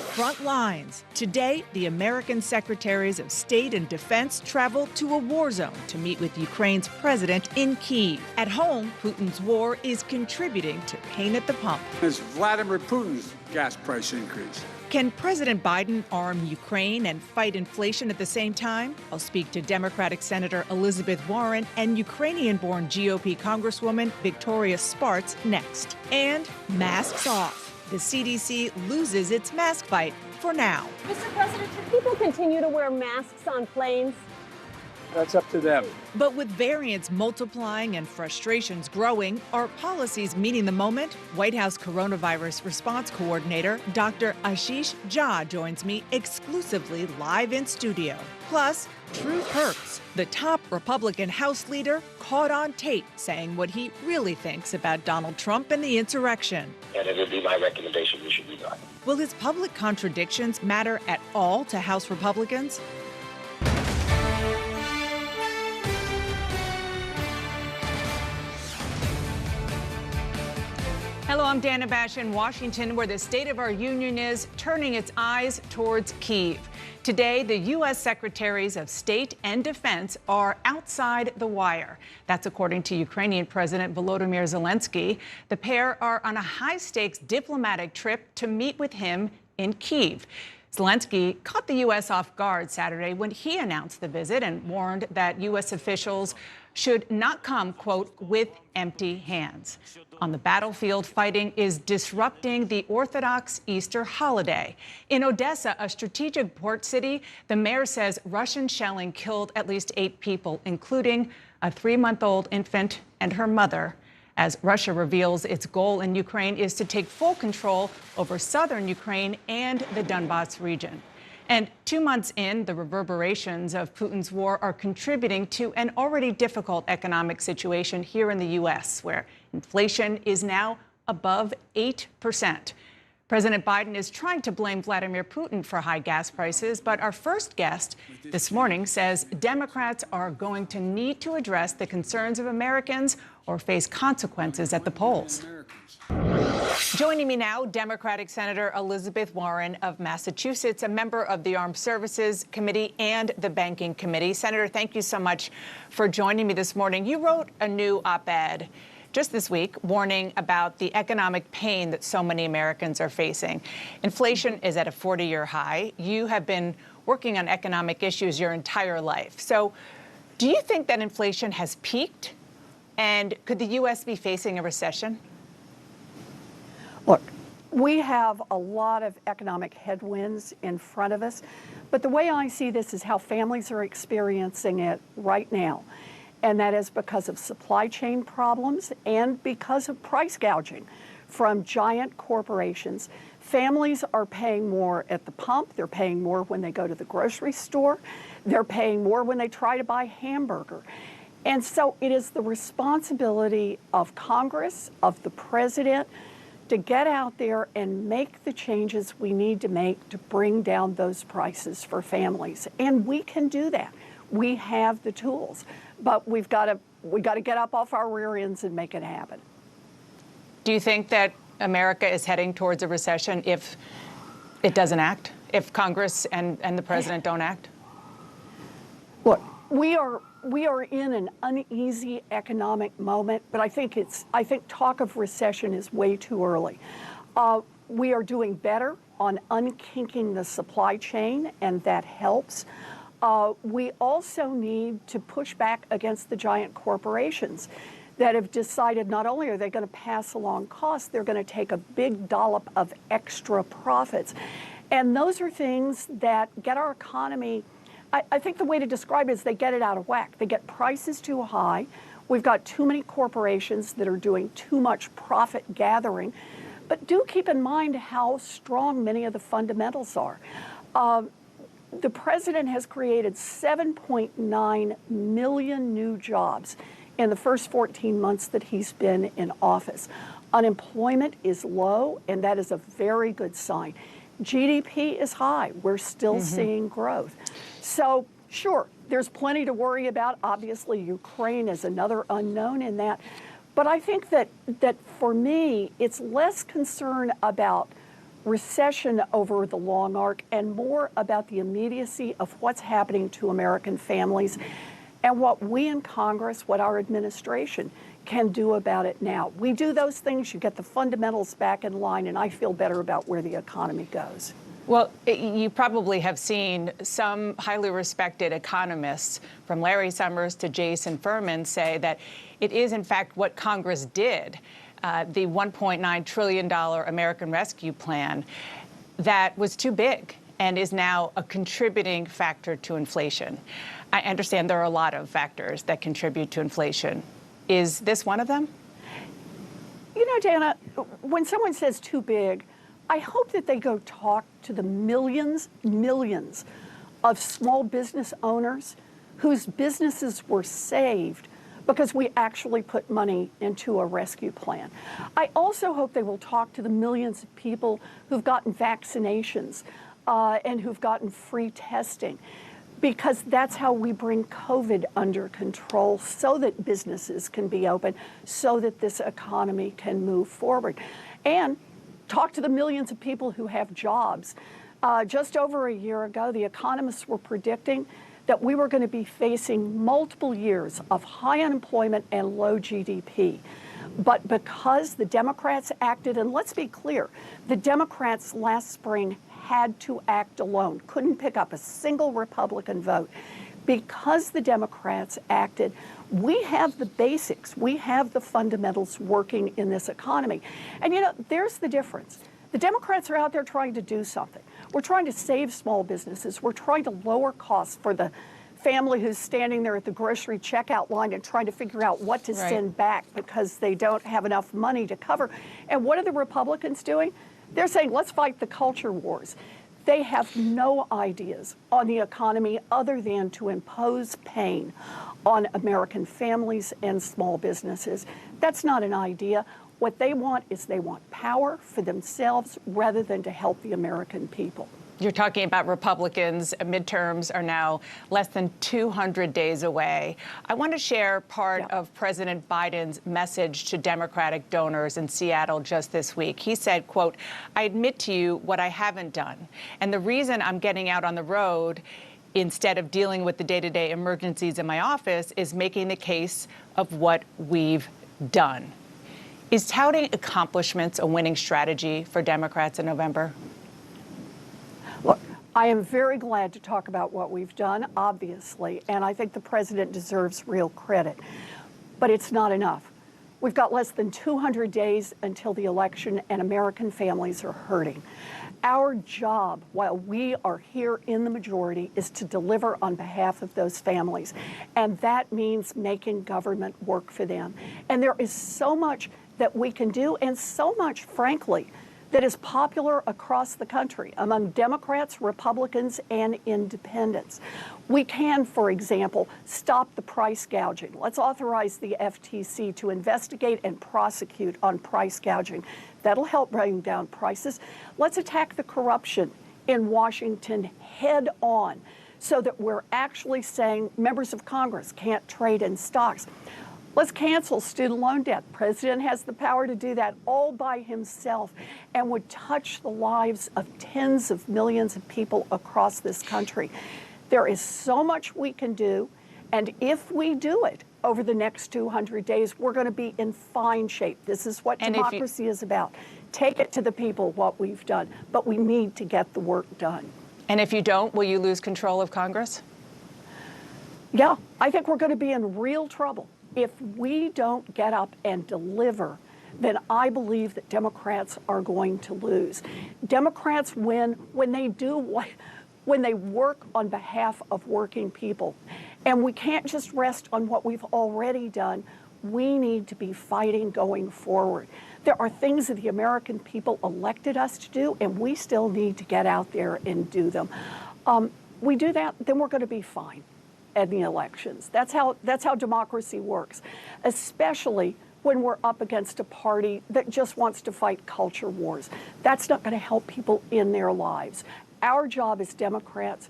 front lines. Today, the American Secretaries of State and Defense travel to a war zone to meet with Ukraine's president in Kyiv. At home, Putin's war is contributing to pain at the pump. It's Vladimir Putin's gas price increase. Can President Biden arm Ukraine and fight inflation at the same time? I'll speak to Democratic Senator Elizabeth Warren and Ukrainian-born GOP Congresswoman Victoria Spartz next. And masks off. The CDC loses its mask fight for now. Mr. President, should people continue to wear masks on planes? That's up to them. But with variants multiplying and frustrations growing, are policies meeting the moment? White House Coronavirus Response Coordinator Dr. Ashish Jha joins me exclusively live in studio. Plus, truth hurts. The top Republican House leader caught on tape saying what he really thinks about Donald Trump and the insurrection. And it would be my recommendation we should be done. Will his public contradictions matter at all to House Republicans? Hello, I'm Dana Bash in Washington, where the State of our Union is turning its eyes towards Kyiv. Today, the U.S. Secretaries of State and Defense are outside the wire. That's according to Ukrainian President Volodymyr Zelensky. The pair are on a high-stakes diplomatic trip to meet with him in Kyiv. Zelensky caught the U.S. off guard Saturday when he announced the visit and warned that U.S. officials should not come, quote, with empty hands. On the battlefield, fighting is disrupting the Orthodox Easter holiday. In Odessa, a strategic port city, the mayor says Russian shelling killed at least 8 people, including a 3-month-old infant and her mother, as Russia reveals its goal in Ukraine is to take full control over southern Ukraine and the Donbas region. And 2 months in, the reverberations of Putin's war are contributing to an already difficult economic situation here in the U.S., where inflation is now above 8%. President Biden is trying to blame Vladimir Putin for high gas prices, but our first guest this morning says Democrats are going to need to address the concerns of Americans or face consequences at the polls. Joining me now, Democratic Senator Elizabeth Warren of Massachusetts, a member of the Armed Services Committee and the Banking Committee. Senator, thank you so much for joining me this morning. You wrote a new op-ed just this week warning about the economic pain that so many Americans are facing. Inflation is at a 40-year high. You have been working on economic issues your entire life. So do you think that inflation has peaked? And could the U.S. be facing a recession? Look, we have a lot of economic headwinds in front of us, but the way I see this is how families are experiencing it right now. And that is because of supply chain problems and because of price gouging from giant corporations. Families are paying more at the pump. They're paying more when they go to the grocery store. They're paying more when they try to buy hamburger. And so it is the responsibility of Congress, of the president, to get out there and make the changes we need to make to bring down those prices for families. And we can do that. We have the tools, but we got to get up off our rear ends and make it happen. Do you think that America is heading towards a recession if it doesn't act, if Congress and the president don't act? Look, we are in an uneasy economic moment, but I think talk of recession is way too early. We are doing better on unkinking the supply chain, and that helps. We also need to push back against the giant corporations that have decided not only are they going to pass along costs, they're going to take a big dollop of extra profits. And those are things that get our economy, I think the way to describe it is they get it out of whack. They get prices too high. We've got too many corporations that are doing too much profit gathering. But do keep in mind how strong many of the fundamentals are. The president has created 7.9 million new jobs in the first 14 months that he's been in office. Unemployment is low, and that is a very good sign. GDP is high. We're still seeing growth. So, sure, there's plenty to worry about. Obviously, Ukraine is another unknown in that. But I think that for me, it's less concern about recession over the long arc and more about the immediacy of what's happening to American families and what we in Congress, what our administration can do about it now. We do those things, you get the fundamentals back in line, and I feel better about where the economy goes. Well, you probably have seen some highly respected economists, from Larry Summers to Jason Furman, say that it is, in fact, what Congress did, the $1.9 trillion American Rescue Plan, that was too big and is now a contributing factor to inflation. I understand there are a lot of factors that contribute to inflation. Is this one of them? You know, Dana, when someone says too big, I hope that they go talk to the millions of small business owners whose businesses were saved because we actually put money into a rescue plan. I also hope they will talk to the millions of people who've gotten vaccinations and who've gotten free testing, because that's how we bring COVID under control, so that businesses can be open, so that this economy can move forward. And talk to the millions of people who have jobs. Just over a year ago, the economists were predicting that we were going to be facing multiple years of high unemployment and low GDP. But because the Democrats acted, and let's be clear, the Democrats last spring had to act alone, couldn't pick up a single Republican vote. Because the Democrats acted, we have the basics, we have the fundamentals working in this economy. And you know, there's the difference. The Democrats are out there trying to do something. We're trying to save small businesses. We're trying to lower costs for the family who's standing there at the grocery checkout line and trying to figure out what to send back because they don't have enough money to cover. And what are the Republicans doing? They're saying, let's fight the culture wars. They have no ideas on the economy other than to impose pain on American families and small businesses. That's not an idea. What they want is they want power for themselves rather than to help the American people. You're talking about Republicans. Midterms are now less than 200 days away. I want to share part of President Biden's message to Democratic donors in Seattle just this week. He said, quote, "I admit to you what I haven't done. And the reason I'm getting out on the road instead of dealing with the day-to-day emergencies in my office is making the case of what we've done." Is touting accomplishments a winning strategy for Democrats in November? Look, I am very glad to talk about what we've done, obviously, and I think the president deserves real credit. But it's not enough. We've got less than 200 days until the election, and American families are hurting. Our job, while we are here in the majority, is to deliver on behalf of those families. And that means making government work for them. And there is so much that we can do, and so much, frankly, that is popular across the country among Democrats, Republicans, and independents. We can, for example, stop the price gouging. Let's authorize the FTC to investigate and prosecute on price gouging. That'll help bring down prices. Let's attack the corruption in Washington head on so that we're actually saying members of Congress can't trade in stocks. Let's cancel student loan debt. The president has the power to do that all by himself and would touch the lives of tens of millions of people across this country. There is so much we can do, and if we do it over the next 200 days, we're going to be in fine shape. This is what democracy is about. Take it to the people what we've done, but we need to get the work done. And if you don't, will you lose control of Congress? Yeah, I think we're going to be in real trouble. If we don't get up and deliver, then I believe that Democrats are going to lose. Democrats win when they when they work on behalf of working people. And we can't just rest on what we've already done. We need to be fighting going forward. There are things that the American people elected us to do, and we still need to get out there and do them. We do that, then we're going to be fine in the elections. That's how democracy works, especially when we're up against a party that just wants to fight culture wars. That's not going to help people in their lives. Our job as Democrats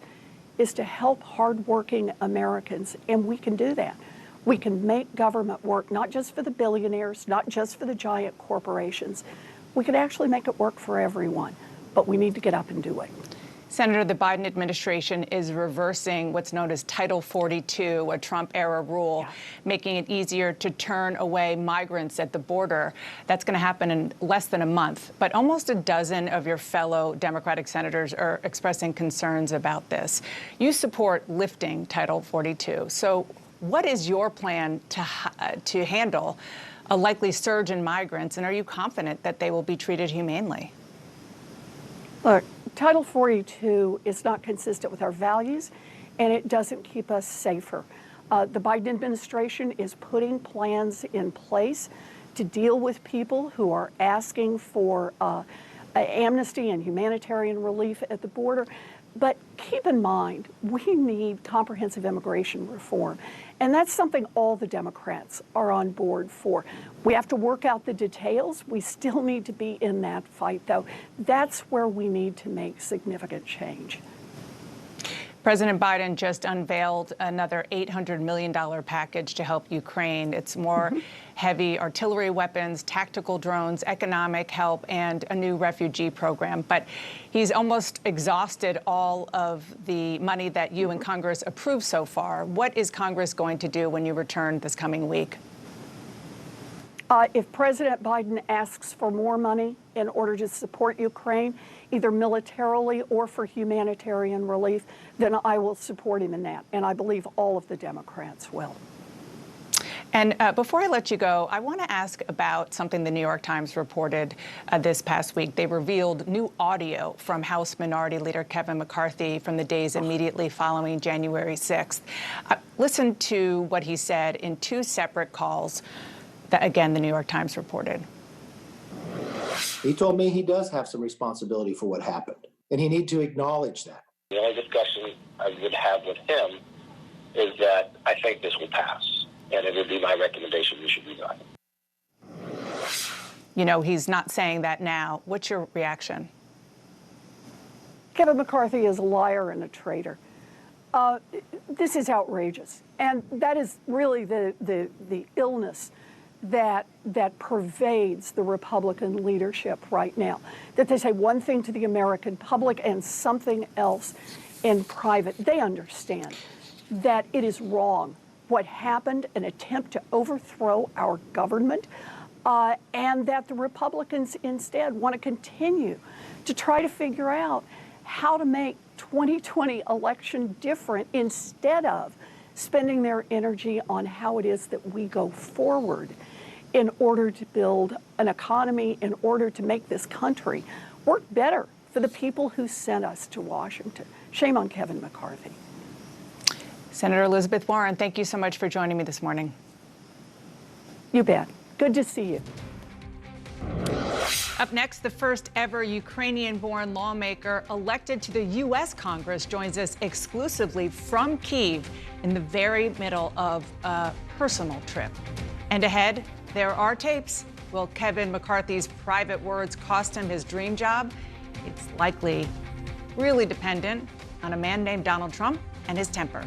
is to help hardworking Americans, and we can do that. We can make government work, not just for the billionaires, not just for the giant corporations. We can actually make it work for everyone. but we need to get up and do it. Senator, the Biden administration is reversing what's known as Title 42, a Trump-era rule, making it easier to turn away migrants at the border. That's going to happen in less than a month. But almost a dozen of your fellow Democratic senators are expressing concerns about this. You support lifting Title 42. So what is your plan to handle a likely surge in migrants, and are you confident that they will be treated humanely? Look, Title 42 is not consistent with our values, and it doesn't keep us safer. The Biden administration is putting plans in place to deal with people who are asking for amnesty and humanitarian relief at the border. But keep in mind, we need comprehensive immigration reform. And that's something all the Democrats are on board for. We have to work out the details. We still need to be in that fight, though. That's where we need to make significant change. President Biden just unveiled another $800 million package to help Ukraine. It's more heavy artillery weapons, tactical drones, economic help, and a new refugee program. But he's almost exhausted all of the money that you and Congress approved so far. What is Congress going to do when you return this coming week? If President Biden asks for more money in order to support Ukraine, either militarily or for humanitarian relief, then I will support him in that. And I believe all of the Democrats will. And before I let you go, I want to ask about something the New York Times reported this past week. They revealed new audio from House Minority Leader Kevin McCarthy from the days immediately following January 6th. Listen to what he said in two separate calls that, again, the New York Times reported. He told me he does have some responsibility for what happened, and he needs to acknowledge that. The only discussion I would have with him is that I think this will pass, and it would be my recommendation we should resign. You know, he's not saying that now. What's your reaction? Kevin McCarthy is a liar and a traitor. This is outrageous. And that is really the illness that pervades the Republican leadership right now, that they say one thing to the American public and something else in private. They understand that it is wrong what happened, an attempt to overthrow our government, and that the Republicans instead want to continue to try to figure out how to make 2020 election different instead of spending their energy on how it is that we go forward in order to build an economy, in order to make this country work better for the people who sent us to Washington. Shame on Kevin McCarthy. Senator Elizabeth Warren, thank you so much for joining me this morning. You bet. Good to see you. Up next, the first ever Ukrainian-born lawmaker elected to the U.S. Congress joins us exclusively from Kyiv in the very middle of a personal trip. And ahead, there are tapes. Will Kevin McCarthy's private words cost him his dream job? It's likely really dependent on a man named Donald Trump and his temper.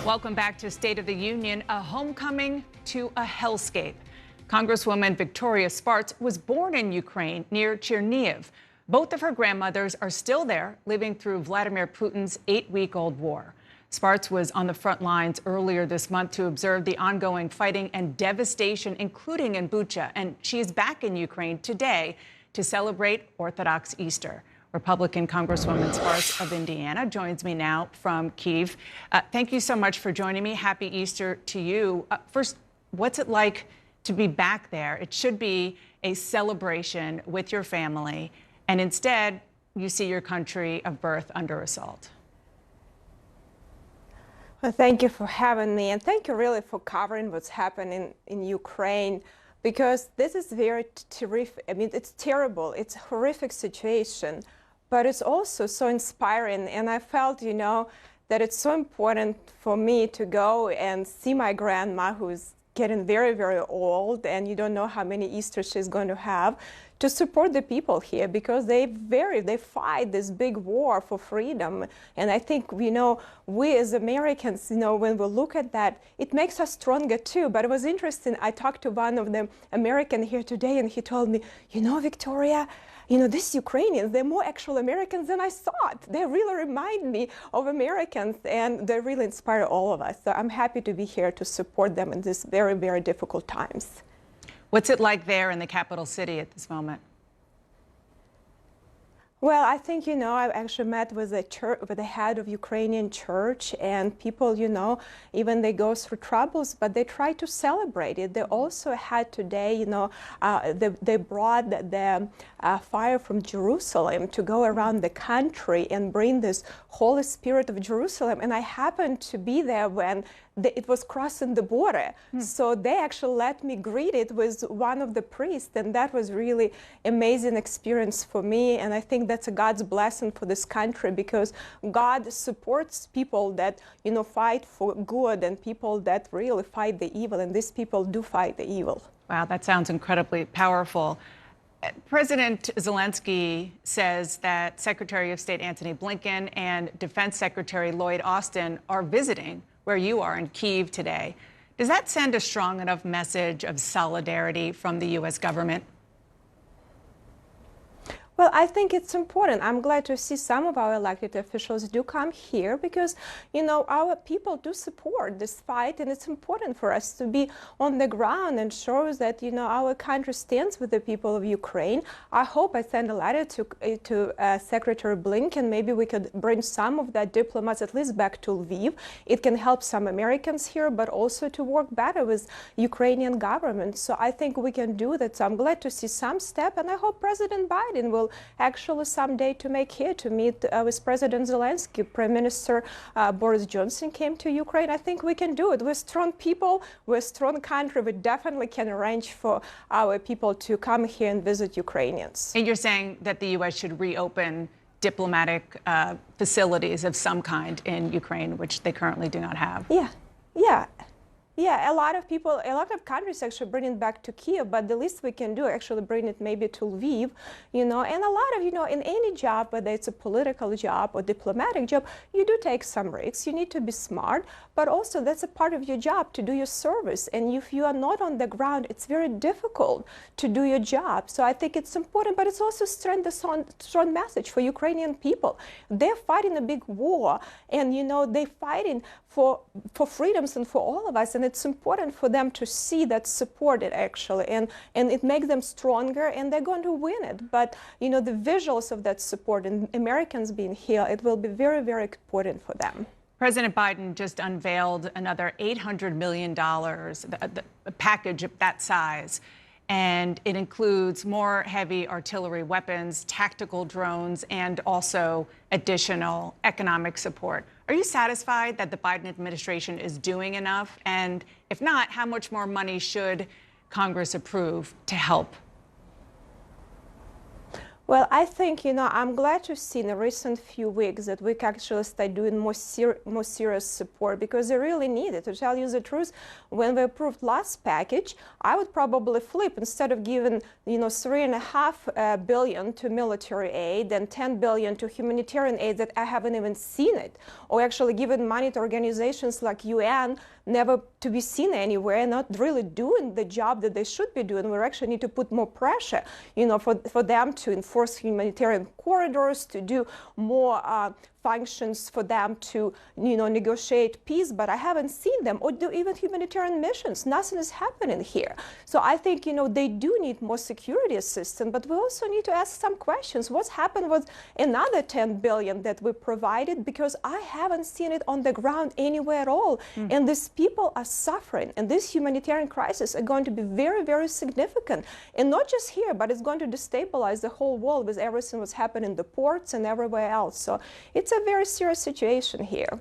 Welcome back to State of the Union, a homecoming to a hellscape. Congresswoman Victoria Spartz was born in Ukraine near Chernihiv. Both of her grandmothers are still there, living through Vladimir Putin's 8-week-old war. Spartz was on the front lines earlier this month to observe the ongoing fighting and devastation, including in Bucha, and she is back in Ukraine today to celebrate Orthodox Easter. Republican Congresswoman Spartz of Indiana joins me now from Kyiv. Thank you so much for joining me. Happy Easter to you. First, what's it like to be back there? It should be a celebration with your family, and instead, you see your country of birth under assault. Well, thank you for having me, and thank you really for covering what's happening in Ukraine, because this is very terrific. I mean, it's terrible. It's a horrific situation, but it's also so inspiring. And I felt, that it's so important for me to go and see my grandma, who's getting very, very old, and you don't know how many Easters she's going to have, to support the people here, because they fight this big war for freedom. And I think, we as Americans, when we look at that, it makes us stronger too. But it was interesting, I talked to one of the Americans here today, and he told me, Victoria, these Ukrainians, they're more actual Americans than I thought. They really remind me of Americans, and they really inspire all of us. So I'm happy to be here to support them in these very, very difficult times. What's it like there in the capital city at this moment? Well, I think, I actually met with the head of Ukrainian church, and people, even they go through troubles, but they try to celebrate it. They also had today, they brought the fire from Jerusalem to go around the country and bring this Holy Spirit of Jerusalem. And I happened to be there when it was crossing the border. So they actually let me greet it with one of the priests, and that was really amazing experience for me. And I think that's a God's blessing for this country, because God supports people that, fight for good, and people that really fight the evil, and these people do fight the evil. Wow, that sounds incredibly powerful. President Zelensky says that Secretary of State Antony Blinken and Defense Secretary Lloyd Austin are visiting where you are in Kyiv today. Does that send a strong enough message of solidarity from the U.S. government? Well, I think it's important. I'm glad to see some of our elected officials do come here, because, our people do support this fight, and it's important for us to be on the ground and shows that, our country stands with the people of Ukraine. I hope I send a letter to Secretary Blinken. Maybe we could bring some of that diplomats at least back to Lviv. It can help some Americans here, but also to work better with Ukrainian government. So I think we can do that. So I'm glad to see some step, and I hope President Biden will actually someday to make here to meet with President Zelensky. Prime Minister Boris Johnson came to Ukraine. I think we can do it. We're strong people. We're a strong country. We definitely can arrange for our people to come here and visit Ukrainians. And you're saying that the U.S. should reopen diplomatic facilities of some kind in Ukraine, which they currently do not have. Yeah, a lot of countries actually bring it back to Kyiv, but the least we can do actually bring it maybe to Lviv, and a lot of, in any job, whether it's a political job or diplomatic job, you do take some risks. You need to be smart, but also that's a part of your job to do your service. And if you are not on the ground, it's very difficult to do your job. So I think it's important, but it's also a strong message for Ukrainian people. They're fighting a big war, and, they're fighting for freedoms and for all of us. And it's important for them to see that supported actually, and it makes them stronger, and they're going to win it. But the visuals of that support and Americans being here, it will be very, very important for them. President Biden just unveiled another $800 million a package of that size, and it includes more heavy artillery weapons, tactical drones, and also additional economic support. Are you satisfied that the Biden administration is doing enough? And if not, how much more money should Congress approve to help? Well, I think, I'm glad to see in the recent few weeks that we can actually start doing more serious support, because they really need it. To tell you the truth, when we approved last package, I would probably flip. Instead of giving, $3.5 billion to military aid and $10 billion to humanitarian aid that I haven't even seen it, or actually giving money to organizations like UN, never to be seen anywhere, not really doing the job that they should be doing. We actually need to put more pressure, for them to enforce humanitarian corridors, to do more functions for them to, negotiate peace, but I haven't seen them, or do even humanitarian missions. Nothing is happening here. So I think, they do need more security assistance, but we also need to ask some questions. What's happened with another $10 billion that we provided? Because I haven't seen it on the ground anywhere at all. And these people are suffering, and this humanitarian crisis are going to be very, very significant. And not just here, but it's going to destabilize the whole world with everything that's happening in the ports and everywhere else. So it's a very serious situation here.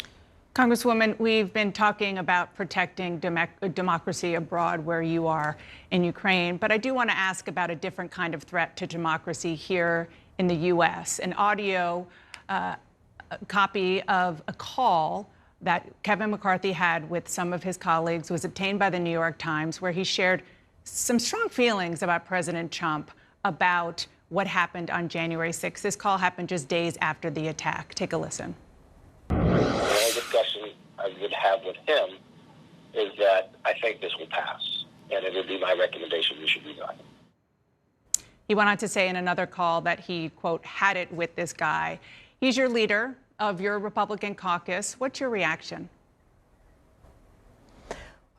Congresswoman, we've been talking about protecting democracy abroad where you are in Ukraine, but I do want to ask about a different kind of threat to democracy here in the U.S. An audio copy of a call that Kevin McCarthy had with some of his colleagues was obtained by the New York Times, where he shared some strong feelings about President Trump about what happened on January 6th. This call happened just days after the attack. Take a listen. The only discussion I would have with him is that I think this will pass, and it would be my recommendation we should be done. He went on to say in another call that he, quote, had it with this guy. He's your leader of your Republican caucus. What's your reaction?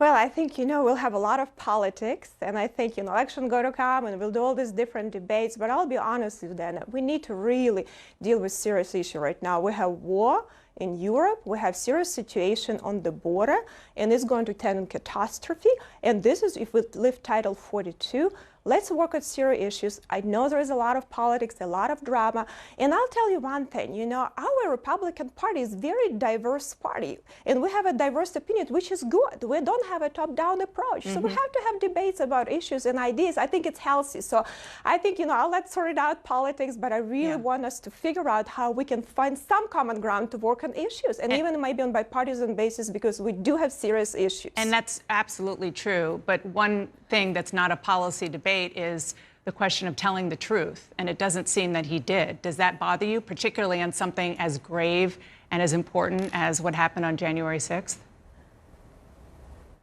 Well, I think, we'll have a lot of politics, and I think, election going to come, and we'll do all these different debates, but I'll be honest with you, Dana, we need to really deal with serious issue right now. We have war in Europe, we have serious situation on the border, and it's going to turn in catastrophe, and this is if we lift Title 42. Let's work at serious issues. I know there is a lot of politics, a lot of drama, and I'll tell you one thing, our Republican Party is a very diverse party, and we have a diverse opinion, which is good. We don't have a top-down approach, so we have to have debates about issues and ideas. I think it's healthy. So I think, let's sort it out politics, but I really want us to figure out how we can find some common ground to work on issues, and even maybe on bipartisan basis, because we do have serious issues. And that's absolutely true, but one thing that's not a policy debate is the question of telling the truth, and it doesn't seem that he did. Does that bother you, particularly on something as grave and as important as what happened on January 6th?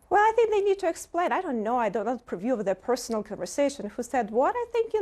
Well, I think they need to explain. I don't know. I don't know the preview of their personal conversation. Who said what? I think,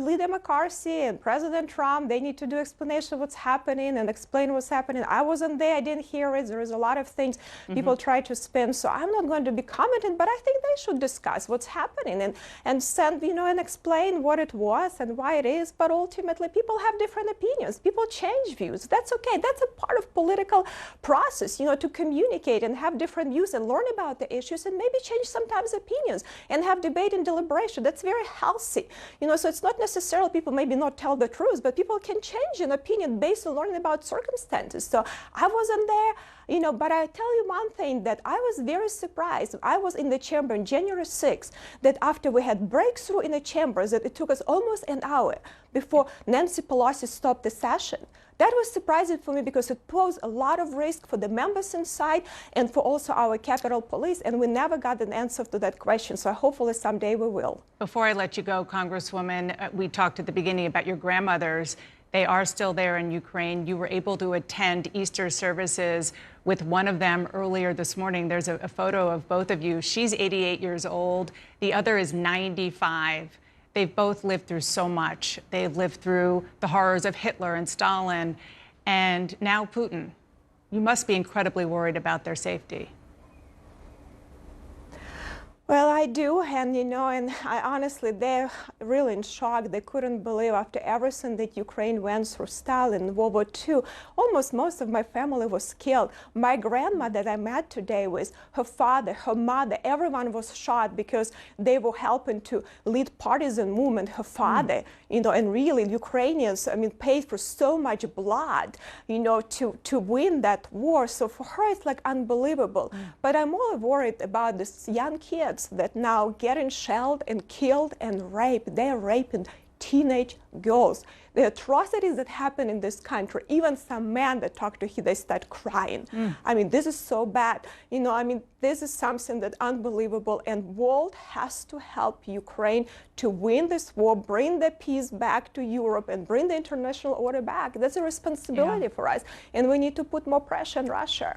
Leader McCarthy and President Trump, they need to do explanation of what's happening and explain what's happening. I wasn't there. I didn't hear it. There is a lot of things people try to spin. So I'm not going to be commenting, but I think they should discuss what's happening and send, and explain what it was and why it is. But ultimately, people have different opinions. People change views. That's okay. That's a part of political process, to communicate and have different views and learn about the issues and maybe change sometimes opinions and have debate and deliberation. That's very healthy. So it's not necessarily people maybe not tell the truth, but people can change an opinion based on learning about circumstances. So I wasn't there, but I tell you one thing, that I was very surprised. I was in the chamber on January 6th, that after we had breakthrough in the chambers, that it took us almost an hour before Nancy Pelosi stopped the session. That was surprising for me because it posed a lot of risk for the members inside and for also our Capitol Police, and we never got an answer to that question. So hopefully someday we will. Before I let you go, Congresswoman, we talked at the beginning about your grandmothers. They are still there in Ukraine. You were able to attend Easter services with one of them earlier this morning. There's a photo of both of you. She's 88 years old. The other is 95. They've both lived through so much. They've lived through the horrors of Hitler and Stalin, and now Putin. You must be incredibly worried about their safety. Well, I do, and and I honestly, they're really in shock. They couldn't believe after everything that Ukraine went through, Stalin, World War II, almost most of my family was killed. My grandma that I met today with, her father, her mother, everyone was shot because they were helping to lead partisan movement. Her father, and really Ukrainians, paid for so much blood, to win that war. So for her, it's like unbelievable. But I'm more worried about these young kids that now getting shelled and killed and raped. They're raping teenage girls. The atrocities that happen in this country, even some men that talk to him, they start crying. I mean, this is so bad. You know, I mean, this is something that's unbelievable, and world has to help Ukraine to win this war, bring the peace back to Europe, and bring the international order back. That's a responsibility for us, and we need to put more pressure on Russia.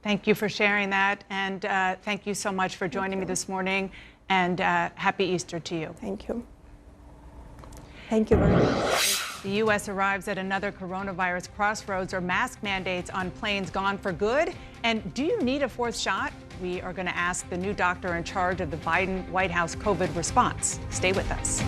Thank you for sharing that, and thank you so much for joining me this morning, and happy Easter to you. Thank you. Thank you very much. The U.S. arrives at another coronavirus crossroads. Are mask mandates on planes gone for good? And do you need a fourth shot? We are going to ask the new doctor in charge of the Biden White House COVID response. Stay with us.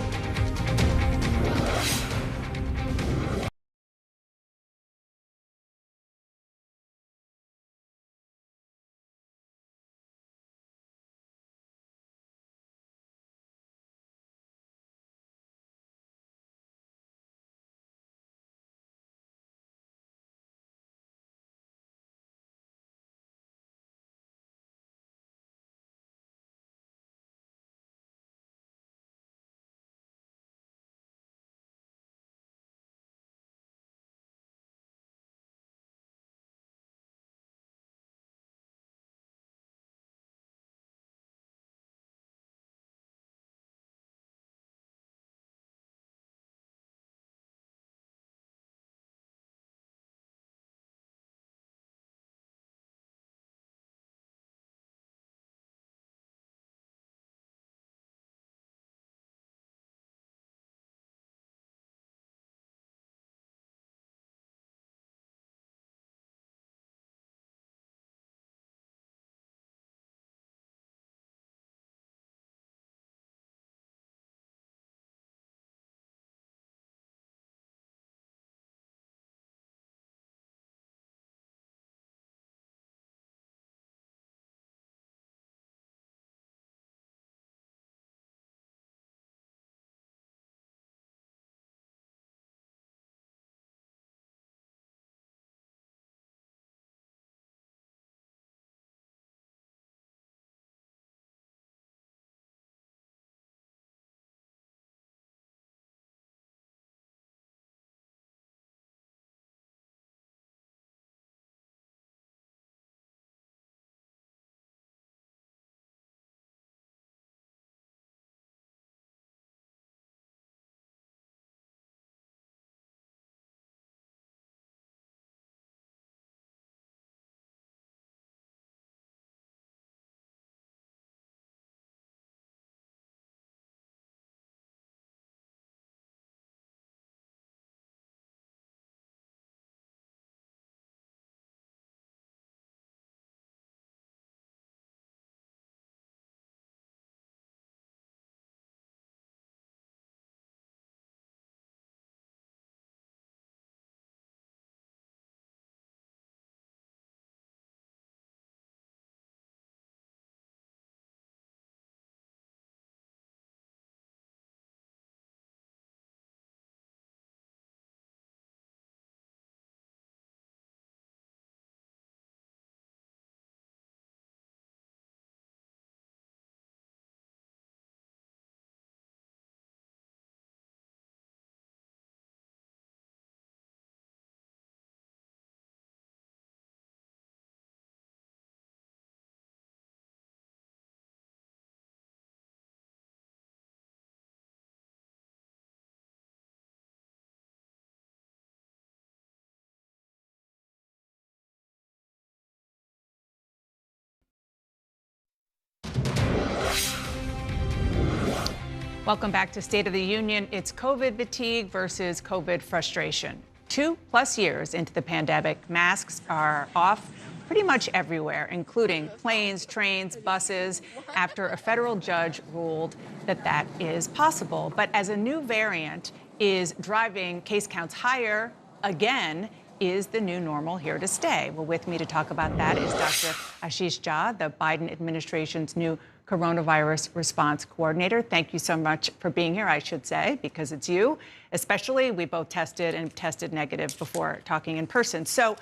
Welcome back to State of the Union. It's COVID fatigue versus COVID frustration. 2+ years into the pandemic, masks are off pretty much everywhere, including planes, trains, buses, after a federal judge ruled that that is possible. But as a new variant is driving case counts higher again, is the new normal here to stay? Well, with me to talk about that is Dr. Ashish Jha, the Biden administration's new coronavirus response coordinator. Thank you so much for being here, I should say, because it's you, especially. We both tested and tested negative before talking in person. So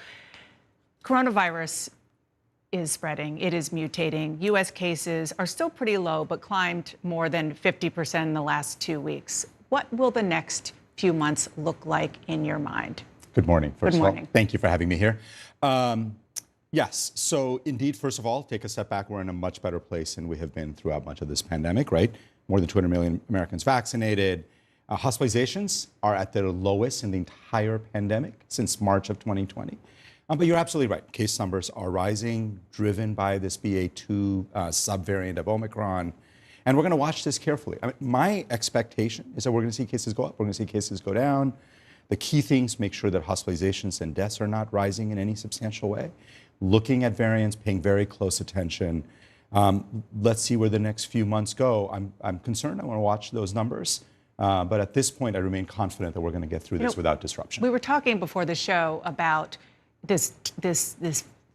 coronavirus is spreading. It is mutating. U.S. cases are still pretty low, but climbed more than 50% in the last 2 weeks. What will the next few months look like in your mind? Good morning. First Good morning. of all, thank you for having me here. Yes, so indeed, first of all, take a step back. We're in a much better place than we have been throughout much of this pandemic, right? More than 200 million Americans vaccinated. Hospitalizations are at their lowest in the entire pandemic since March of 2020. But you're absolutely right. Case numbers are rising, driven by this BA2 subvariant of Omicron. And we're going to watch this carefully. I mean, my expectation is that we're going to see cases go up, we're going to see cases go down. The key things, make sure that hospitalizations and deaths are not rising in any substantial way. Looking at variants, paying very close attention. Let's see where the next few months go. I'm concerned. I want to watch those numbers. But at this point, I remain confident that we're going to get through this without disruption. We were talking before the show about this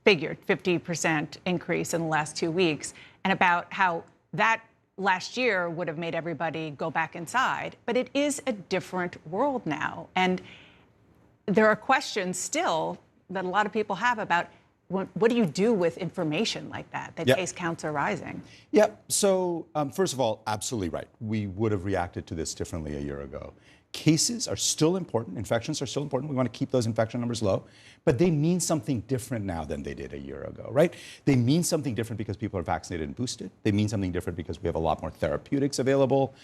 figure, 50% increase in the last 2 weeks, and about how that last year would have made everybody go back inside. But it is a different world now. And there are questions still that a lot of people have about what do you do with information like that case counts are rising? Yep. So first of all, absolutely right. We would have reacted to this differently a year ago. Cases are still important. Infections are still important. We want to keep those infection numbers low. But they mean something different now than they did a year ago, right? They mean something different because people are vaccinated and boosted. They mean something different because we have a lot more therapeutics available.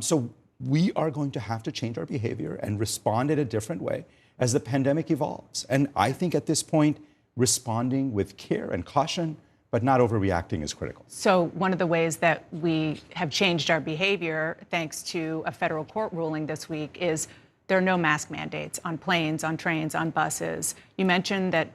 So we are going to have to change our behavior and respond in a different way as the pandemic evolves. And I think at this point, responding with care and caution, but not overreacting is critical. So one of the ways that we have changed our behavior, thanks to a federal court ruling this week, is there are no mask mandates on planes, on trains, on buses. You mentioned that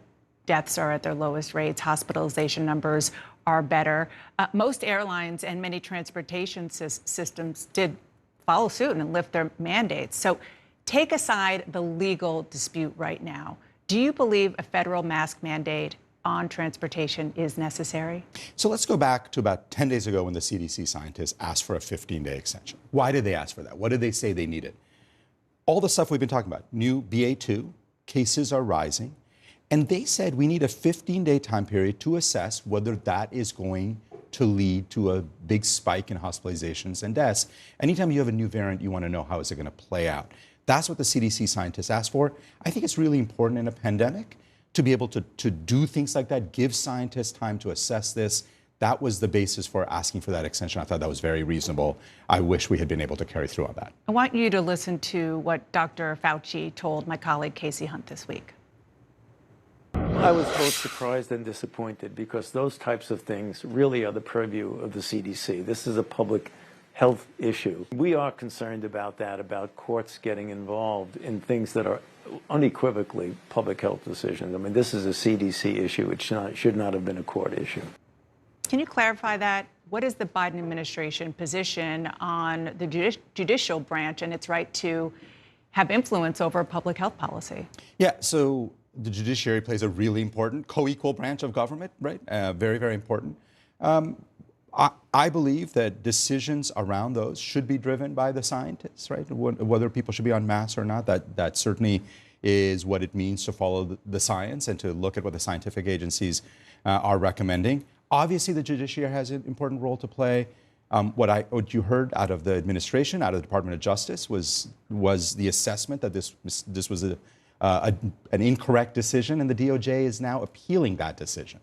deaths are at their lowest rates, hospitalization numbers are better. Most airlines and many transportation systems did follow suit and lift their mandates. So take aside the legal dispute right now. Do you believe a federal mask mandate on transportation is necessary? So let's go back to about 10 days ago when the CDC scientists asked for a 15-day extension. Why did they ask for that? What did they say they needed? All the stuff we've been talking about. New BA2, cases are rising. And they said we need a 15-day time period to assess whether that is going to lead to a big spike in hospitalizations and deaths. Anytime you have a new variant, you want to know how is it going to play out. That's what the CDC scientists asked for. I think it's really important in a pandemic to be able to do things like that, give scientists time to assess this. That was the basis for asking for that extension. I thought that was very reasonable. I wish we had been able to carry through on that. I want you to listen to what Dr. Fauci told my colleague Casey Hunt this week. I was both surprised and disappointed because those types of things really are the purview of the CDC. This is a public health issue. We are concerned about that, about courts getting involved in things that are unequivocally public health decisions. I mean, this is a CDC issue. It should not have been a court issue. Can you clarify that? What is the Biden administration position on the judicial branch and its right to have influence over public health policy? Yeah, so the judiciary plays a really important, co-equal branch of government, right? Very, very important. I believe that decisions around those should be driven by the scientists, right? Whether people should be on masks or not, that certainly is what it means to follow the science and to look at what the scientific agencies are recommending. Obviously, the judiciary has an important role to play. What you heard out of the administration, out of the Department of Justice, was the assessment that this was an incorrect decision, and the DOJ is now appealing that decision.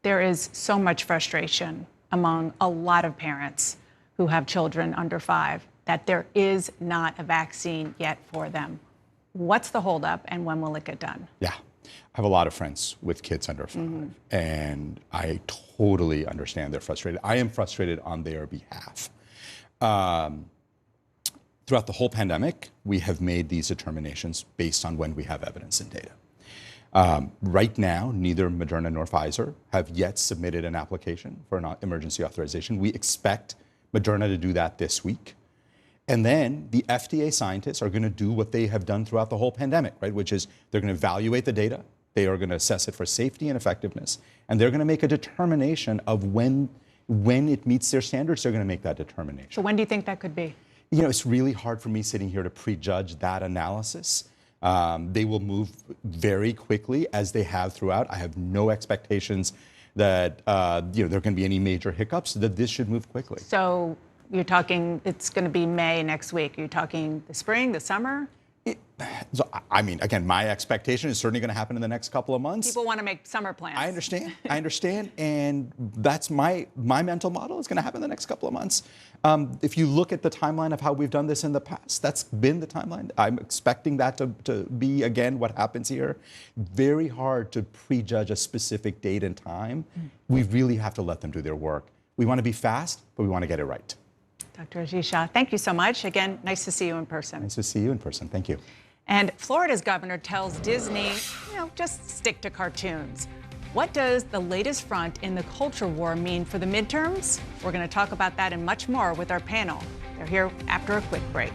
There is so much frustration among a lot of parents who have children under 5 that there is not a vaccine yet for them. What's the holdup, and when will it get done? Yeah, I have a lot of friends with kids under 5, and I totally understand they're frustrated. I am frustrated on their behalf. Throughout the whole pandemic, we have made these determinations based on when we have evidence and data. Right now, neither Moderna nor Pfizer have yet submitted an application for an emergency authorization. We expect Moderna to do that this week. And then the FDA scientists are going to do what they have done throughout the whole pandemic, right? Which is they're going to evaluate the data. They are going to assess it for safety and effectiveness. And they're going to make a determination of when it meets their standards, they're going to make that determination. So when do you think that could be? You know, it's really hard for me sitting here to prejudge that analysis. They will move very quickly as they have throughout. I have no expectations that there are going to be any major hiccups, that this should move quickly. So You're talking it's going to be May next week. Are you talking the spring, the summer? So, I mean, again, my expectation is certainly going to happen in the next couple of months. People want to make summer plans. I understand, and that's my mental model is going to happen in the next couple of months. If you look at the timeline of how we've done this in the past, that's been the timeline. I'm expecting that to be, again, what happens here. Very hard to prejudge a specific date and time. We really have to let them do their work. We want to be fast, but we want to get it right. Dr. Aziz Shah, thank you so much. Again, nice to see you in person. Nice to see you in person. Thank you. And Florida's governor tells Disney, just stick to cartoons. What does the latest front in the culture war mean for the midterms? We're going to talk about that and much more with our panel. They're here after a quick break.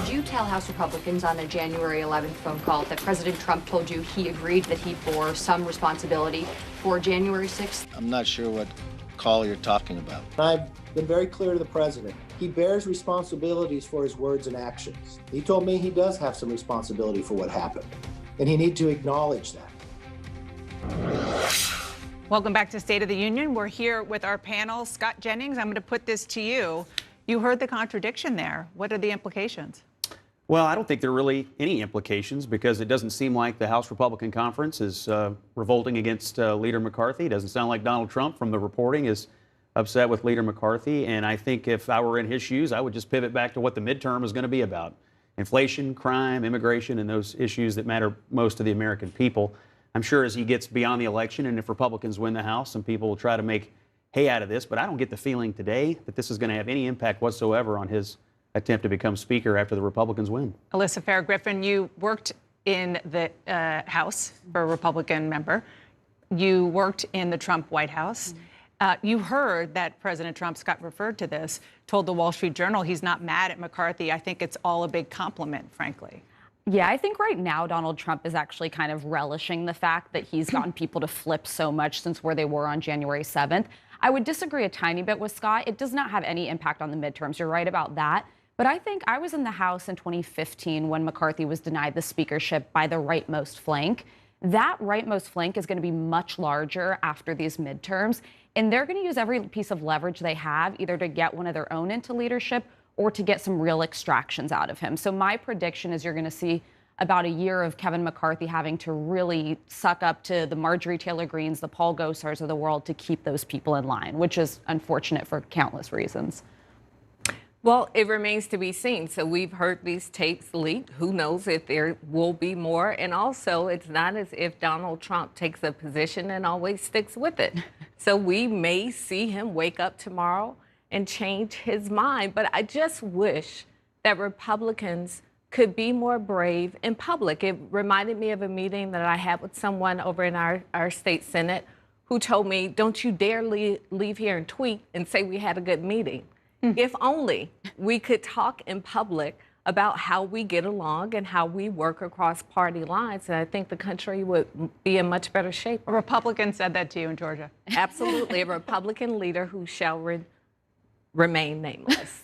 Did you tell House Republicans on their January 11th phone call that President Trump told you he agreed that he bore some responsibility for January 6th? I'm not sure what call you're talking about. I've been very clear to the president. He bears responsibilities for his words and actions. He told me he does have some responsibility for what happened, and he needs to acknowledge that. Welcome back to State of the Union. We're here with our panel. Scott Jennings, I'm going to put this to you. You heard the contradiction there. What are the implications? Well, I don't think there are really any implications because it doesn't seem like the House Republican Conference is revolting against Leader McCarthy. It doesn't sound like Donald Trump, from the reporting, is upset with Leader McCarthy. And I think if I were in his shoes, I would just pivot back to what the midterm is going to be about. Inflation, crime, immigration, and those issues that matter most to the American people. I'm sure as he gets beyond the election and if Republicans win the House, some people will try to make hay out of this. But I don't get the feeling today that this is going to have any impact whatsoever on his attempt to become Speaker after the Republicans win. Alyssa Farah-Griffin, you worked in the House for a Republican member. You worked in the Trump White House. You heard that President Trump, Scott referred to this, told the Wall Street Journal he's not mad at McCarthy. I think it's all a big compliment, frankly. Yeah, I think right now Donald Trump is actually kind of relishing the fact that he's gotten people to flip so much since where they were on January 7th. I would disagree a tiny bit with Scott. It does not have any impact on the midterms. You're right about that. But I think I was in the House in 2015 when McCarthy was denied the speakership by the rightmost flank. That rightmost flank is going to be much larger after these midterms, and they're going to use every piece of leverage they have either to get one of their own into leadership or to get some real extractions out of him. So my prediction is you're going to see about a year of Kevin McCarthy having to really suck up to the Marjorie Taylor Greenes, the Paul Gosars of the world to keep those people in line, which is unfortunate for countless reasons. Well, it remains to be seen. So we've heard these tapes leak. Who knows if there will be more? And also, it's not as if Donald Trump takes a position and always sticks with it. So we may see him wake up tomorrow and change his mind. But I just wish that Republicans could be more brave in public. It reminded me of a meeting that I had with someone over in our state Senate who told me, don't you dare leave here and tweet and say we had a good meeting. If only we could talk in public about how we get along and how we work across party lines, and I think the country would be in much better shape. A Republican said that to you in Georgia. Absolutely. A Republican leader who shall remain nameless.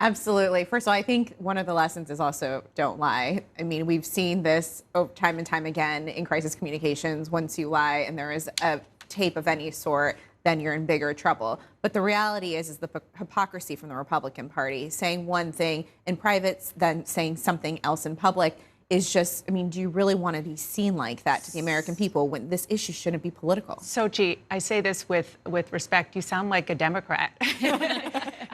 Absolutely. First of all, I think one of the lessons is also don't lie. I mean, we've seen this time and time again in crisis communications. Once you lie and there is a tape of any sort, then you're in bigger trouble. But the reality is the hypocrisy from the Republican Party, saying one thing in private, then saying something else in public is just, I mean, do you really want to be seen like that to the American people when this issue shouldn't be political? Sochi, I say this with respect, you sound like a Democrat.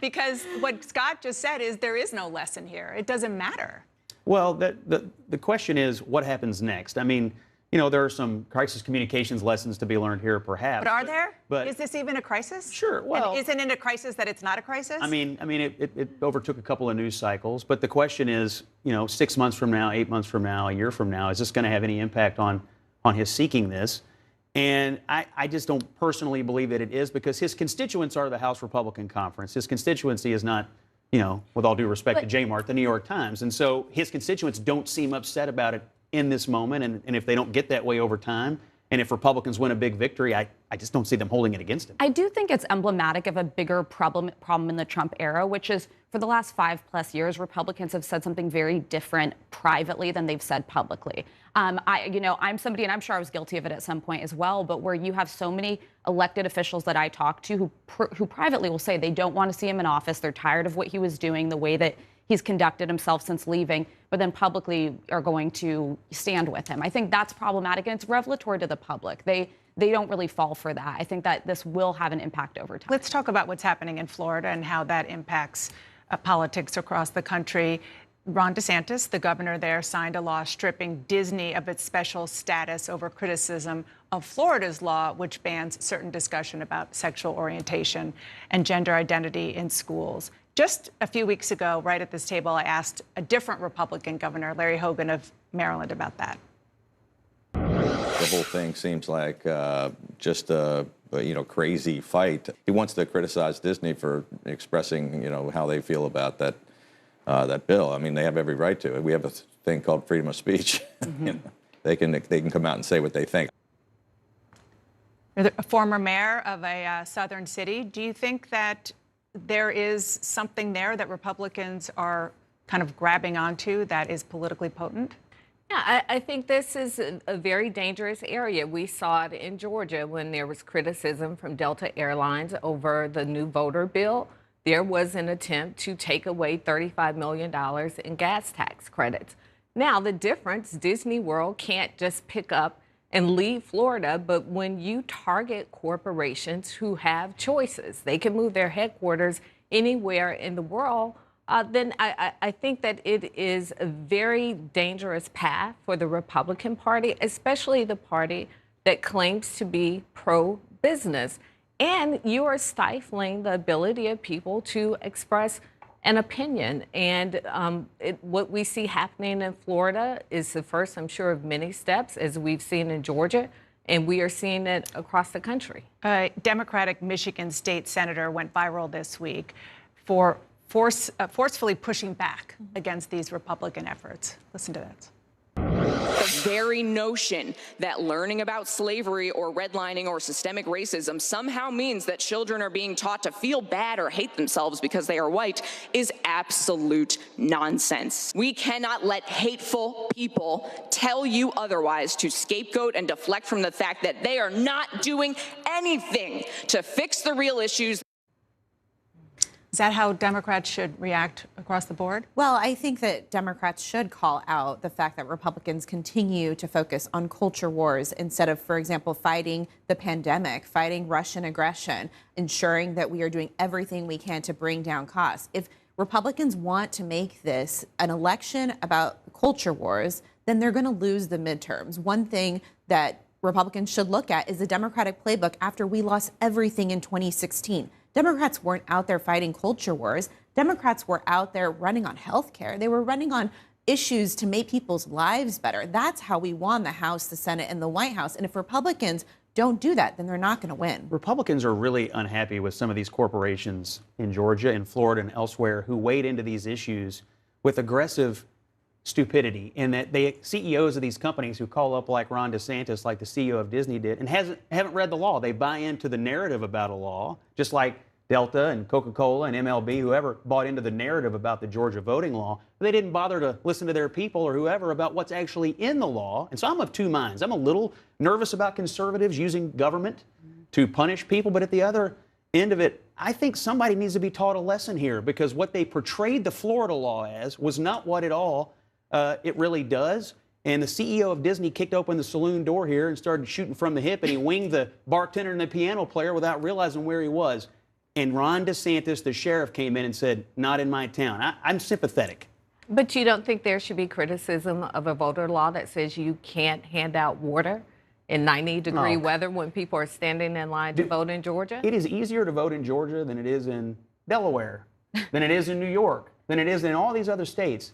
Because what Scott just said is there is no lesson here. It doesn't matter. Well, the question is what happens next? I mean, you know, there are some crisis communications lessons to be learned here, perhaps. But are there? But is this even a crisis? Sure. Well, and isn't it a crisis that it's not a crisis? I mean, it overtook a couple of news cycles. But the question is, you know, 6 months from now, 8 months from now, a year from now, is this going to have any impact on his seeking this? And I just don't personally believe that it is, because his constituents are the House Republican Conference. His constituency is not, you know, with all due respect to J-Mart, the New York Times. And so his constituents don't seem upset about it in this moment, and if they don't get that way over time, and if Republicans win a big victory, I just don't see them holding it against him. I do think it's emblematic of a bigger problem in the Trump era, which is for the last 5+ years, Republicans have said something very different privately than they've said publicly. I'm somebody, and I'm sure I was guilty of it at some point as well, but where you have so many elected officials that I talk to who privately will say they don't want to see him in office, they're tired of what he was doing, the way that he's conducted himself since leaving, but then publicly are going to stand with him. I think that's problematic, and it's revelatory to the public. They don't really fall for that. I think that this will have an impact over time. Let's talk about what's happening in Florida and how that impacts politics across the country. Ron DeSantis, the governor there, signed a law stripping Disney of its special status over criticism of Florida's law, which bans certain discussion about sexual orientation and gender identity in schools. Just a few weeks ago, right at this table, I asked a different Republican governor, Larry Hogan of Maryland, about that. The whole thing seems like just a crazy fight. He wants to criticize Disney for expressing how they feel about that bill. I mean, they have every right to it. We have a thing called freedom of speech. Mm-hmm. They can come out and say what they think. You're a former mayor of a southern city. Do you think that there is something there that Republicans are kind of grabbing onto that is politically potent? Yeah, I think this is a very dangerous area. We saw it in Georgia when there was criticism from Delta Airlines over the new voter bill. There was an attempt to take away $35 million in gas tax credits. Now, the difference, Disney World can't just pick up and leave Florida, but when you target corporations who have choices, they can move their headquarters anywhere in the world, then I think that it is a very dangerous path for the Republican Party, especially the party that claims to be pro-business. And you are stifling the ability of people to express an opinion. And what we see happening in Florida is the first, I'm sure, of many steps, as we've seen in Georgia, and we are seeing it across the country. A Democratic Michigan state senator went viral this week for forcefully pushing back against these Republican efforts. Listen to this. The very notion that learning about slavery or redlining or systemic racism somehow means that children are being taught to feel bad or hate themselves because they are white is absolute nonsense. We cannot let hateful people tell you otherwise, to scapegoat and deflect from the fact that they are not doing anything to fix the real issues. Is that how Democrats should react across the board? Well, I think that Democrats should call out the fact that Republicans continue to focus on culture wars instead of, for example, fighting the pandemic, fighting Russian aggression, ensuring that we are doing everything we can to bring down costs. If Republicans want to make this an election about culture wars, then they're going to lose the midterms. One thing that Republicans should look at is the Democratic playbook after we lost everything in 2016. Democrats weren't out there fighting culture wars. Democrats were out there running on health care. They were running on issues to make people's lives better. That's how we won the House, the Senate, and the White House. And if Republicans don't do that, then they're not going to win. Republicans are really unhappy with some of these corporations in Georgia and Florida and elsewhere who wade into these issues with aggressive stupidity, and that they CEOs of these companies who call up like Ron DeSantis, like the CEO of Disney did, and haven't read the law. They buy into the narrative about a law, just like Delta and Coca-Cola and MLB, whoever bought into the narrative about the Georgia voting law. But they didn't bother to listen to their people or whoever about what's actually in the law. And so I'm of two minds. I'm a little nervous about conservatives using government to punish people, but at the other end of it, I think somebody needs to be taught a lesson here, because what they portrayed the Florida law as was not what at all it really does. And the CEO of Disney kicked open the saloon door here and started shooting from the hip, and he winged the bartender and the piano player without realizing where he was. And Ron DeSantis, the sheriff, came in and said, "Not in my town." I'm sympathetic. But you don't think there should be criticism of a voter law that says you can't hand out water in 90-degree weather when people are standing in line to vote in Georgia? It is easier to vote in Georgia than it is in Delaware, than it is in New York, than it is in all these other states.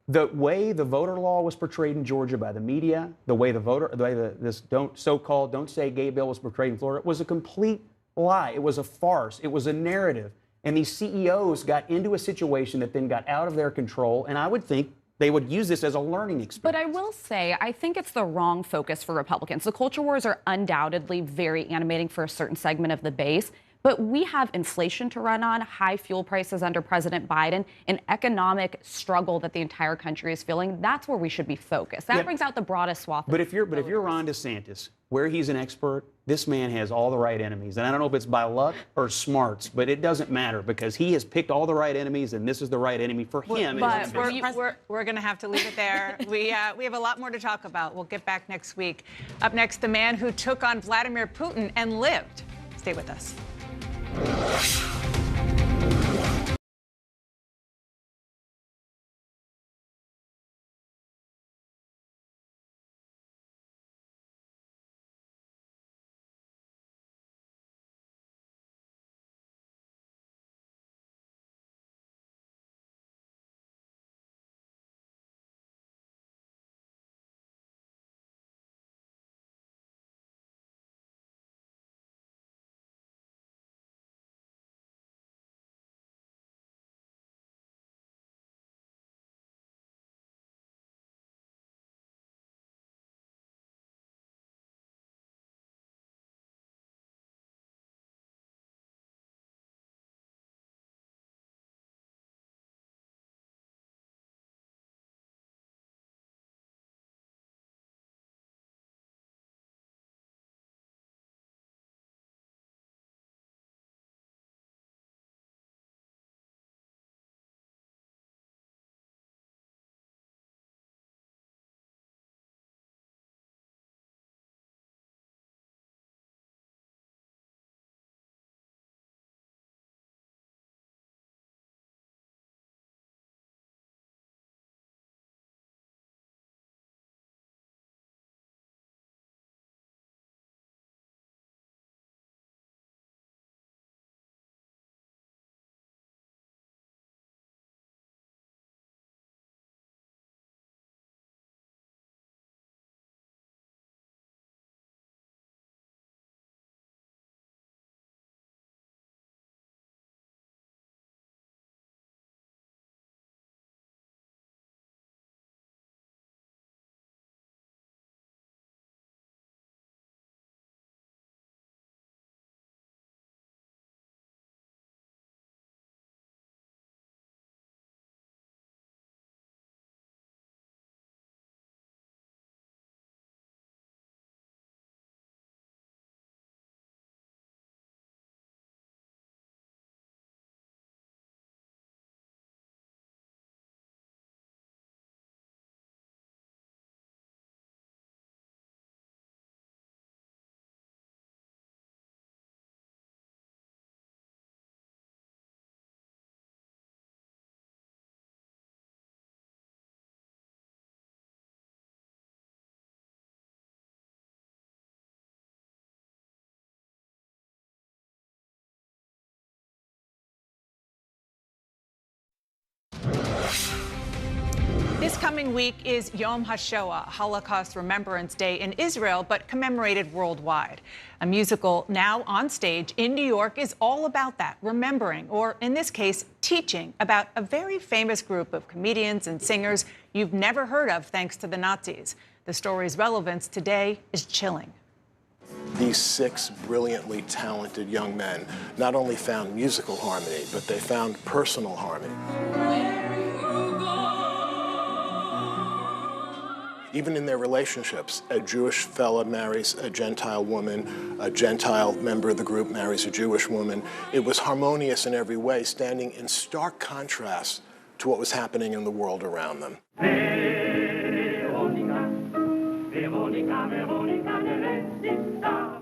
The way the voter law was portrayed in Georgia by the media, the way this so-called "Don't Say Gay" bill was portrayed in Florida was a complete lie. It was a farce. It was a narrative. And these CEOs got into a situation that then got out of their control, and I would think they would use this as a learning experience. But I will say, I think it's the wrong focus for Republicans. The culture wars are undoubtedly very animating for a certain segment of the base. But we have inflation to run on, high fuel prices under President Biden, an economic struggle that the entire country is feeling. That's where we should be focused. That brings out the broadest swath. But if you're Ron DeSantis, where he's an expert, this man has all the right enemies. And I don't know if it's by luck or smarts, but it doesn't matter, because he has picked all the right enemies, and this is the right enemy for him. But we're going to have to leave it there. We have a lot more to talk about. We'll get back next week. Up next, the man who took on Vladimir Putin and lived. Stay with us. coming week is Yom HaShoah, Holocaust Remembrance Day in Israel, but commemorated worldwide. A musical now on stage in New York is all about that, remembering, or in this case, teaching about a very famous group of comedians and singers you've never heard of thanks to the Nazis. The story's relevance today is chilling. These 6 brilliantly talented young men not only found musical harmony, but they found personal harmony. Even in their relationships, a Jewish fella marries a Gentile woman, a Gentile member of the group marries a Jewish woman. It was harmonious in every way, standing in stark contrast to what was happening in the world around them.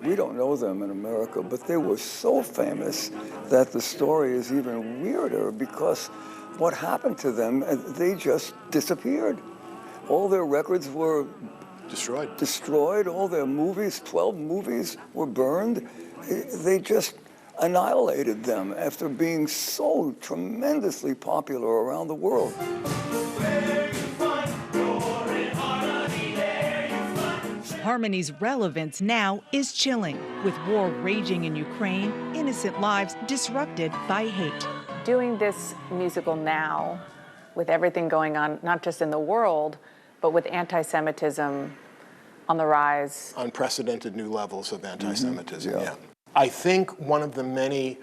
We don't know them in America, but they were so famous that the story is even weirder because what happened to them, they just disappeared. All their records were destroyed. All their movies, 12 movies, were burned. They just annihilated them after being so tremendously popular around the world. Harmony's relevance now is chilling. With war raging in Ukraine, innocent lives disrupted by hate. Doing this musical now, with everything going on, not just in the world, but with anti-Semitism on the rise. Unprecedented new levels of anti-Semitism, yeah. I think one of the many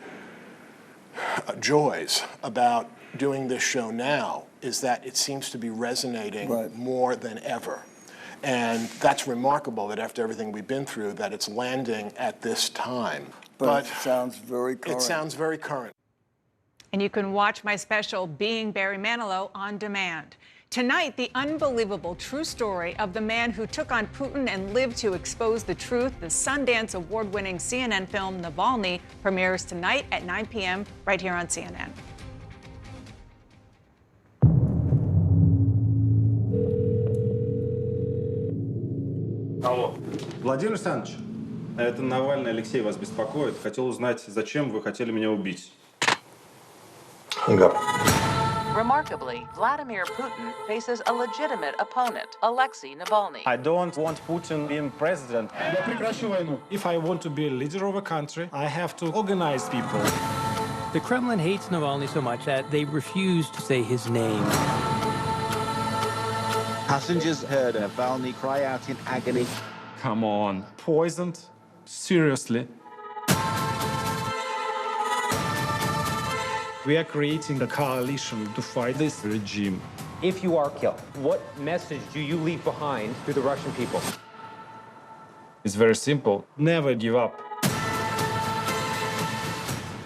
joys about doing this show now is that it seems to be resonating more than ever. And that's remarkable that after everything we've been through, that it's landing at this time. But it sounds very current. It sounds very current. And you can watch my special, Being Barry Manilow, on demand. Tonight, the unbelievable true story of the man who took on Putin and lived to expose the truth. The Sundance Award-winning CNN film Navalny premieres tonight at 9 p.m. right here on CNN. Алло. Владимир Александрович, это Навальный Алексей вас беспокоит. Хотел узнать, зачем вы хотели меня убить. Remarkably, Vladimir Putin faces a legitimate opponent, Alexei Navalny. I don't want Putin being president. Я прекращу войну. If I want to be a leader of a country, I have to organize people. The Kremlin hates Navalny so much that they refuse to say his name. Passengers heard Navalny cry out in agony. Come on, poisoned? Seriously? We are creating a coalition to fight this regime. If you are killed, what message do you leave behind to the Russian people? It's very simple. Never give up.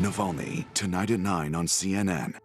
Navalny, tonight at 9 on CNN.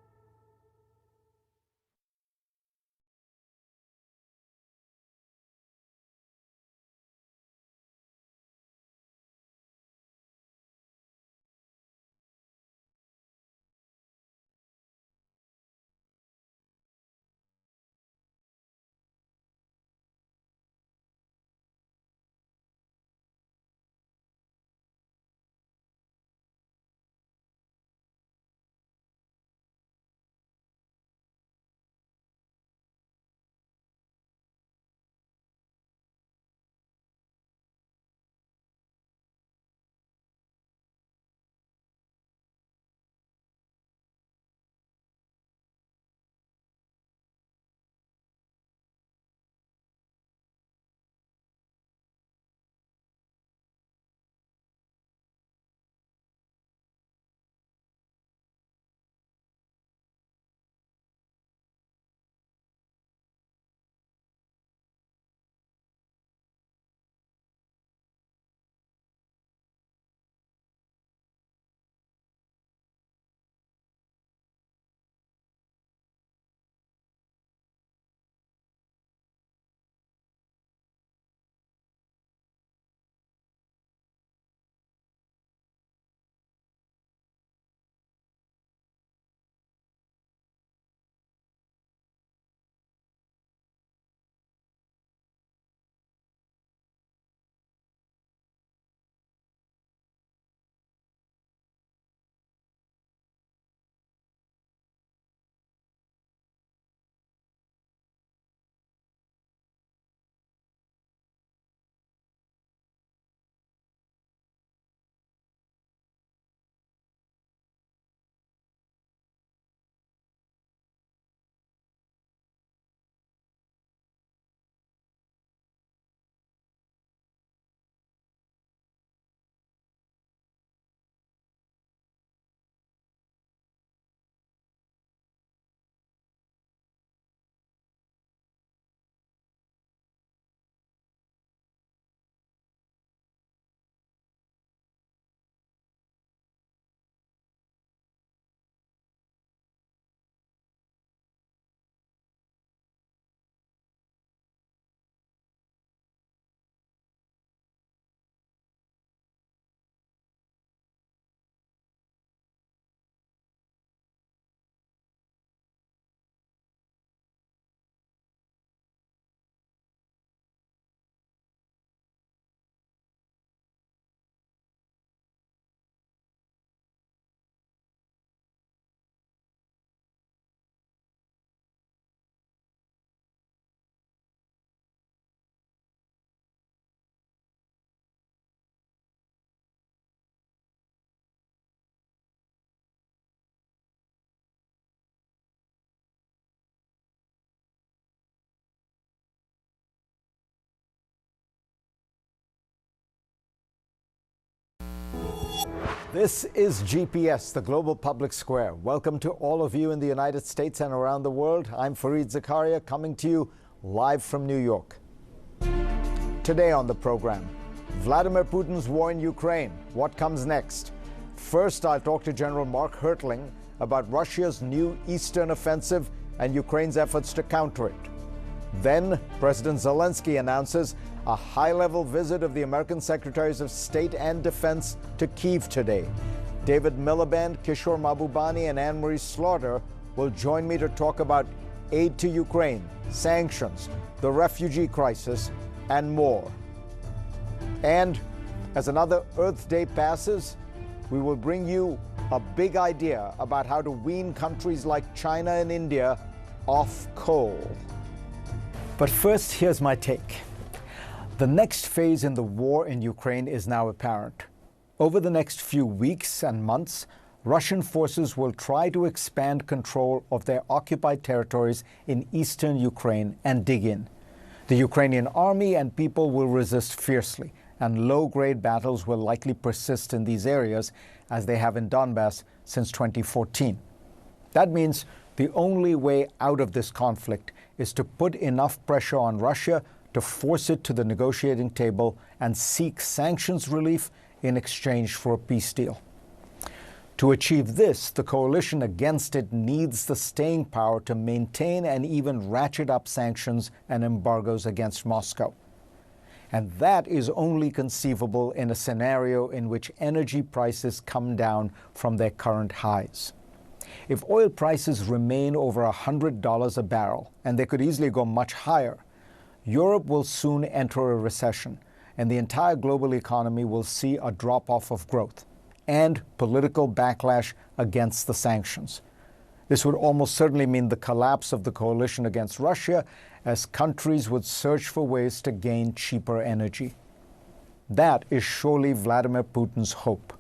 This is GPS, the global public square. Welcome to all of you in the United States and around the world. I'm Fareed Zakaria, coming to you live from New York. Today on the program, Vladimir Putin's war in Ukraine. What comes next? First, I'll talk to General Mark Hertling about Russia's new eastern offensive and Ukraine's efforts to counter it. Then, President Zelensky announces a high-level visit of the American Secretaries of State and Defense to Kyiv today. David Miliband, Kishore Mahbubani, and Anne-Marie Slaughter will join me to talk about aid to Ukraine, sanctions, the refugee crisis, and more. And as another Earth Day passes, we will bring you a big idea about how to wean countries like China and India off coal. But first, here's my take. The next phase in the war in Ukraine is now apparent. Over the next few weeks and months, Russian forces will try to expand control of their occupied territories in eastern Ukraine and dig in. The Ukrainian army and people will resist fiercely, and low-grade battles will likely persist in these areas as they have in Donbass since 2014. That means the only way out of this conflict is to put enough pressure on Russia to force it to the negotiating table and seek sanctions relief in exchange for a peace deal. To achieve this, the coalition against it needs the staying power to maintain and even ratchet up sanctions and embargoes against Moscow. And that is only conceivable in a scenario in which energy prices come down from their current highs. If oil prices remain over $100 a barrel, and they could easily go much higher, Europe will soon enter a recession, and the entire global economy will see a drop-off of growth and political backlash against the sanctions. This would almost certainly mean the collapse of the coalition against Russia, as countries would search for ways to gain cheaper energy. That is surely Vladimir Putin's hope.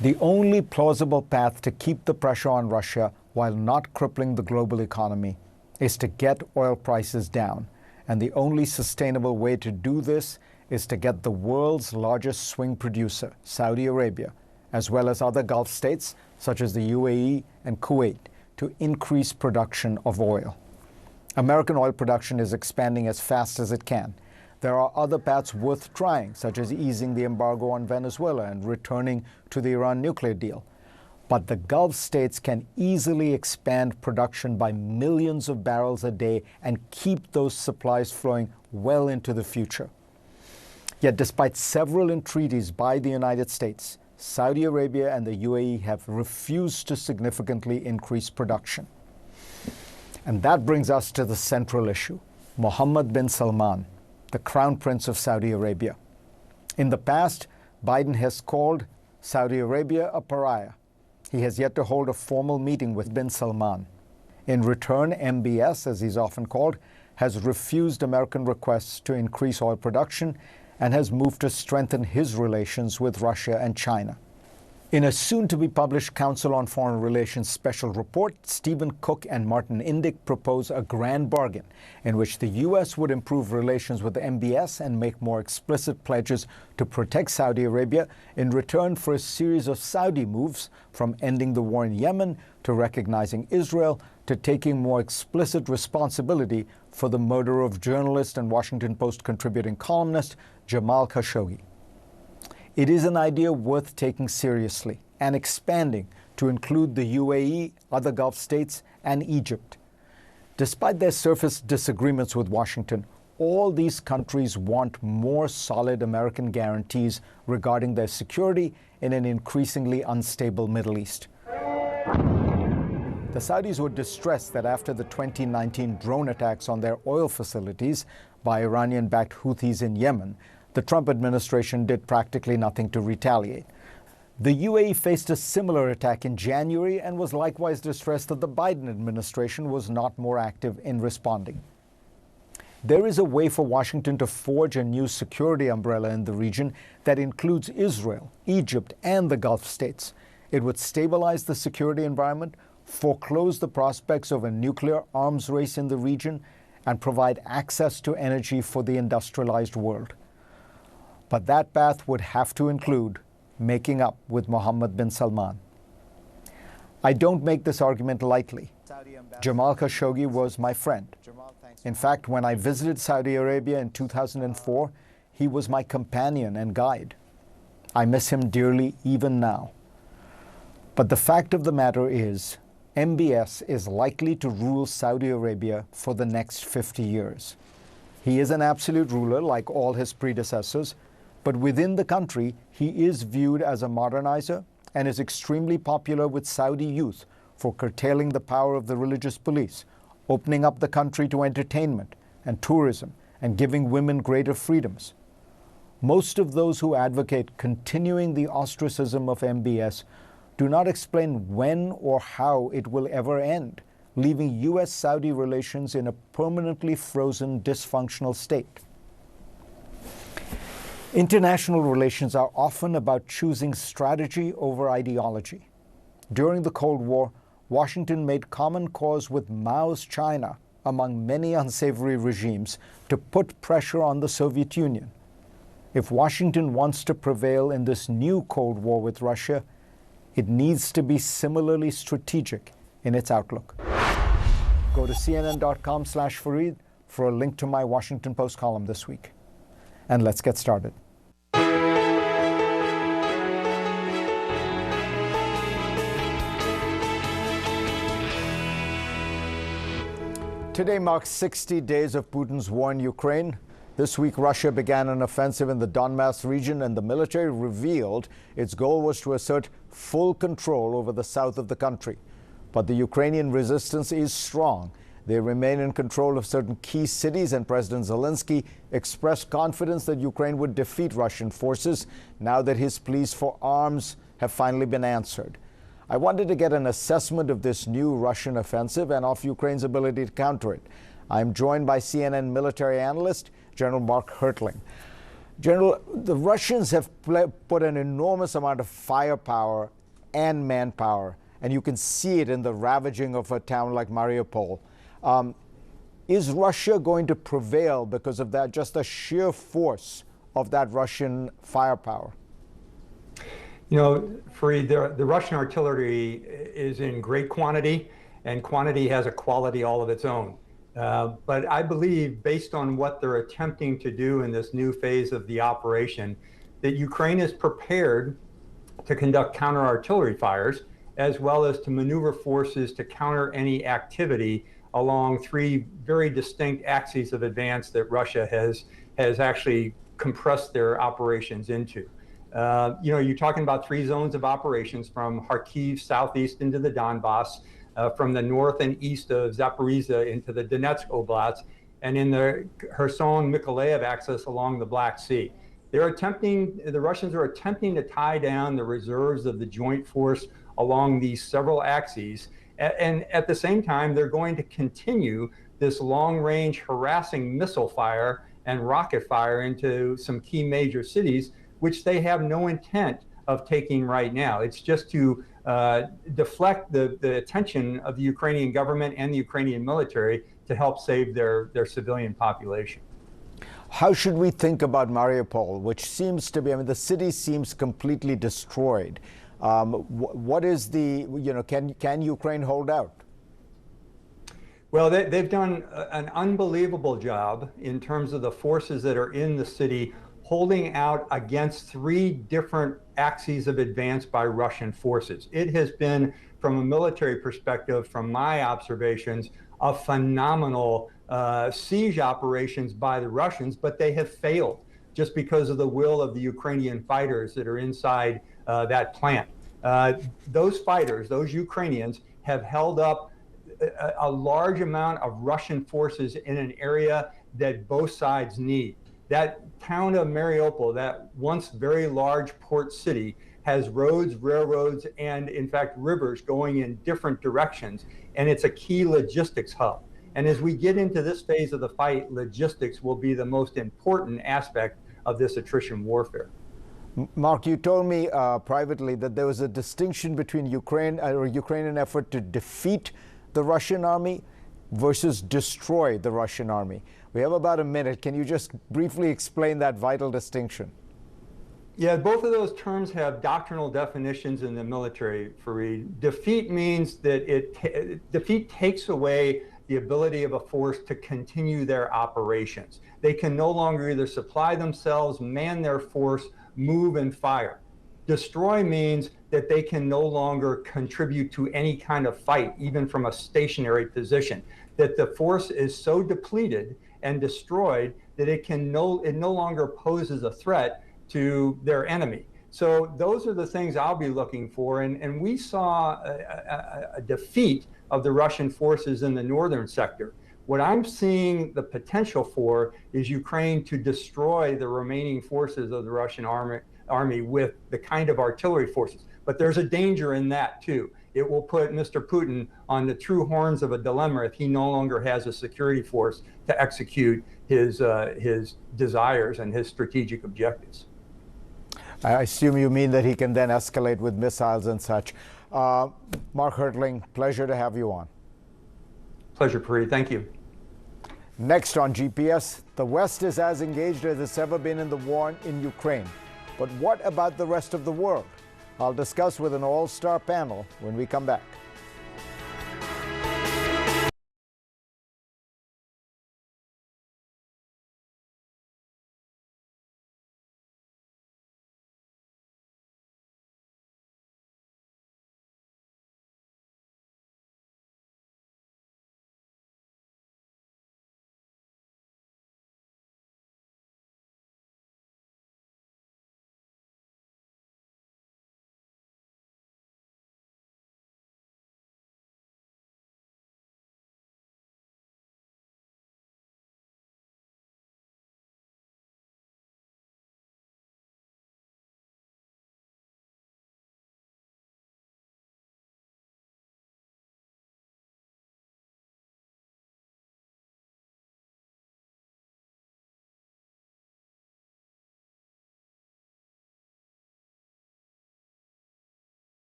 The only plausible path to keep the pressure on Russia while not crippling the global economy is to get oil prices down. And the only sustainable way to do this is to get the world's largest swing producer, Saudi Arabia, as well as other Gulf states such as the UAE and Kuwait, to increase production of oil. American oil production is expanding as fast as it can. There are other paths worth trying, such as easing the embargo on Venezuela and returning to the Iran nuclear deal. But the Gulf states can easily expand production by millions of barrels a day and keep those supplies flowing well into the future. Yet despite several entreaties by the United States, Saudi Arabia and the UAE have refused to significantly increase production. And that brings us to the central issue, Mohammed bin Salman, the Crown Prince of Saudi Arabia. In the past, Biden has called Saudi Arabia a pariah. He has yet to hold a formal meeting with bin Salman. In return, MBS, as he's often called, has refused American requests to increase oil production and has moved to strengthen his relations with Russia and China. In a soon-to-be-published Council on Foreign Relations special report, Stephen Cook and Martin Indyk propose a grand bargain in which the U.S. would improve relations with the MBS and make more explicit pledges to protect Saudi Arabia in return for a series of Saudi moves, from ending the war in Yemen to recognizing Israel to taking more explicit responsibility for the murder of journalist and Washington Post contributing columnist Jamal Khashoggi. It is an idea worth taking seriously and expanding to include the UAE, other Gulf states, and Egypt. Despite their surface disagreements with Washington, all these countries want more solid American guarantees regarding their security in an increasingly unstable Middle East. The Saudis were distressed that after the 2019 drone attacks on their oil facilities by Iranian-backed Houthis in Yemen, the Trump administration did practically nothing to retaliate. The UAE faced a similar attack in January and was likewise distressed that the Biden administration was not more active in responding. There is a way for Washington to forge a new security umbrella in the region that includes Israel, Egypt, and the Gulf states. It would stabilize the security environment, foreclose the prospects of a nuclear arms race in the region, and provide access to energy for the industrialized world. But that path would have to include making up with Mohammed bin Salman. I don't make this argument lightly. Jamal Khashoggi was my friend. In fact, when I visited Saudi Arabia in 2004, he was my companion and guide. I miss him dearly even now. But the fact of the matter is, MBS is likely to rule Saudi Arabia for the next 50 years. He is an absolute ruler like all his predecessors, but within the country, he is viewed as a modernizer and is extremely popular with Saudi youth for curtailing the power of the religious police, opening up the country to entertainment and tourism, and giving women greater freedoms. Most of those who advocate continuing the ostracism of MBS do not explain when or how it will ever end, leaving U.S.-Saudi relations in a permanently frozen, dysfunctional state. International relations are often about choosing strategy over ideology. During the Cold War, Washington made common cause with Mao's China, among many unsavory regimes, to put pressure on the Soviet Union. If Washington wants to prevail in this new Cold War with Russia, it needs to be similarly strategic in its outlook. Go to cnn.com/Fareed for a link to my Washington Post column this week. And let's get started. Today marks 60 days of Putin's war in Ukraine. This week, Russia began an offensive in the Donbass region, and the military revealed its goal was to assert full control over the south of the country. But the Ukrainian resistance is strong. They remain in control of certain key cities, and President Zelensky expressed confidence that Ukraine would defeat Russian forces now that his pleas for arms have finally been answered. I wanted to get an assessment of this new Russian offensive and of Ukraine's ability to counter it. I'm joined by CNN military analyst General Mark Hertling. General, the Russians have put an enormous amount of firepower and manpower, and you can see it in the ravaging of a town like Mariupol. Is Russia going to prevail because of that, just the sheer force of that Russian firepower? You know, Fareed, the Russian artillery is in great quantity, and quantity has a quality all of its own. But I believe, based on what they're attempting to do in this new phase of the operation, that Ukraine is prepared to conduct counter-artillery fires, as well as to maneuver forces to counter any activity along three very distinct axes of advance that Russia has actually compressed their operations into. You know, you're talking about three zones of operations, from Kharkiv southeast into the Donbass, from the north and east of Zaporizhia into the Donetsk Oblast, and in the Kherson-Mykolaiv axis along the Black Sea. The Russians are attempting to tie down the reserves of the joint force along these several axes. And at the same time, they're going to continue this long-range harassing missile fire and rocket fire into some key major cities, which they have no intent of taking right now. It's just to deflect the attention of the Ukrainian government and the Ukrainian military to help save their civilian population. How should we think about Mariupol, which seems to be, I mean, the city seems completely destroyed. What is the, you know, can Ukraine hold out? Well, they've done an unbelievable job in terms of the forces that are in the city holding out against three different axes of advance by Russian forces. It has been, from a military perspective, from my observations, a phenomenal siege operations by the Russians, but they have failed just because of the will of the Ukrainian fighters that are inside that plant. Those fighters, those Ukrainians, have held up a large amount of Russian forces in an area that both sides need. That town of Mariupol, that once very large port city, has roads, railroads, and in fact rivers going in different directions, and it's a key logistics hub. And as we get into this phase of the fight, logistics will be the most important aspect of this attrition warfare. Mark, you told me privately that there was a distinction between Ukrainian effort to defeat the Russian army versus destroy the Russian army. We have about a minute. Can you just briefly explain that vital distinction? Yeah, both of those terms have doctrinal definitions in the military, Fareed. Defeat means that defeat takes away the ability of a force to continue their operations. They can no longer either supply themselves, man their force, move and fire. Destroy means that they can no longer contribute to any kind of fight, even from a stationary position, that the force is so depleted and destroyed that it no longer poses a threat to their enemy. So those are the things I'll be looking for. And we saw a defeat of the Russian forces in the northern sector. What I'm seeing the potential for is Ukraine to destroy the remaining forces of the Russian army with the kind of artillery forces. But there's a danger in that too. It will put Mr. Putin on the true horns of a dilemma if he no longer has a security force to execute his desires and his strategic objectives. I assume you mean that he can then escalate with missiles and such. Mark Hertling, pleasure to have you on. Pleasure, Fareed. Thank you. Next on GPS, the West is as engaged as it's ever been in the war in Ukraine. But what about the rest of the world? I'll discuss with an all-star panel when we come back.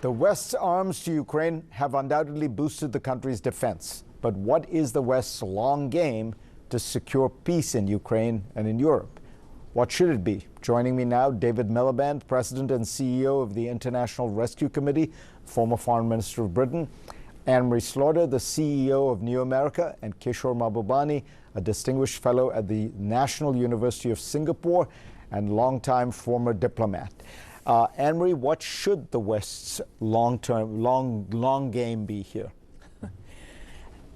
The West's arms to Ukraine have undoubtedly boosted the country's defense. But what is the West's long game to secure peace in Ukraine and in Europe? What should it be? Joining me now, David Miliband, President and CEO of the International Rescue Committee, former Foreign Minister of Britain, Anne-Marie Slaughter, the CEO of New America, and Kishore Mahbubani, a distinguished fellow at the National University of Singapore and longtime former diplomat. Anne-Marie, what should the West's long game be here?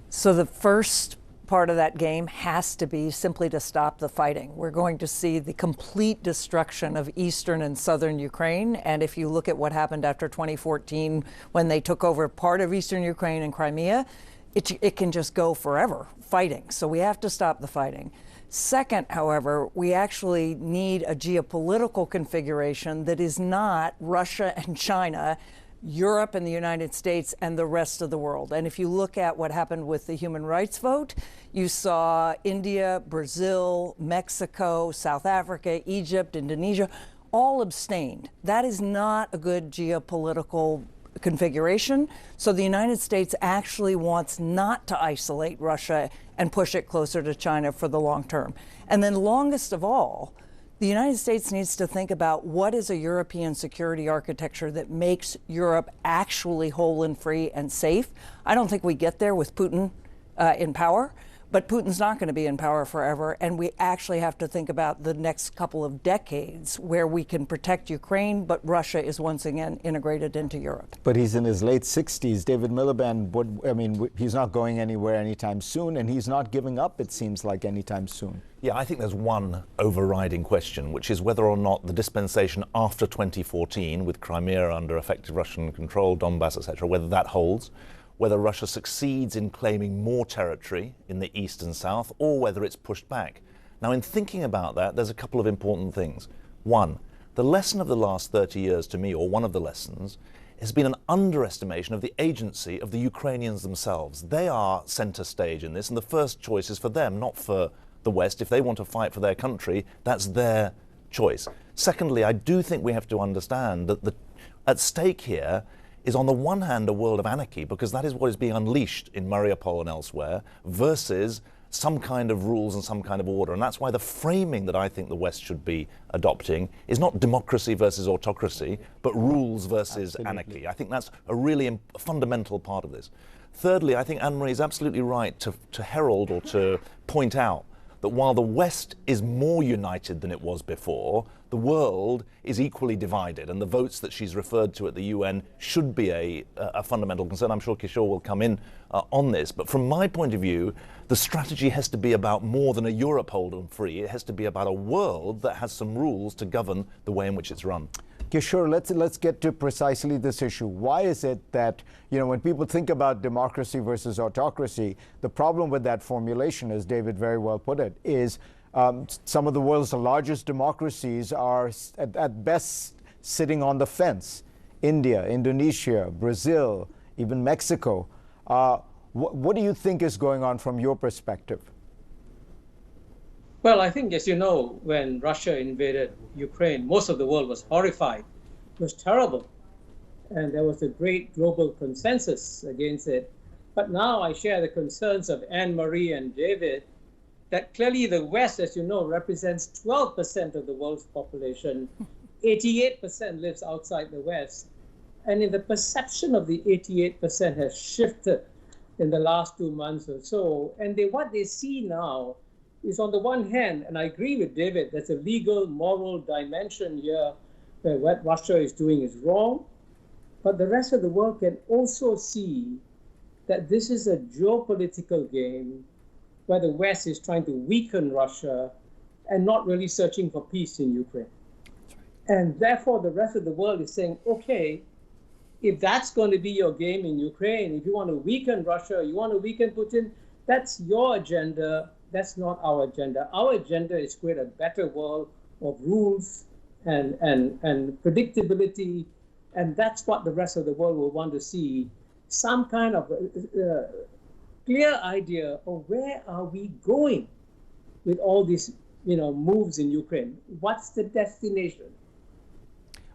So the first part of that game has to be simply to stop the fighting. We're going to see the complete destruction of eastern and southern Ukraine. And if you look at what happened after 2014, when they took over part of eastern Ukraine and Crimea, it can just go forever fighting. So we have to stop the fighting. Second, however, we actually need a geopolitical configuration that is not Russia and China, Europe and the United States, and the rest of the world. And if you look at what happened with the human rights vote, you saw India, Brazil, Mexico, South Africa, Egypt, Indonesia, all abstained. That is not a good geopolitical configuration. So the United States actually wants not to isolate Russia and push it closer to China for the long term. And then longest of all, the United States needs to think about what is a European security architecture that makes Europe actually whole and free and safe. I don't think we get there with Putin in power, but Putin's not going to be in power forever, and we actually have to think about the next couple of decades where we can protect Ukraine, but Russia is once again integrated into Europe. But he's in his late 60s. David Miliband, he's not going anywhere anytime soon, and he's not giving up, it seems like, anytime soon. Yeah, I think there's one overriding question, which is whether or not the dispensation after 2014, with Crimea under effective Russian control, Donbass, etc., whether that holds, whether Russia succeeds in claiming more territory in the east and south, or whether it's pushed back. Now, in thinking about that, there's a couple of important things. One, the lesson of the last 30 years to me, or one of the lessons, has been an underestimation of the agency of the Ukrainians themselves. They are center stage in this, and the first choice is for them, not for the West. If they want to fight for their country, that's their choice. Secondly, I do think we have to understand that at stake here is, on the one hand, a world of anarchy, because that is what is being unleashed in Mariupol and elsewhere, versus some kind of rules and some kind of order. And that's why the framing that I think the West should be adopting is not democracy versus autocracy, but rules versus anarchy. I think that's a really fundamental part of this. Thirdly, I think Anne-Marie is absolutely right to herald or to point out that while the West is more united than it was before, the world is equally divided, and the votes that she's referred to at the UN should be a fundamental concern. I'm sure Kishore will come in on this, but from my point of view, the strategy has to be about more than a Europe hold and free. It has to be about a world that has some rules to govern the way in which it's run. Kishore, let's get to precisely this issue. Why is it that, when people think about democracy versus autocracy, the problem with that formulation, as David very well put it, is some of the world's largest democracies are at best sitting on the fence. India, Indonesia, Brazil, even Mexico. What do you think is going on from your perspective? Well, I think, as you know, when Russia invaded Ukraine, most of the world was horrified. It was terrible. And there was a great global consensus against it. But now I share the concerns of Anne-Marie and David that clearly the West, as you know, represents 12% of the world's population. 88% lives outside the West. And in the perception of the 88% has shifted in the last 2 months or so. And what they see now is, on the one hand, and I agree with David, there's a legal, moral dimension here where what Russia is doing is wrong. But the rest of the world can also see that this is a geopolitical game where the West is trying to weaken Russia and not really searching for peace in Ukraine. And therefore, the rest of the world is saying, okay, if that's going to be your game in Ukraine, if you want to weaken Russia, you want to weaken Putin, that's your agenda. That's not our agenda. Our agenda is to create a better world of rules and predictability. And that's what the rest of the world will want to see. Some kind of clear idea of where are we going with all these moves in Ukraine. What's the destination?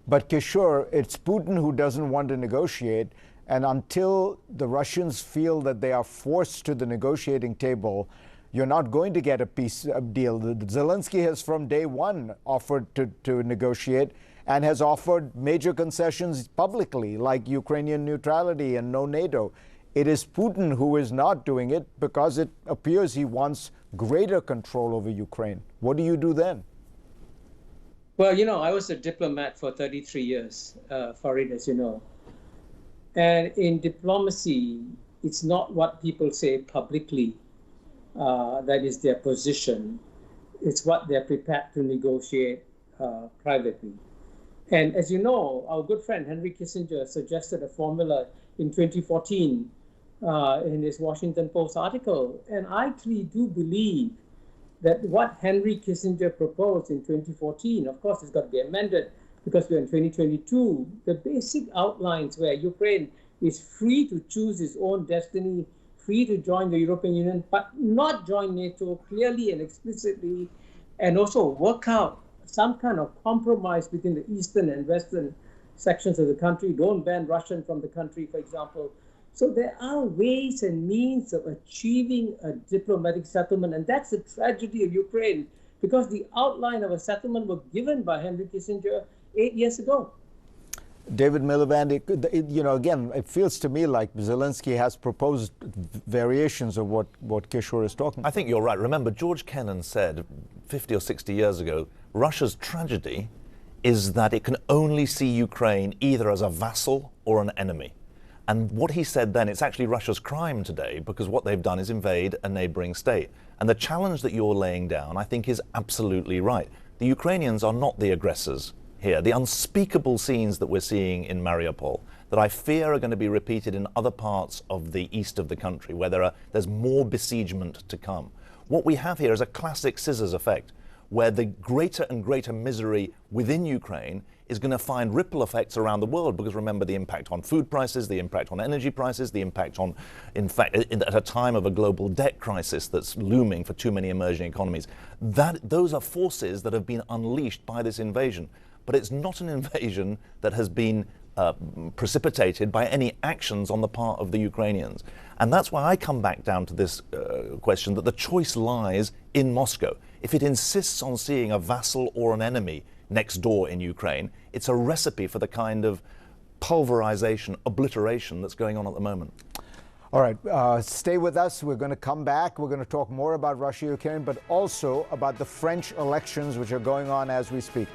But Kishore, it's Putin who doesn't want to negotiate. And until the Russians feel that they are forced to the negotiating table, you're not going to get a peace deal. Zelensky has from day one offered to negotiate and has offered major concessions publicly, like Ukrainian neutrality and no NATO. It is Putin who is not doing it because it appears he wants greater control over Ukraine. What do you do then? Well, you know, I was a diplomat for 33 years, Farid, as you know. And in diplomacy, it's not what people say publicly that is their position. It's what they're prepared to negotiate privately. And as you know, our good friend Henry Kissinger suggested a formula in 2014 in his Washington Post article. And I actually do believe that what Henry Kissinger proposed in 2014, of course, it's got to be amended because we're in 2022, the basic outlines where Ukraine is free to choose its own destiny, free to join the European Union, but not join NATO clearly and explicitly, and also work out some kind of compromise between the eastern and western sections of the country. Don't ban Russian from the country, for example. So there are ways and means of achieving a diplomatic settlement, and that's the tragedy of Ukraine, because the outline of a settlement was given by Henry Kissinger 8 years ago. David Miliband, you know, again, it feels to me like Zelensky has proposed variations of what Kishore is talking about. I think you're right. Remember, George Kennan said 50 or 60 years ago, Russia's tragedy is that it can only see Ukraine either as a vassal or an enemy. And what he said then, it's actually Russia's crime today, because what they've done is invade a neighboring state. And the challenge that you're laying down, I think, is absolutely right. The Ukrainians are not the aggressors here. The unspeakable scenes that we're seeing in Mariupol, that I fear are going to be repeated in other parts of the east of the country, where there's more besiegement to come. What we have here is a classic scissors effect, where the greater and greater misery within Ukraine is going to find ripple effects around the world, because remember the impact on food prices, the impact on energy prices, the impact on, in fact, at a time of a global debt crisis that's looming for too many emerging economies. Those are forces that have been unleashed by this invasion. But it's not an invasion that has been precipitated by any actions on the part of the Ukrainians. And that's why I come back down to this question that the choice lies in Moscow. If it insists on seeing a vassal or an enemy next door in Ukraine, it's a recipe for the kind of pulverization, obliteration that's going on at the moment. All right, stay with us. We're going to come back. We're going to talk more about Russia-Ukraine, but also about the French elections, which are going on as we speak.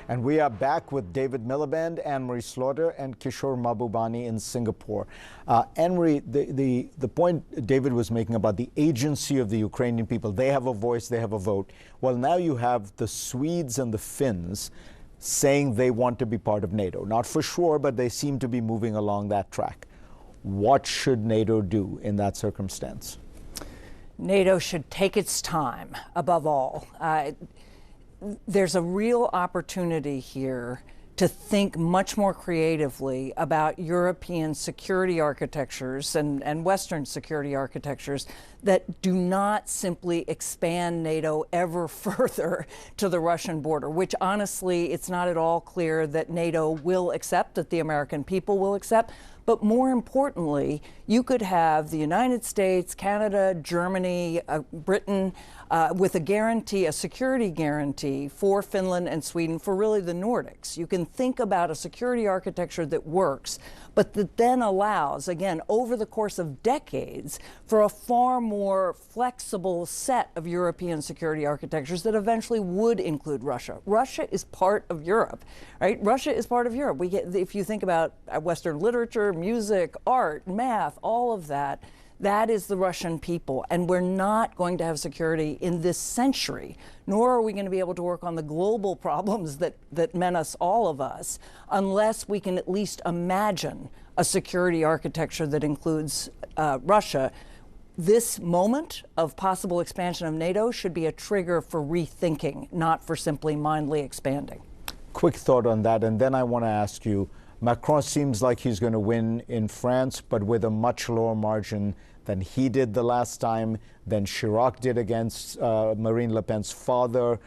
And we are back with David Miliband, Anne-Marie Slaughter, and Kishore Mahbubani in Singapore. Anne-Marie, the point David was making about the agency of the Ukrainian people, they have a voice, they have a vote. Well, now you have the Swedes and the Finns saying they want to be part of NATO. Not for sure, but they seem to be moving along that track. What should NATO do in that circumstance? NATO should take its time, above all. There's a real opportunity here to think much more creatively about European security architectures and Western security architectures that do not simply expand NATO ever further to the Russian border, which honestly, it's not at all clear that NATO will accept, that the American people will accept. But more importantly, you could have the United States, Canada, Germany, Britain, with a guarantee, a security guarantee for Finland and Sweden, for really the Nordics. You can think about a security architecture that works, but that then allows, again, over the course of decades, for a far more flexible set of European security architectures that eventually would include Russia. Russia is part of Europe, right? Russia is part of Europe. If you think about Western literature, music, art, math, all of that, that is the Russian people. And we're not going to have security in this century, nor are we going to be able to work on the global problems that menace all of us, unless we can at least imagine a security architecture that includes Russia. This moment of possible expansion of NATO should be a trigger for rethinking, not for simply mindlessly expanding. Quick thought on that, and then I want to ask you, Macron seems like he's going to win in France, but with a much lower margin than he did the last time, than Chirac did against Marine Le Pen's father.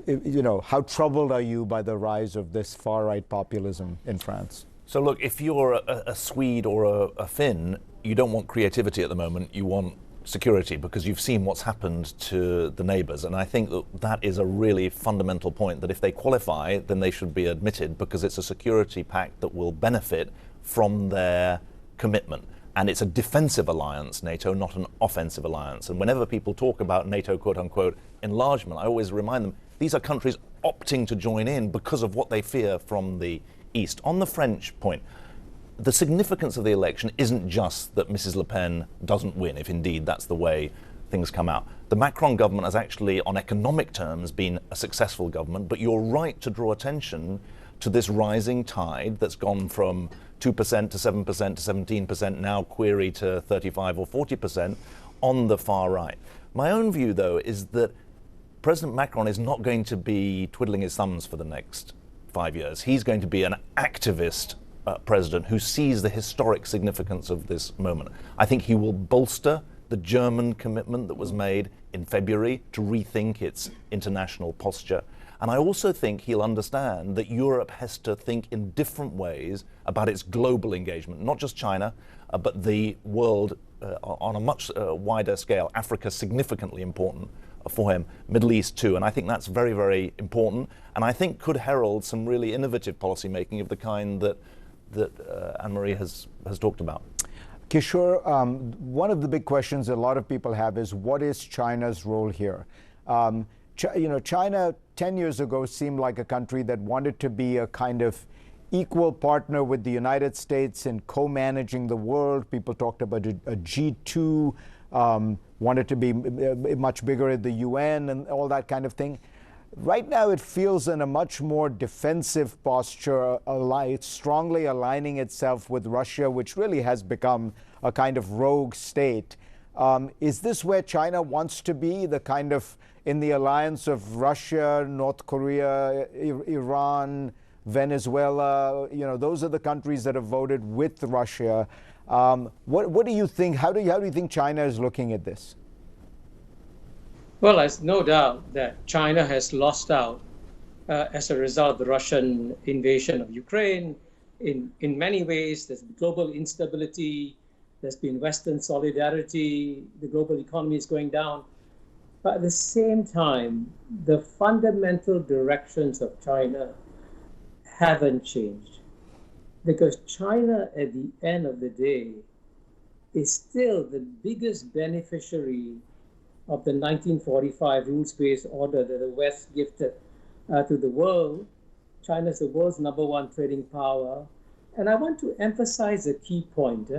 You know, how troubled are you by the rise of this far-right populism in France? So look, if you're a Swede or a Finn, you don't want creativity at the moment, you want security, because you've seen what's happened to the neighbours. And I think that is a really fundamental point, that if they qualify, then they should be admitted, because it's a security pact that will benefit from their commitment. And it's a defensive alliance, NATO, not an offensive alliance. And whenever people talk about NATO, quote unquote, enlargement, I always remind them, these are countries opting to join in because of what they fear from the East. On the French point, the significance of the election isn't just that Mrs. Le Pen doesn't win, if indeed that's the way things come out. The Macron government has actually, on economic terms, been a successful government, but you're right to draw attention to this rising tide that's gone from 2% to 7% to 17%, now query to 35 or 40% on the far right. My own view, though, is that President Macron is not going to be twiddling his thumbs for the next 5 years. He's going to be an activist president who sees the historic significance of this moment. I think he will bolster the German commitment that was made in February to rethink its international posture. And I also think he'll understand that Europe has to think in different ways about its global engagement, not just China, but the world on a much wider scale. Africa significantly important for him, Middle East too, and I think that's very, very important, and I think could herald some really innovative policy making of the kind that Anne-Marie has talked about. Kishore, one of the big questions a lot of people have is, what is China's role here? China 10 years ago seemed like a country that wanted to be a kind of equal partner with the United States in co-managing the world. People talked about a G2, wanted to be much bigger at the UN and all that kind of thing. Right now, it feels in a much more defensive posture, strongly aligning itself with Russia, which really has become a kind of rogue state. Is this where China wants to be, the kind of in the alliance of Russia, North Korea, Iran, Venezuela? You know, those are the countries that have voted with Russia. What do you think? How do you think China is looking at this? Well, there's no doubt that China has lost out as a result of the Russian invasion of Ukraine. In many ways, there's global instability, there's been Western solidarity, the global economy is going down. But at the same time, the fundamental directions of China haven't changed. Because China, at the end of the day, is still the biggest beneficiary of the 1945 rules-based order that the West gifted to the world, China is the world's #1 trading power. And I want to emphasize a key point.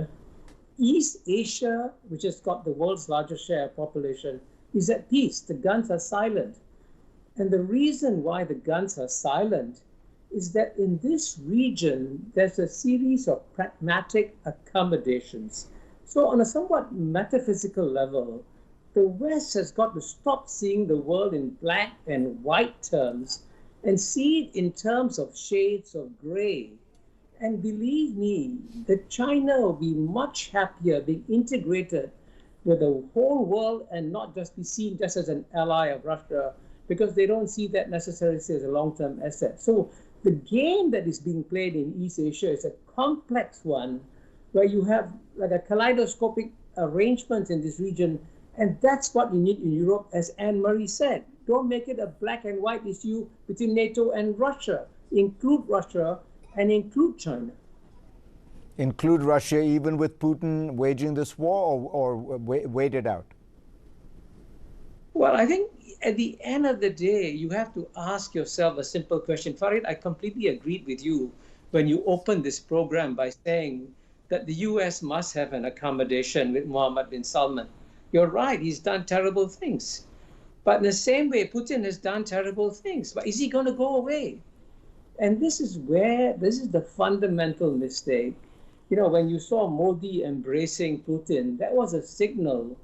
East Asia, which has got the world's largest share of population, is at peace. The guns are silent. And the reason why the guns are silent is that in this region, there's a series of pragmatic accommodations. So on a somewhat metaphysical level, the West has got to stop seeing the world in black and white terms and see it in terms of shades of gray. And believe me, that China will be much happier being integrated with the whole world and not just be seen just as an ally of Russia, because they don't see that necessarily as a long-term asset. So the game that is being played in East Asia is a complex one where you have like a kaleidoscopic arrangement in this region. And that's what you need in Europe, as Anne-Marie said. Don't make it a black and white issue between NATO and Russia. Include Russia and include China. Include Russia even with Putin waging this war, or wait it out? Well, I think at the end of the day, you have to ask yourself a simple question. Farid, I completely agreed with you when you opened this program by saying that the US must have an accommodation with Mohammed bin Salman. You're right, he's done terrible things. But in the same way, Putin has done terrible things. But is he going to go away? And this is the fundamental mistake. You know, when you saw Modi embracing Putin, that was a signal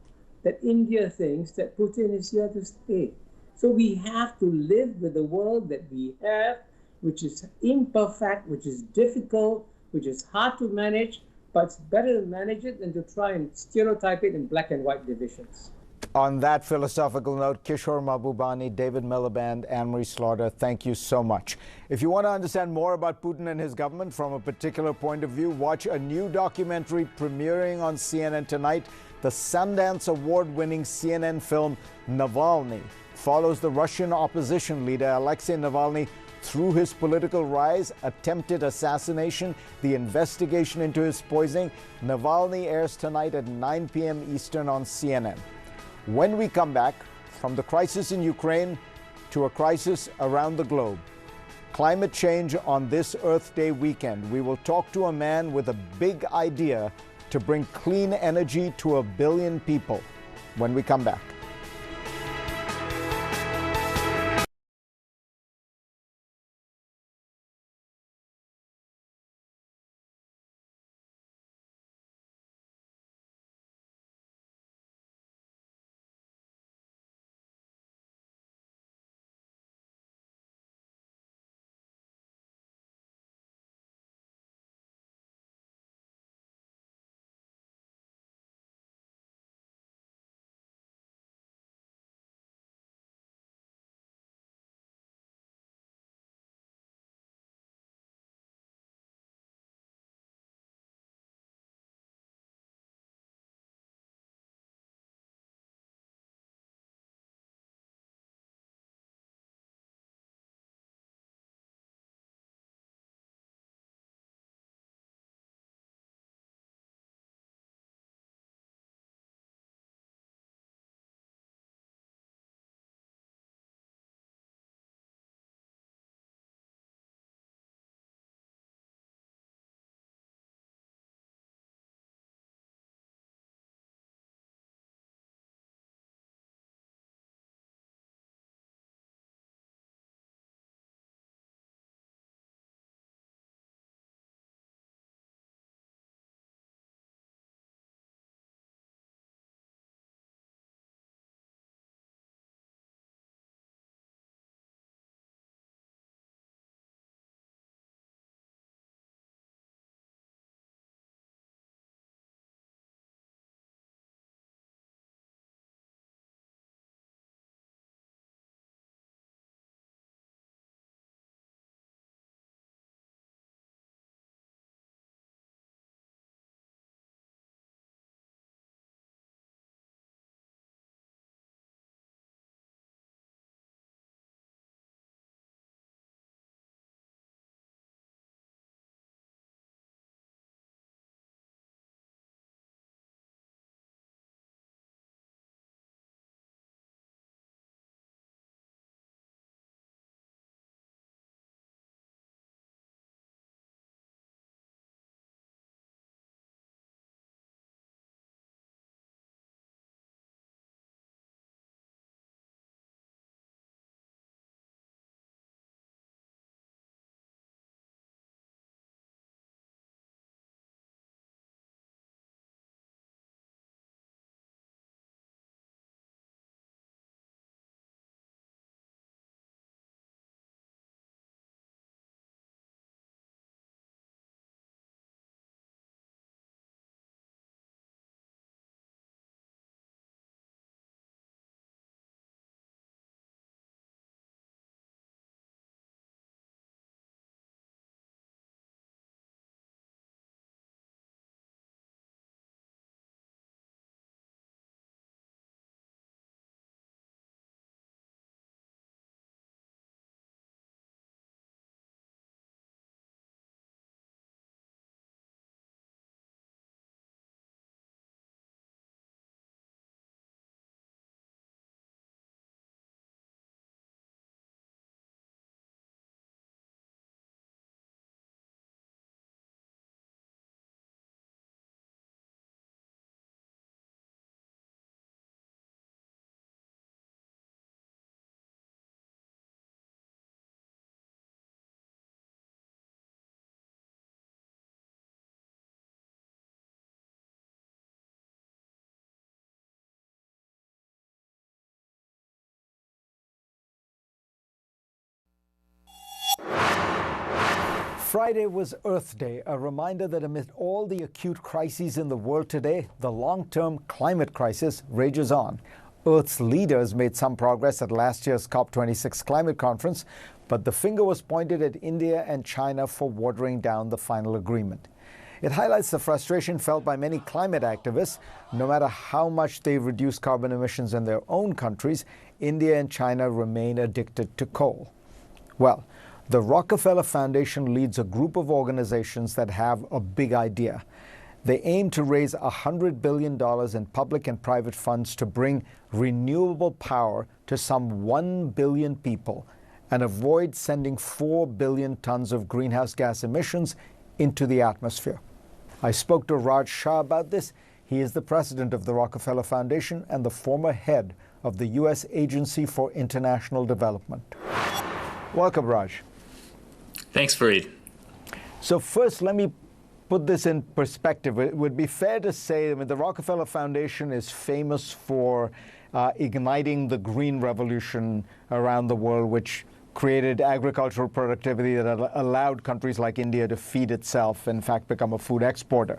that India thinks that Putin is here to stay. So we have to live with the world that we have, which is imperfect, which is difficult, which is hard to manage, but it's better to manage it than to try and stereotype it in black and white divisions. On that philosophical note, Kishore Mahbubani, David Miliband, Anne-Marie Slaughter, thank you so much. If you want to understand more about Putin and his government from a particular point of view, watch a new documentary premiering on CNN tonight. The Sundance Award-winning CNN film Navalny follows the Russian opposition leader Alexei Navalny through his political rise, attempted assassination, the investigation into his poisoning. Navalny airs tonight at 9 p.m. Eastern on CNN. When we come back, from the crisis in Ukraine to a crisis around the globe, climate change on this Earth Day weekend, we will talk to a man with a big idea to bring clean energy to 1 billion people when we come back. Friday was Earth Day, a reminder that amid all the acute crises in the world today, the long-term climate crisis rages on. Earth's leaders made some progress at last year's COP26 climate conference, but the finger was pointed at India and China for watering down the final agreement. It highlights the frustration felt by many climate activists. No matter how much they reduce carbon emissions in their own countries, India and China remain addicted to coal. Well, the Rockefeller Foundation leads a group of organizations that have a big idea. They aim to raise $100 billion in public and private funds to bring renewable power to some 1 billion people and avoid sending 4 billion tons of greenhouse gas emissions into the atmosphere. I spoke to Raj Shah about this. He is the president of the Rockefeller Foundation and the former head of the U.S. Agency for International Development. Welcome, Raj. Thanks, Fareed. So first, let me put this in perspective. It would be fair to say that the Rockefeller Foundation is famous for igniting the green revolution around the world, which created agricultural productivity that allowed countries like India to feed itself, in fact, become a food exporter.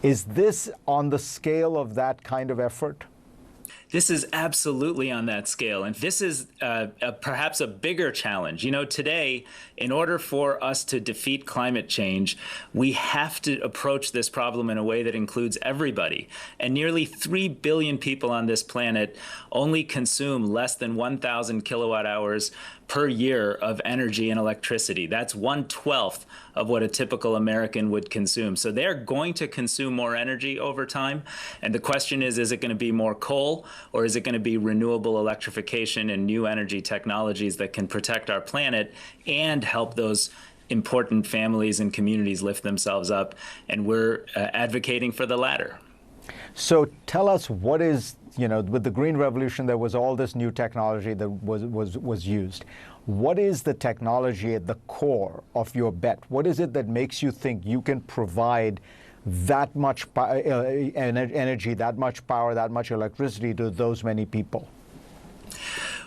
Is this on the scale of that kind of effort? This is absolutely on that scale. And this is perhaps a bigger challenge. You know, today, in order for us to defeat climate change, we have to approach this problem in a way that includes everybody. And nearly 3 billion people on this planet only consume less than 1,000 kilowatt hours per year of energy and electricity. That's 1/12 of what a typical American would consume. So they're going to consume more energy over time. And the question is it going to be more coal, or is it going to be renewable electrification and new energy technologies that can protect our planet and help those important families and communities lift themselves up? And we're advocating for the latter. So tell us, what is, you know, with the Green Revolution, there was all this new technology that was used. What is the technology at the core of your bet? What is it that makes you think you can provide that much energy, that much power, that much electricity to those many people?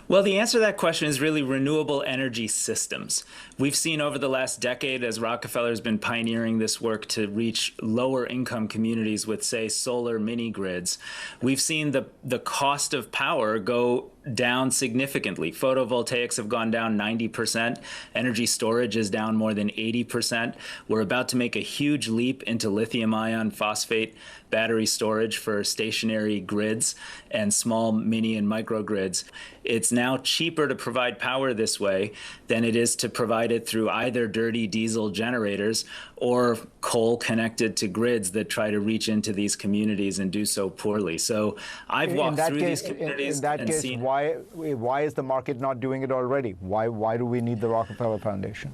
Well, the answer to that question is really renewable energy systems. We've seen over the last decade, as Rockefeller has been pioneering this work to reach lower income communities with, say, solar mini grids, we've seen the cost of power go down significantly. Photovoltaics have gone down 90%. Energy storage is down more than 80%. We're about to make a huge leap into lithium ion phosphate battery storage for stationary grids and small mini and microgrids. It's now cheaper to provide power this way than it is to provide it through either dirty diesel generators or coal connected to grids that try to reach into these communities and do so poorly. So I've walked through these communities and seen. Why is the market not doing it already? Why do we need the Rockefeller Foundation?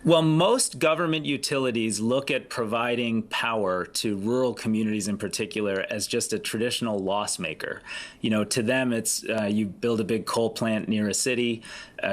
Well, most government utilities look at providing power to rural communities in particular as just a traditional loss maker. You know, to them, it's you build a big coal plant near a city,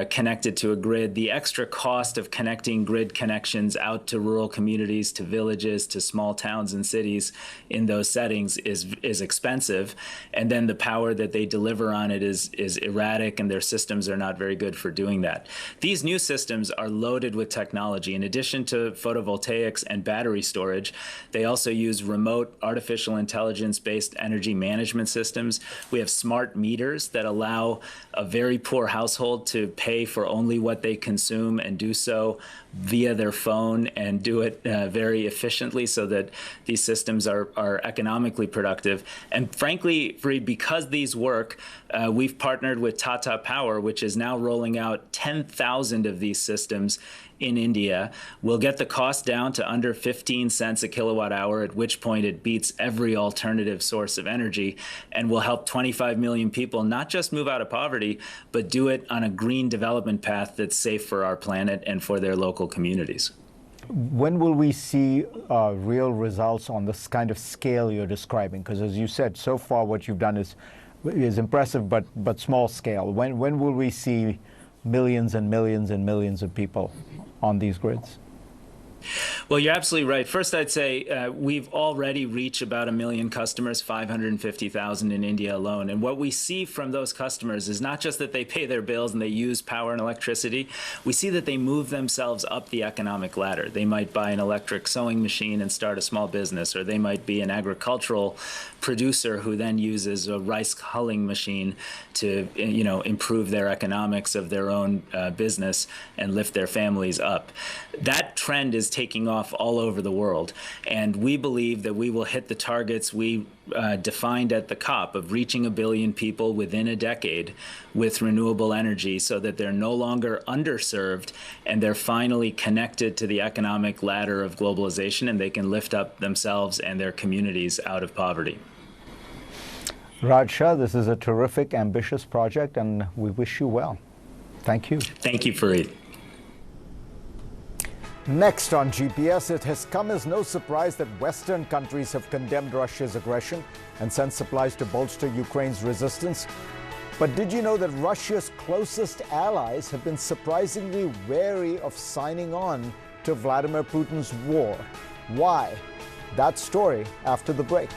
connected to a grid. The extra cost of connecting grid connections out to rural communities, to villages, to small towns and cities in those settings is expensive. And then the power that they deliver on it is erratic, and their systems are not very good for doing that. These new systems are loaded with technology. In addition to photovoltaics and battery storage, they also use remote artificial intelligence-based energy management systems. We have smart meters that allow a very poor household to pay for only what they consume and do so via their phone and do it very efficiently so that these systems are economically productive. And frankly, because these work, we've partnered with Tata Power, which is now rolling out 10,000 of these systems in India. We'll get the cost down to under 15 cents a kilowatt hour, at which point it beats every alternative source of energy, and will help 25 million people not just move out of poverty, but do it on a green development path that's safe for our planet and for their local communities. When will we see real results on this kind of scale you're describing? Because as you said, so far what you've done is impressive, but small scale. When will we see millions and millions and millions of people on these grids? Well, you're absolutely right. First, I'd say we've already reached about 1 million customers, 550,000 in India alone. And what we see from those customers is not just that they pay their bills and they use power and electricity. We see that they move themselves up the economic ladder. They might buy an electric sewing machine and start a small business, or they might be an agricultural producer who then uses a rice hulling machine to, improve their economics of their own business and lift their families up. That trend is taking off all over the world, and we believe that we will hit the targets we defined at the COP of reaching 1 billion people within a decade with renewable energy, so that they're no longer underserved and they're finally connected to the economic ladder of globalization, and they can lift up themselves and their communities out of poverty. Raj Shah, this is a terrific, ambitious project, and we wish you well. Thank you. Thank you, Fareed. Next on GPS, it has come as no surprise that Western countries have condemned Russia's aggression and sent supplies to bolster Ukraine's resistance. But did you know that Russia's closest allies have been surprisingly wary of signing on to Vladimir Putin's war? Why? That story after the break.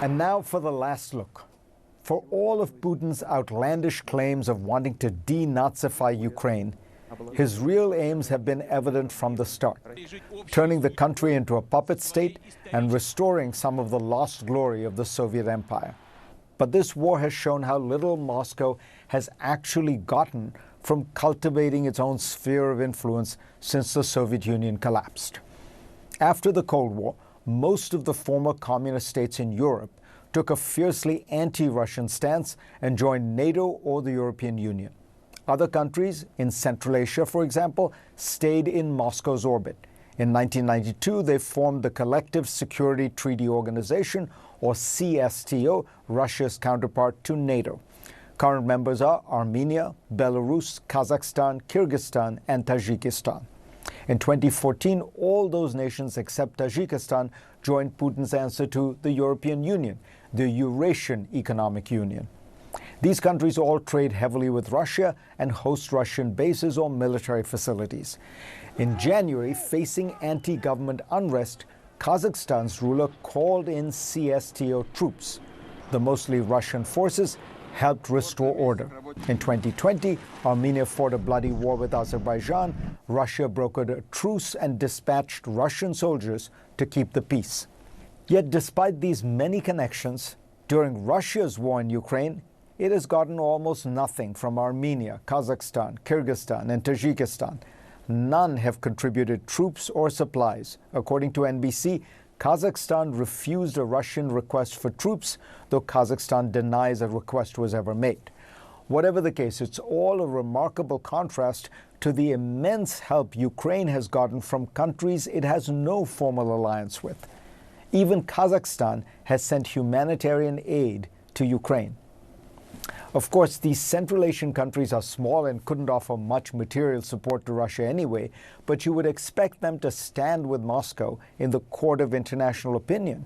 And now for the last look. For all of Putin's outlandish claims of wanting to denazify Ukraine, his real aims have been evident from the start, turning the country into a puppet state and restoring some of the lost glory of the Soviet Empire. But this war has shown how little Moscow has actually gotten from cultivating its own sphere of influence since the Soviet Union collapsed. After the Cold War, most of the former communist states in Europe took a fiercely anti-Russian stance and joined NATO or the European Union. Other countries, in Central Asia, for example, stayed in Moscow's orbit. In 1992, they formed the Collective Security Treaty Organization, or CSTO, Russia's counterpart to NATO. Current members are Armenia, Belarus, Kazakhstan, Kyrgyzstan, and Tajikistan. In 2014, all those nations except Tajikistan joined Putin's answer to the European Union, the Eurasian Economic Union. These countries all trade heavily with Russia and host Russian bases or military facilities. In January, facing anti-government unrest, Kazakhstan's ruler called in CSTO troops. The mostly Russian forces helped restore order. In 2020, Armenia fought a bloody war with Azerbaijan. Russia brokered a truce and dispatched Russian soldiers to keep the peace. Yet despite these many connections, during Russia's war in Ukraine, it has gotten almost nothing from Armenia, Kazakhstan, Kyrgyzstan, and Tajikistan. None have contributed troops or supplies. According to NBC, Kazakhstan refused a Russian request for troops, though Kazakhstan denies a request was ever made. Whatever the case, it's all a remarkable contrast to the immense help Ukraine has gotten from countries it has no formal alliance with. Even Kazakhstan has sent humanitarian aid to Ukraine. Of course, these Central Asian countries are small and couldn't offer much material support to Russia anyway, but you would expect them to stand with Moscow in the court of international opinion.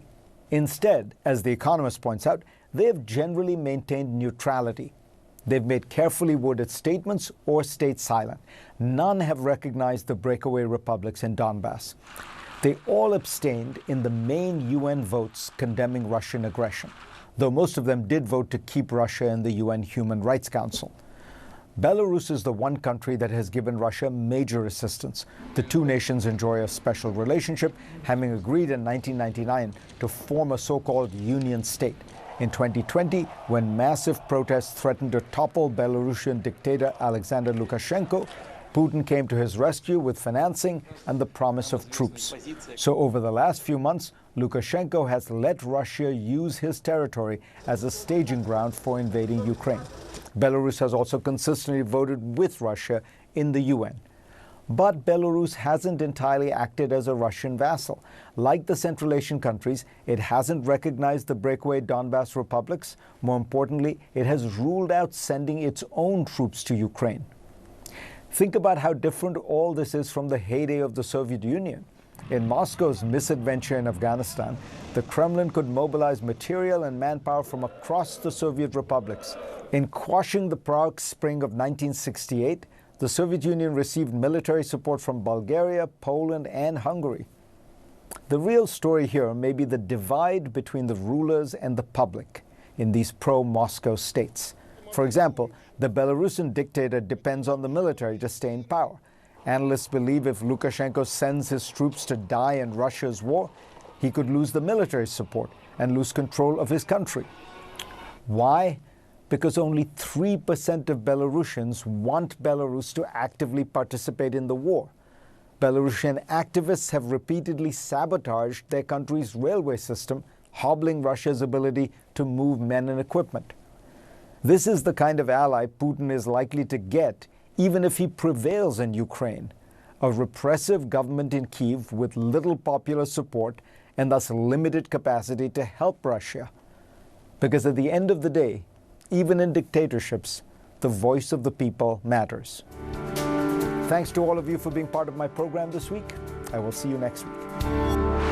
Instead, as The Economist points out, they have generally maintained neutrality. They've made carefully worded statements or stayed silent. None have recognized the breakaway republics in Donbass. They all abstained in the main UN votes condemning Russian aggression, though most of them did vote to keep Russia in the UN Human Rights Council. Belarus is the one country that has given Russia major assistance. The two nations enjoy a special relationship, having agreed in 1999 to form a so-called union state. In 2020, when massive protests threatened to topple Belarusian dictator Alexander Lukashenko, Putin came to his rescue with financing and the promise of troops. So over the last few months, Lukashenko has let Russia use his territory as a staging ground for invading Ukraine. Belarus has also consistently voted with Russia in the UN. But Belarus hasn't entirely acted as a Russian vassal. Like the Central Asian countries, it hasn't recognized the breakaway Donbass republics. More importantly, it has ruled out sending its own troops to Ukraine. Think about how different all this is from the heyday of the Soviet Union. In Moscow's misadventure in Afghanistan, the Kremlin could mobilize material and manpower from across the Soviet republics. In quashing the Prague Spring of 1968, the Soviet Union received military support from Bulgaria, Poland, and Hungary. The real story here may be the divide between the rulers and the public in these pro-Moscow states. For example, the Belarusian dictator depends on the military to stay in power. Analysts believe if Lukashenko sends his troops to die in Russia's war, he could lose the military support and lose control of his country. Why? Because only 3% of Belarusians want Belarus to actively participate in the war. Belarusian activists have repeatedly sabotaged their country's railway system, hobbling Russia's ability to move men and equipment. This is the kind of ally Putin is likely to get even if he prevails in Ukraine, a repressive government in Kyiv with little popular support and thus limited capacity to help Russia. Because at the end of the day, even in dictatorships, the voice of the people matters. Thanks to all of you for being part of my program this week. I will see you next week.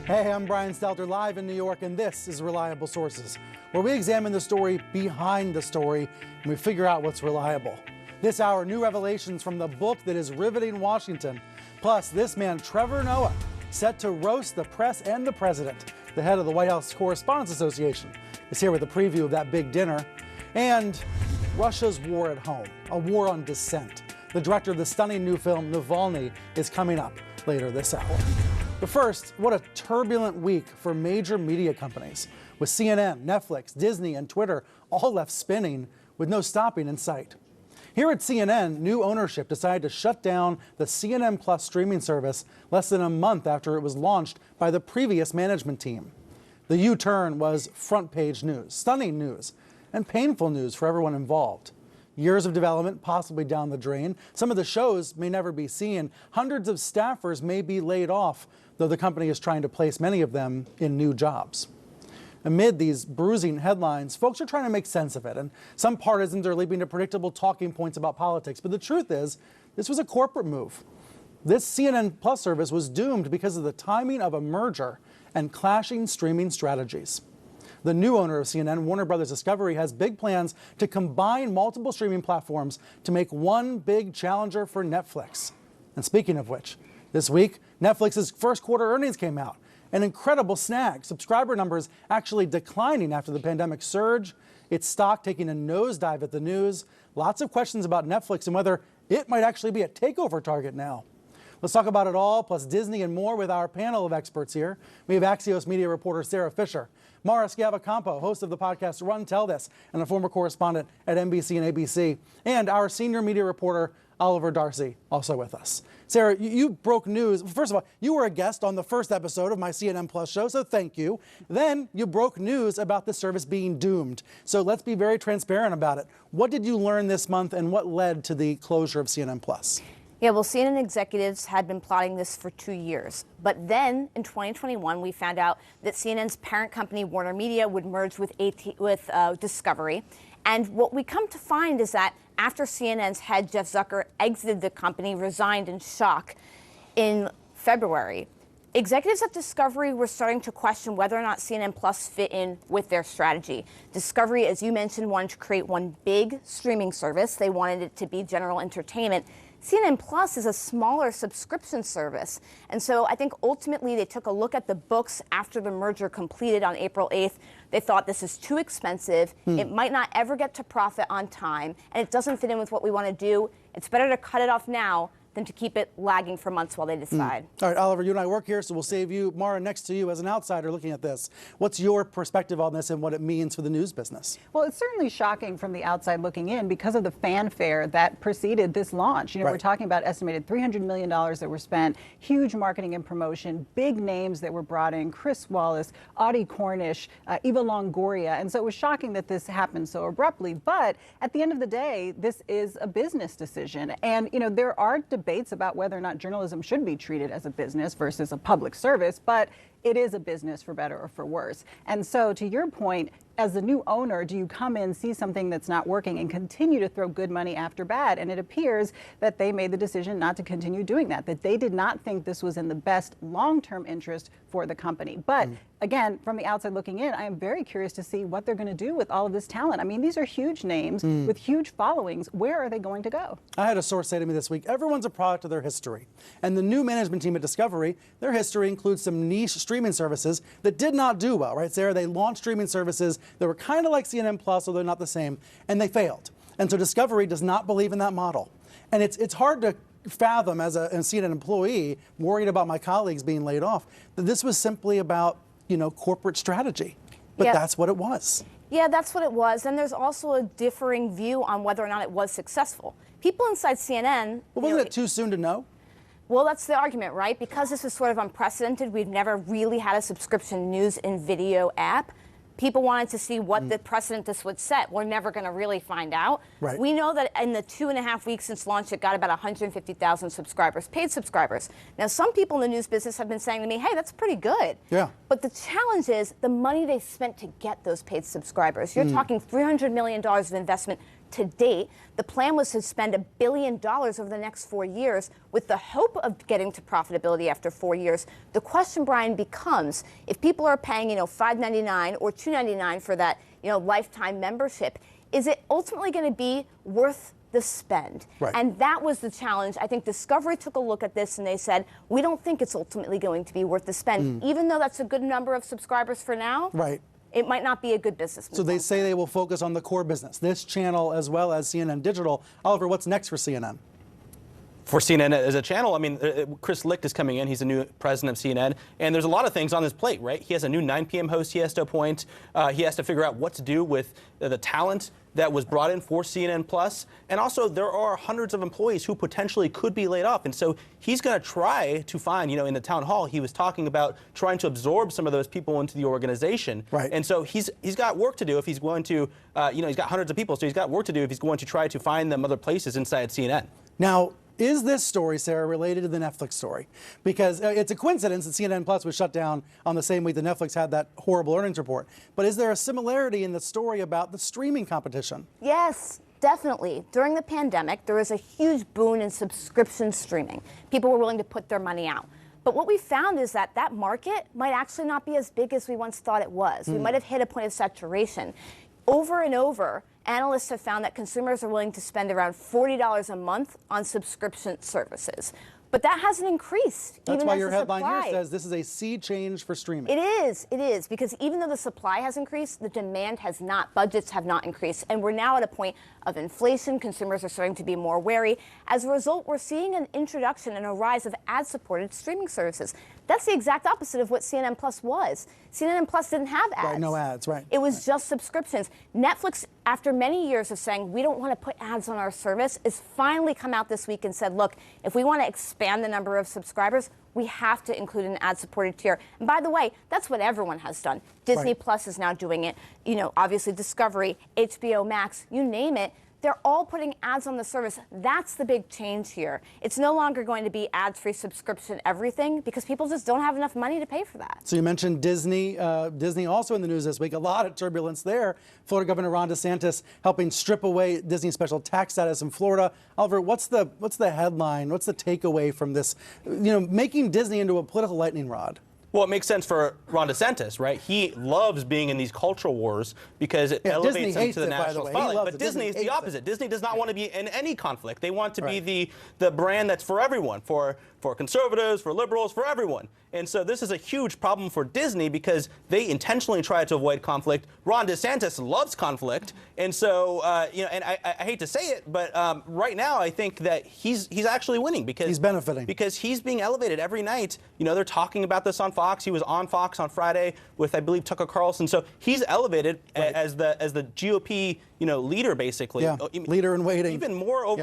Hey, I'm Brian Stelter, live in New York, and this is Reliable Sources, where we examine the story behind the story, and we figure out what's reliable. This hour, new revelations from the book that is riveting Washington. Plus, this man, Trevor Noah, set to roast the press and the president. The head of the White House Correspondents Association is here with a preview of that big dinner. And Russia's war at home, a war on dissent. The director of the stunning new film, Navalny, is coming up later this hour. But first, what a turbulent week for major media companies, with CNN, Netflix, Disney, and Twitter all left spinning with no stopping in sight. Here at CNN, new ownership decided to shut down the CNN Plus streaming service less than a month after it was launched by the previous management team. The U-turn was front-page news, stunning news, and painful news for everyone involved. Years of development possibly down the drain. Some of the shows may never be seen. Hundreds of staffers may be laid off, though the company is trying to place many of them in new jobs. Amid these bruising headlines, folks are trying to make sense of it, and some partisans are leaping to predictable talking points about politics. But the truth is, this was a corporate move. This CNN Plus service was doomed because of the timing of a merger and clashing streaming strategies. The new owner of CNN, Warner Bros. Discovery, has big plans to combine multiple streaming platforms to make one big challenger for Netflix. And speaking of which, this week, Netflix's first quarter earnings came out. An incredible snag. Subscriber numbers actually declining after the pandemic surge. Its stock taking a nosedive at the news. Lots of questions about Netflix and whether it might actually be a takeover target now. Let's talk about it all, plus Disney and more, with our panel of experts here. We have Axios media reporter Sarah Fisher, Mara Schiavocampo, host of the podcast Run Tell This, and a former correspondent at NBC and ABC, and our senior media reporter Oliver Darcy, also with us. Sarah, you broke news. First of all, you were a guest on the first episode of my CNN Plus show, so thank you. Then you broke news about the service being doomed. So let's be very transparent about it. What did you learn this month, and what led to the closure of CNN Plus? Yeah, well, CNN executives had been plotting this for 2 years. But then in 2021, we found out that CNN's parent company, Warner Media, would merge with Discovery. And what we come to find is that after CNN's head, Jeff Zucker, exited the company, resigned in shock in February, executives at Discovery were starting to question whether or not CNN Plus fit in with their strategy. Discovery, as you mentioned, wanted to create one big streaming service. They wanted it to be general entertainment. CNN Plus is a smaller subscription service. And so I think ultimately they took a look at the books after the merger completed on April 8th. They thought this is too expensive. It might not ever get to profit on time, and it doesn't fit in with what we want to do. It's better to cut it off now than to keep it lagging for months while they decide. All right, Oliver, you and I work here, so we'll save you. Mara, next to you as an outsider looking at this. What's your perspective on this and what it means for the news business? Well, it's certainly shocking from the outside looking in because of the fanfare that preceded this launch. You know, we're talking about estimated $300 million that were spent, huge marketing and promotion, big names that were brought in, Chris Wallace, Audie Cornish, Eva Longoria. And so it was shocking that this happened so abruptly. But at the end of the day, this is a business decision. And, you know, there are debates about whether or not journalism should be treated as a business versus a public service, but it is a business for better or for worse. And so to your point, as a new owner, do you come in, see something that's not working and continue to throw good money after bad? And it appears that they made the decision not to continue doing that they did not think this was in the best long-term interest for the company. But again, from the outside looking in, I am very curious to see what they're going to do with all of this talent. I mean, these are huge names with huge followings. Where are they going to go? I had a source say to me this week, everyone's a product of their history. And the new management team at Discovery, their history includes some niche streaming services that did not do well, right, Sarah? They launched streaming services that were kind of like CNN Plus, although they're not the same, and they failed. And so Discovery does not believe in that model. And it's hard to fathom as a CNN employee, worried about my colleagues being laid off, that this was simply about, you know, corporate strategy. But that's what it was. Yeah, that's what it was. And there's also a differing view on whether or not it was successful. People inside CNN... Well, wasn't it too soon to know? Well, that's the argument, right? Because this is sort of unprecedented, we've never really had a subscription news and video app. People wanted to see what the precedent this would set. We're never going to really find out. Right. We know that in the 2.5 weeks since launch, it got about 150,000 subscribers, paid subscribers. Now, some people in the news business have been saying to me, hey, that's pretty good. Yeah. But the challenge is the money they spent to get those paid subscribers. You're talking $300 million of investment to date. The plan was to spend $1 billion over the next 4 years with the hope of getting to profitability after 4 years. The question, Brian, becomes if people are paying, $5.99 or $2.99 for that, lifetime membership, is it ultimately going to be worth the spend? Right. And that was the challenge. I think Discovery took a look at this and they said, we don't think it's ultimately going to be worth the spend. Even though that's a good number of subscribers for now, right, it might not be a good business move. So they say they will focus on the core business, this channel as well as CNN Digital. Oliver, what's next for CNN? For CNN as a channel, I mean, Chris Licht is coming in. He's the new president of CNN. And there's a lot of things on his plate, right? He has a new 9 p.m. host he has to appoint. He has to figure out what to do with the talent that was brought in for CNN+. And also, there are hundreds of employees who potentially could be laid off. And so he's going to try to find, in the town hall, he was talking about trying to absorb some of those people into the organization. Right. And so he's got work to do if he's going to, he's got hundreds of people, so he's got work to do if he's going to try to find them other places inside CNN. Now, is this story, Sarah, related to the Netflix story? Because it's a coincidence that CNN Plus was shut down on the same week that Netflix had that horrible earnings report. But is there a similarity in the story about the streaming competition? Yes, definitely. During the pandemic, there was a huge boom in subscription streaming. People were willing to put their money out. But what we found is that that market might actually not be as big as we once thought it was. We might have hit a point of saturation. Over and over, analysts have found that consumers are willing to spend around $40 a month on subscription services. But that hasn't increased. That's even why as your the headline supply. here says this is a sea change for streaming. It is, because even though the supply has increased, the demand has not, budgets have not increased. And we're now at a point of inflation. Consumers are starting to be more wary. As a result, we're seeing an introduction and a rise of ad-supported streaming services. That's the exact opposite of what CNN Plus was. CNN Plus didn't have ads. Right, no ads, right. It was just subscriptions. Netflix, after many years of saying we don't want to put ads on our service, has finally come out this week and said, look, if we want to expand the number of subscribers, we have to include an ad-supported tier. And by the way, that's what everyone has done. Disney Plus is now doing it. Obviously Discovery, HBO Max, you name it. They're all putting ads on the service. That's the big change here. It's no longer going to be ads-free subscription everything because people just don't have enough money to pay for that. So you mentioned Disney. Disney also in the news this week. A lot of turbulence there. Florida Governor Ron DeSantis helping strip away Disney special tax status in Florida. Oliver, what's the headline? What's the takeaway from this? Making Disney into a political lightning rod. Well, it makes sense for Ron DeSantis, right? He loves being in these cultural wars because it elevates him to the national spotlight. But Disney is the opposite. Disney does not want to be in any conflict. They want to be the brand that's for everyone, for conservatives, for liberals, for everyone. And so this is a huge problem for Disney because they intentionally try to avoid conflict. Ron DeSantis loves conflict. And so, and I hate to say it, but right now I think that he's actually winning because he's benefiting. Because he's being elevated every night. They're talking about this on Fox. He was on Fox on Friday with, I believe, Tucker Carlson. So he's elevated as the GOP, leader, basically. Yeah, leader in waiting. Even more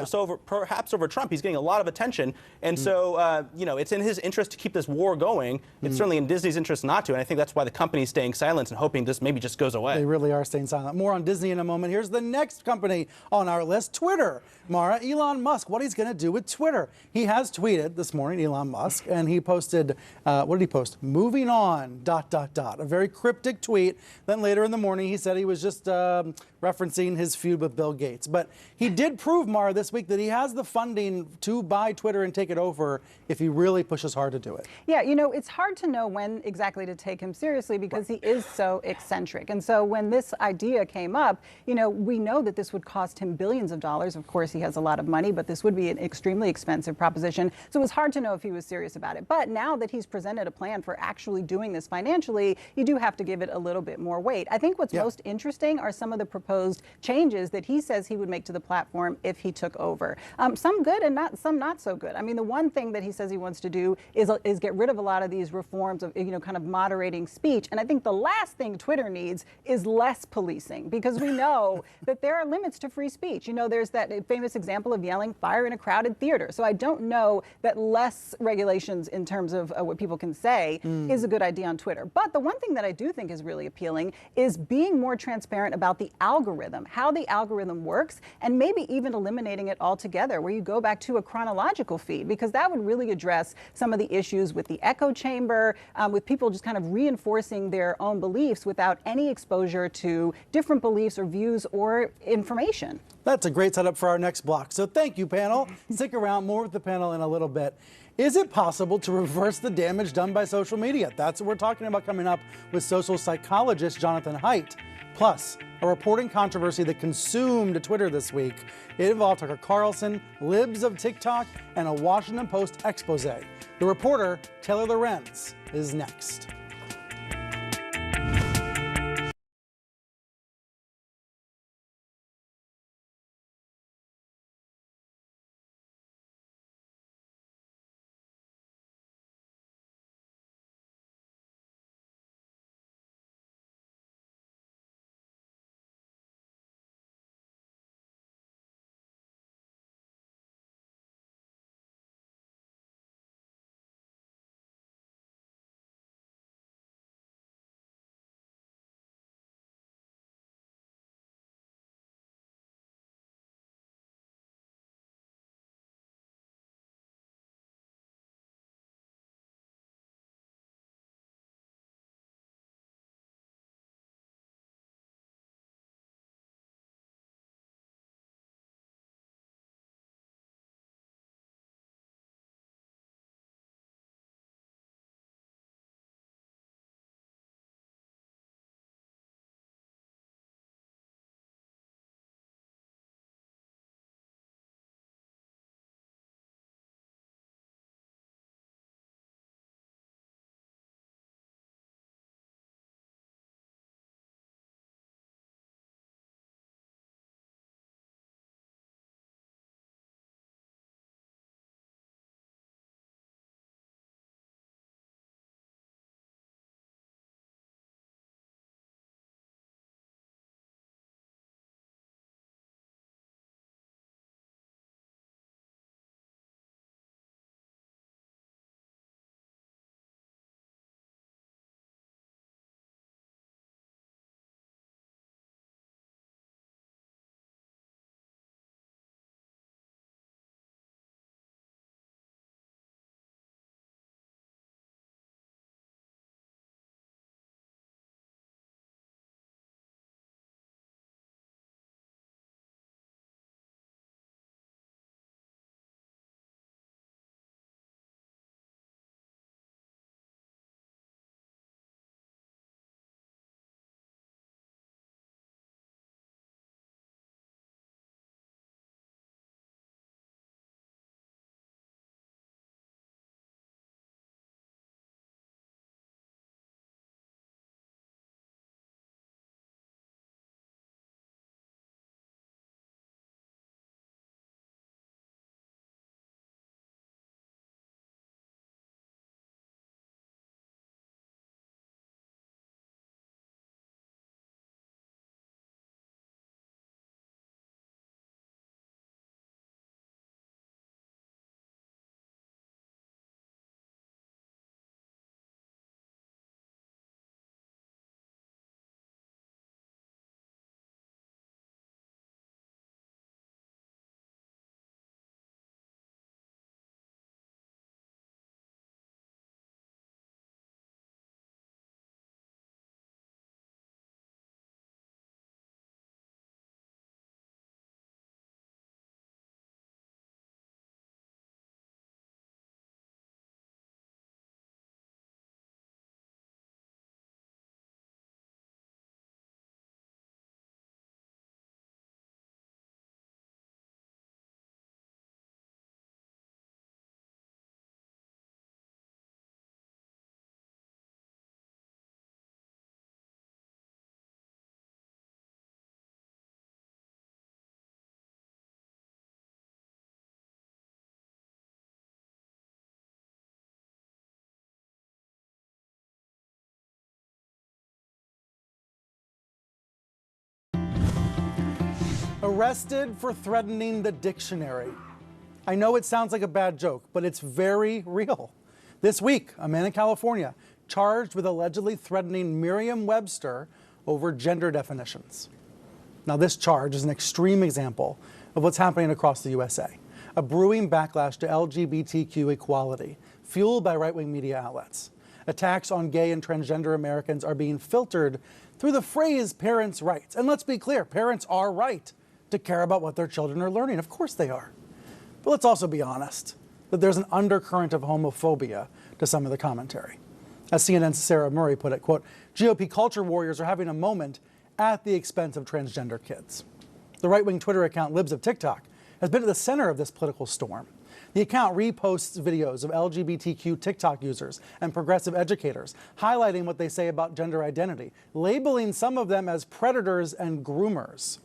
perhaps over Trump. He's getting a lot of attention. And so, it's in his interest to keep this war going. It's certainly in Disney's interest not to. And I think that's why the company's staying silent and hoping this maybe just goes away. They really are staying silent. More on Disney in a moment. Here's the next company on our list, Twitter. Mara, Elon Musk, what he's going to do with Twitter. He has tweeted this morning, Elon Musk, and he posted, what did he post? Moving on, ... A very cryptic tweet. Then later in the morning, he said he was just referencing his feud with Bill Gates. But he did prove, Mara, this week that he has the funding to buy Twitter and take it over if he really pushes hard to do it. Yeah, it's hard to know when exactly to take him seriously because he is so eccentric. And so when this idea came up, we know that this would cost him billions of dollars. Of course, he has a lot of money, but this would be an extremely expensive proposition. So it was hard to know if he was serious about it. But now that he's presented a plan for actually doing this financially, you do have to give it a little bit more weight. I think what's most interesting are some of the proposed changes that he says he would make to the platform if he took over. Some good and some not so good. I mean, the one thing that he says he wants to do is get rid of a lot of these reforms of, kind of moderating speech. And I think the last thing Twitter needs is less policing because we know that there are limits to free speech. There's that famous example of yelling fire in a crowded theater. So I don't know that less regulations in terms of what people can say is a good idea on Twitter. But the one thing that I do think is really appealing is being more transparent about the algorithm algorithm, how the algorithm works, and maybe even eliminating it altogether, where you go back to a chronological feed, because that would really address some of the issues with the echo chamber, with people just kind of reinforcing their own beliefs without any exposure to different beliefs or views or information. That's a great setup for our next block. So thank you, panel. Stick around, more with the panel in a little bit. Is it possible to reverse the damage done by social media? That's what we're talking about coming up with social psychologist Jonathan Haidt. Plus, a reporting controversy that consumed Twitter this week. It involved Tucker Carlson, libs of TikTok, and a Washington Post expose. The reporter, Taylor Lorenz, is next. Arrested for threatening the dictionary. I know it sounds like a bad joke, but it's very real. This week, a man in California charged with allegedly threatening Merriam-Webster over gender definitions. Now, this charge is an extreme example of what's happening across the USA, a brewing backlash to LGBTQ equality, fueled by right-wing media outlets. Attacks on gay and transgender Americans are being filtered through the phrase parents' rights. And let's be clear, parents are right to care about what their children are learning. Of course they are. But let's also be honest that there's an undercurrent of homophobia to some of the commentary. As CNN's Sarah Murray put it, quote, GOP culture warriors are having a moment at the expense of transgender kids. The right-wing Twitter account Libs of TikTok has been at the center of this political storm. The account reposts videos of LGBTQ TikTok users and progressive educators, highlighting what they say about gender identity, labeling some of them as predators and groomers.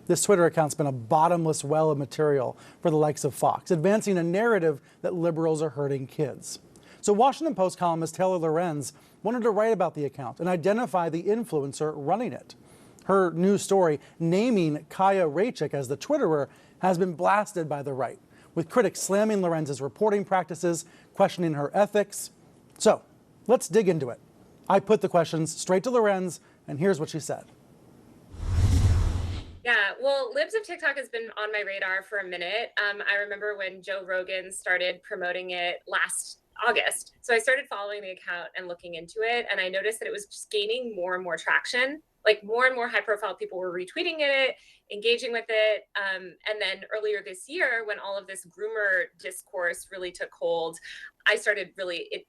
This Twitter account's been a bottomless well of material for the likes of Fox, advancing a narrative that liberals are hurting kids. So Washington Post columnist Taylor Lorenz wanted to write about the account and identify the influencer running it. Her new story, naming Kaya Raichik as the Twitterer, has been blasted by the right, with critics slamming Lorenz's reporting practices, questioning her ethics. So let's dig into it. I put the questions straight to Lorenz, and here's what she said. Yeah, well, Libs of TikTok has been on my radar for a minute. I remember when Joe Rogan started promoting it last August. So I started following the account and looking into it, and I noticed that it was just gaining more and more traction. Like more and more high-profile people were retweeting it, engaging with it. And then earlier this year, when all of this groomer discourse really took hold, I started really,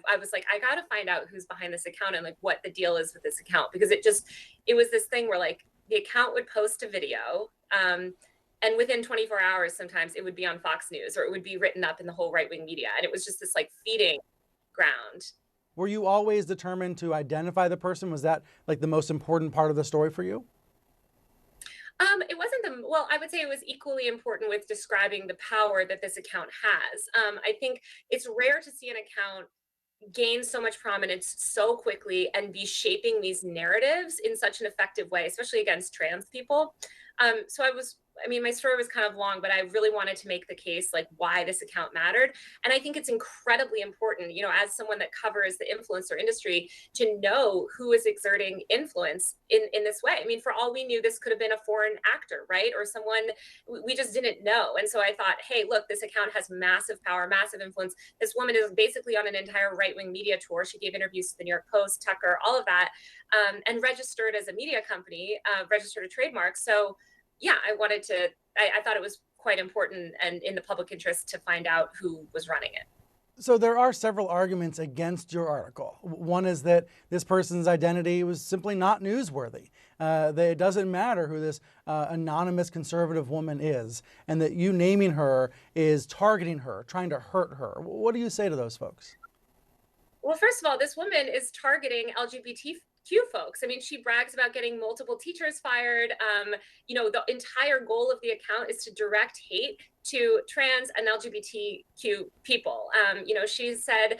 I was like, I got to find out who's behind this account and like what the deal is with this account, because it was this thing where like the account would post a video, and within 24 hours, sometimes it would be on Fox News or it would be written up in the whole right-wing media. And it was just this like feeding ground. Were you always determined to identify the person? Was that like the most important part of the story for you? It wasn't well, I would say it was equally important with describing the power that this account has. I think it's rare to see an account gain so much prominence so quickly and be shaping these narratives in such an effective way, especially against trans people. My story was kind of long, but I really wanted to make the case like why this account mattered. And I think it's incredibly important, as someone that covers the influencer industry, to know who is exerting influence in this way. I mean, for all we knew, this could have been a foreign actor, right? Or someone we just didn't know. And so I thought, hey, look, this account has massive power, massive influence. This woman is basically on an entire right-wing media tour. She gave interviews to the New York Post, Tucker, all of that, and registered as a media company, registered a trademark. So yeah, I thought it was quite important and in the public interest to find out who was running it. So there are several arguments against your article. One is that this person's identity was simply not newsworthy. That it doesn't matter who this anonymous conservative woman is, and that you naming her is targeting her, trying to hurt her. What do you say to those folks? Well, first of all, this woman is targeting LGBTQ folks. I mean, she brags about getting multiple teachers fired. The entire goal of the account is to direct hate to trans and LGBTQ people. She said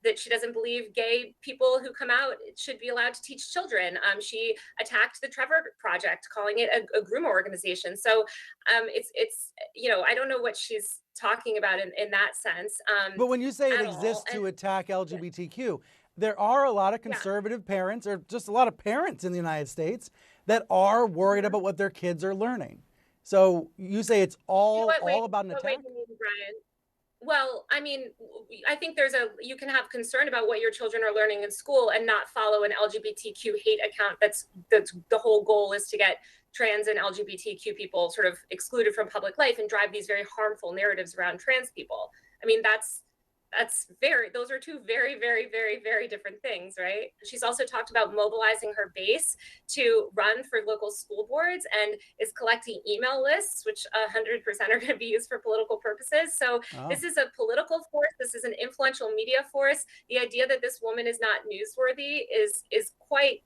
that she doesn't believe gay people who come out should be allowed to teach children. She attacked the Trevor Project, calling it a groomer organization. So I don't know what she's talking about in that sense. But when you say it exists to attack LGBTQ, there are a lot of conservative parents, or just a lot of parents in the United States, that are worried about what their kids are learning. So you say it's all about an attack? Wait, Brian. Well, I mean, I think you can have concern about what your children are learning in school and not follow an LGBTQ hate account. That's the whole goal is to get trans and LGBTQ people sort of excluded from public life and drive these very harmful narratives around trans people. I mean, those are two very, very, very, very different things, right? She's also talked about mobilizing her base to run for local school boards and is collecting email lists, which 100% are going to be used for political purposes. So This is a political force. This is an influential media force. The idea that this woman is not newsworthy is quite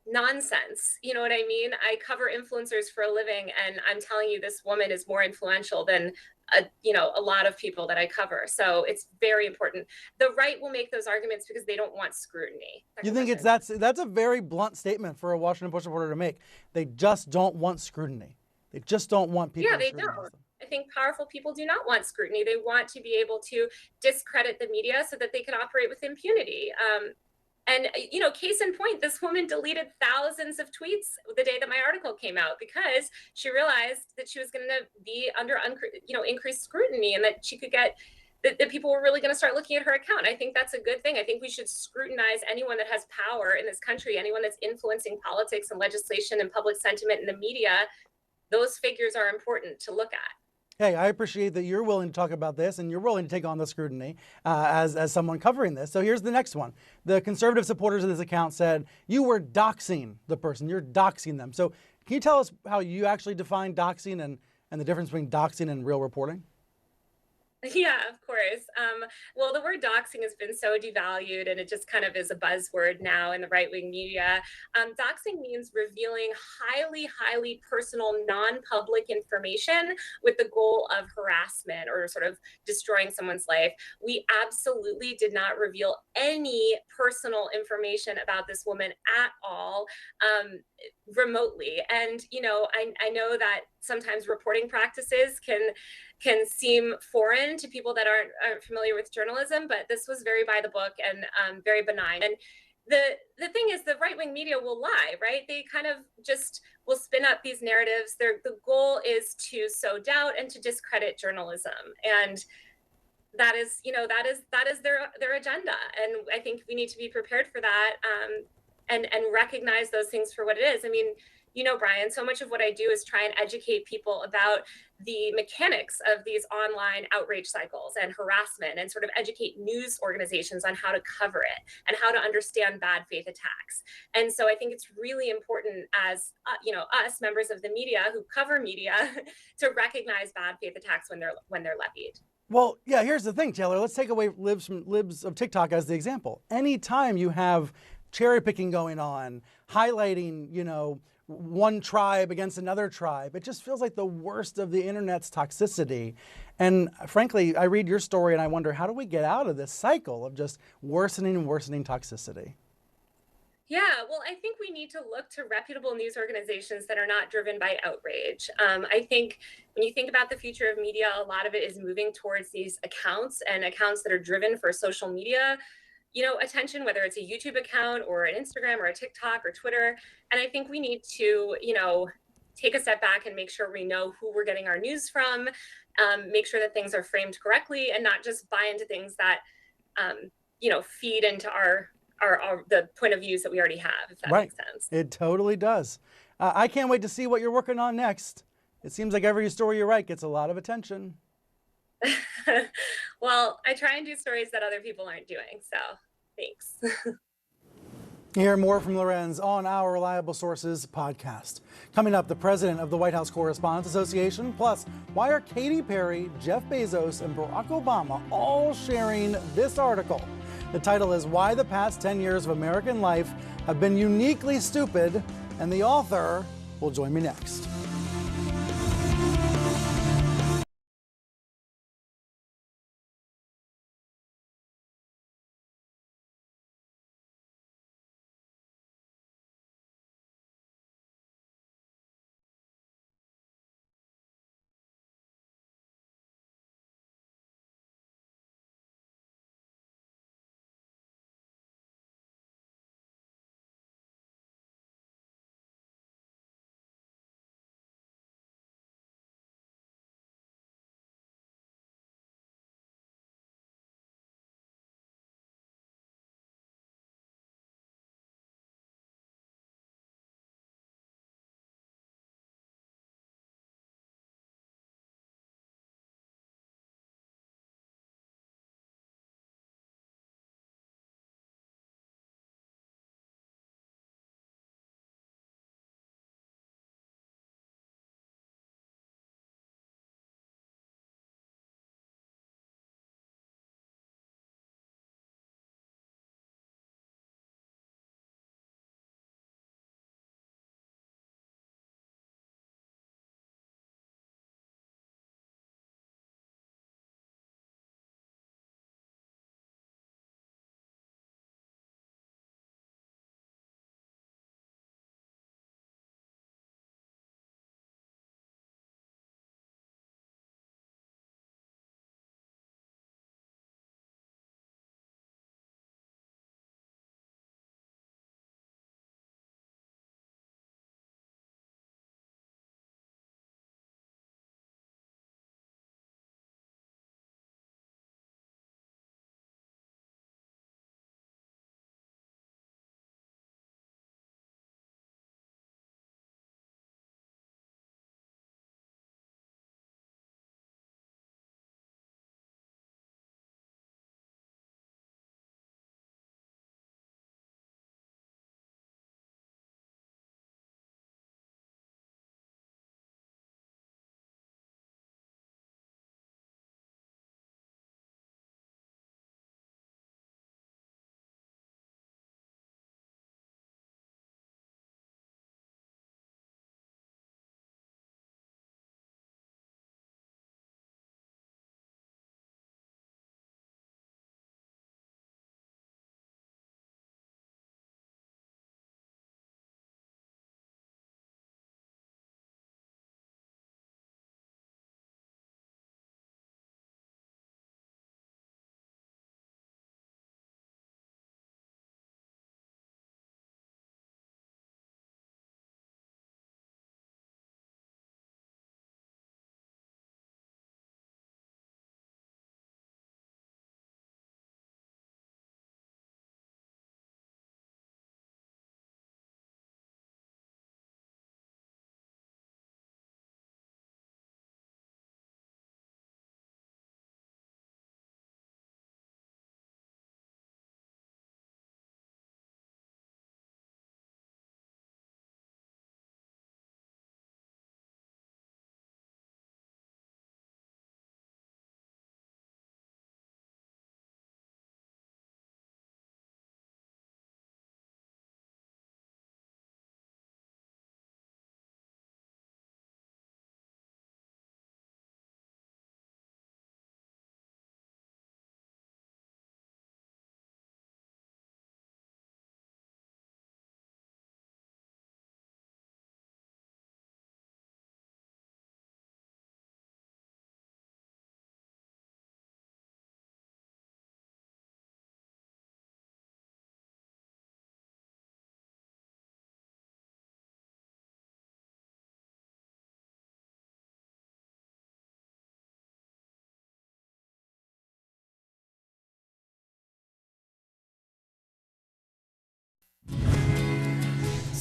nonsense. You know what I mean? I cover influencers for a living, and I'm telling you, this woman is more influential than a lot of people that I cover. So it's very important. The right will make those arguments because they don't want scrutiny. You think that's a very blunt statement for a Washington Post reporter to make. They just don't want scrutiny. They just don't want people. Yeah, they don't. I think powerful people do not want scrutiny. They want to be able to discredit the media so that they can operate with impunity. And, you know, case in point, this woman deleted thousands of tweets the day that my article came out because she realized that she was going to be under, increased scrutiny, and that she could get that people were really going to start looking at her account. I think that's a good thing. I think we should scrutinize anyone that has power in this country, anyone that's influencing politics and legislation and public sentiment in the media. Those figures are important to look at. Hey, I appreciate that you're willing to talk about this and you're willing to take on the scrutiny as someone covering this. So here's the next one. The conservative supporters of this account said you were doxing the person. You're doxing them. So can you tell us how you actually define doxing and the difference between doxing and real reporting? Yeah, of course. Well, the word doxing has been so devalued, and it just kind of is a buzzword now in the right-wing media. Doxing means revealing highly personal, non-public information with the goal of harassment or sort of destroying someone's life. We absolutely did not reveal any personal information about this woman at all, remotely. And, you know, I know that sometimes reporting practices can seem foreign to people that aren't familiar with journalism, but this was very by the book and very benign. And the thing is, the right-wing media will lie, right? They kind of just will spin up these narratives. The goal is to sow doubt and to discredit journalism. And that is their agenda. And I think we need to be prepared for that and recognize those things for what it is. I mean, you know, Brian, so much of what I do is try and educate people about the mechanics of these online outrage cycles and harassment, and sort of educate news organizations on how to cover it and how to understand bad faith attacks. And so I think it's really important as, us members of the media who cover media to recognize bad faith attacks when they're levied. Well, yeah, here's the thing, Taylor. Let's take away libs of TikTok as the example. Anytime you have cherry picking going on, highlighting, one tribe against another tribe, it just feels like the worst of the internet's toxicity. And frankly, I read your story and I wonder, how do we get out of this cycle of just worsening and worsening toxicity? Yeah, well, I think we need to look to reputable news organizations that are not driven by outrage. I think when you think about the future of media, a lot of it is moving towards these accounts that are driven for social media attention, whether it's a YouTube account or an Instagram or a TikTok or Twitter. And I think we need to, take a step back and make sure we know who we're getting our news from, make sure that things are framed correctly, and not just buy into things that, feed into the point of views that we already have, if that makes sense. It totally does. I can't wait to see what you're working on next. It seems like every story you write gets a lot of attention. Well, I try and do stories that other people aren't doing, so thanks. Hear more from Lorenz on our Reliable Sources podcast. Coming up, the president of the White House Correspondents Association, plus why are Katy Perry, Jeff Bezos, and Barack Obama all sharing this article? The title is Why the Past 10 Years of American Life Have Been Uniquely Stupid, and the author will join me next.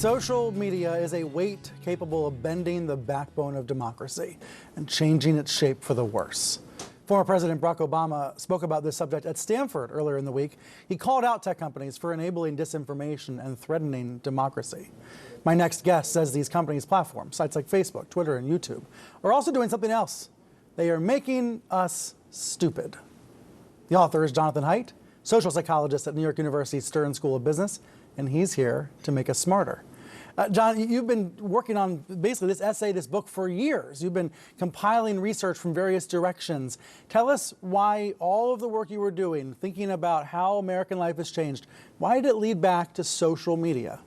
Social media is a weight capable of bending the backbone of democracy and changing its shape for the worse. Former President Barack Obama spoke about this subject at Stanford earlier in the week. He called out tech companies for enabling disinformation and threatening democracy. My next guest says these companies' platforms, sites like Facebook, Twitter, and YouTube, are also doing something else. They are making us stupid. The author is Jonathan Haidt, social psychologist at New York University's Stern School of Business, and he's here to make us smarter. John, you've been working on basically this essay, this book for years. You've been compiling research from various directions. Tell us why all of the work you were doing, thinking about how American life has changed, why did it lead back to social media?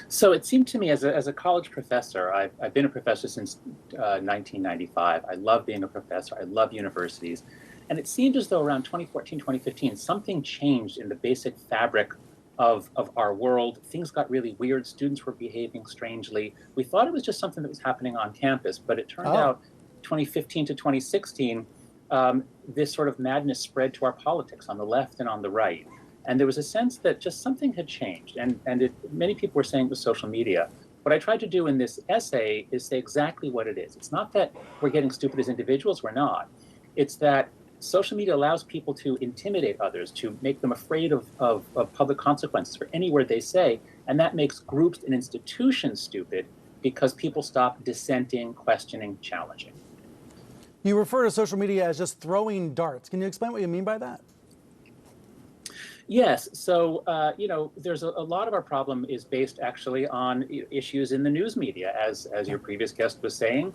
So it seemed to me as a college professor, I've been a professor since 1995. I love being a professor. I love universities. And it seemed as though around 2014, 2015, something changed in the basic fabric of our world. Things got really weird. Students were behaving strangely. We thought it was just something that was happening on campus, but it turned out 2015 to 2016, this sort of madness spread to our politics on the left and on the right. And there was a sense that just something had changed. And many people were saying it was social media. What I tried to do in this essay is say exactly what it is. It's not that we're getting stupid as individuals, we're not. It's that social media allows people to intimidate others, to make them afraid of public consequences for any word they say, and that makes groups and institutions stupid because people stop dissenting, questioning, challenging. You refer to social media as just throwing darts. Can you explain what you mean by that? Yes. So, there's a lot of our problem is based actually on issues in the news media, as your previous guest was saying.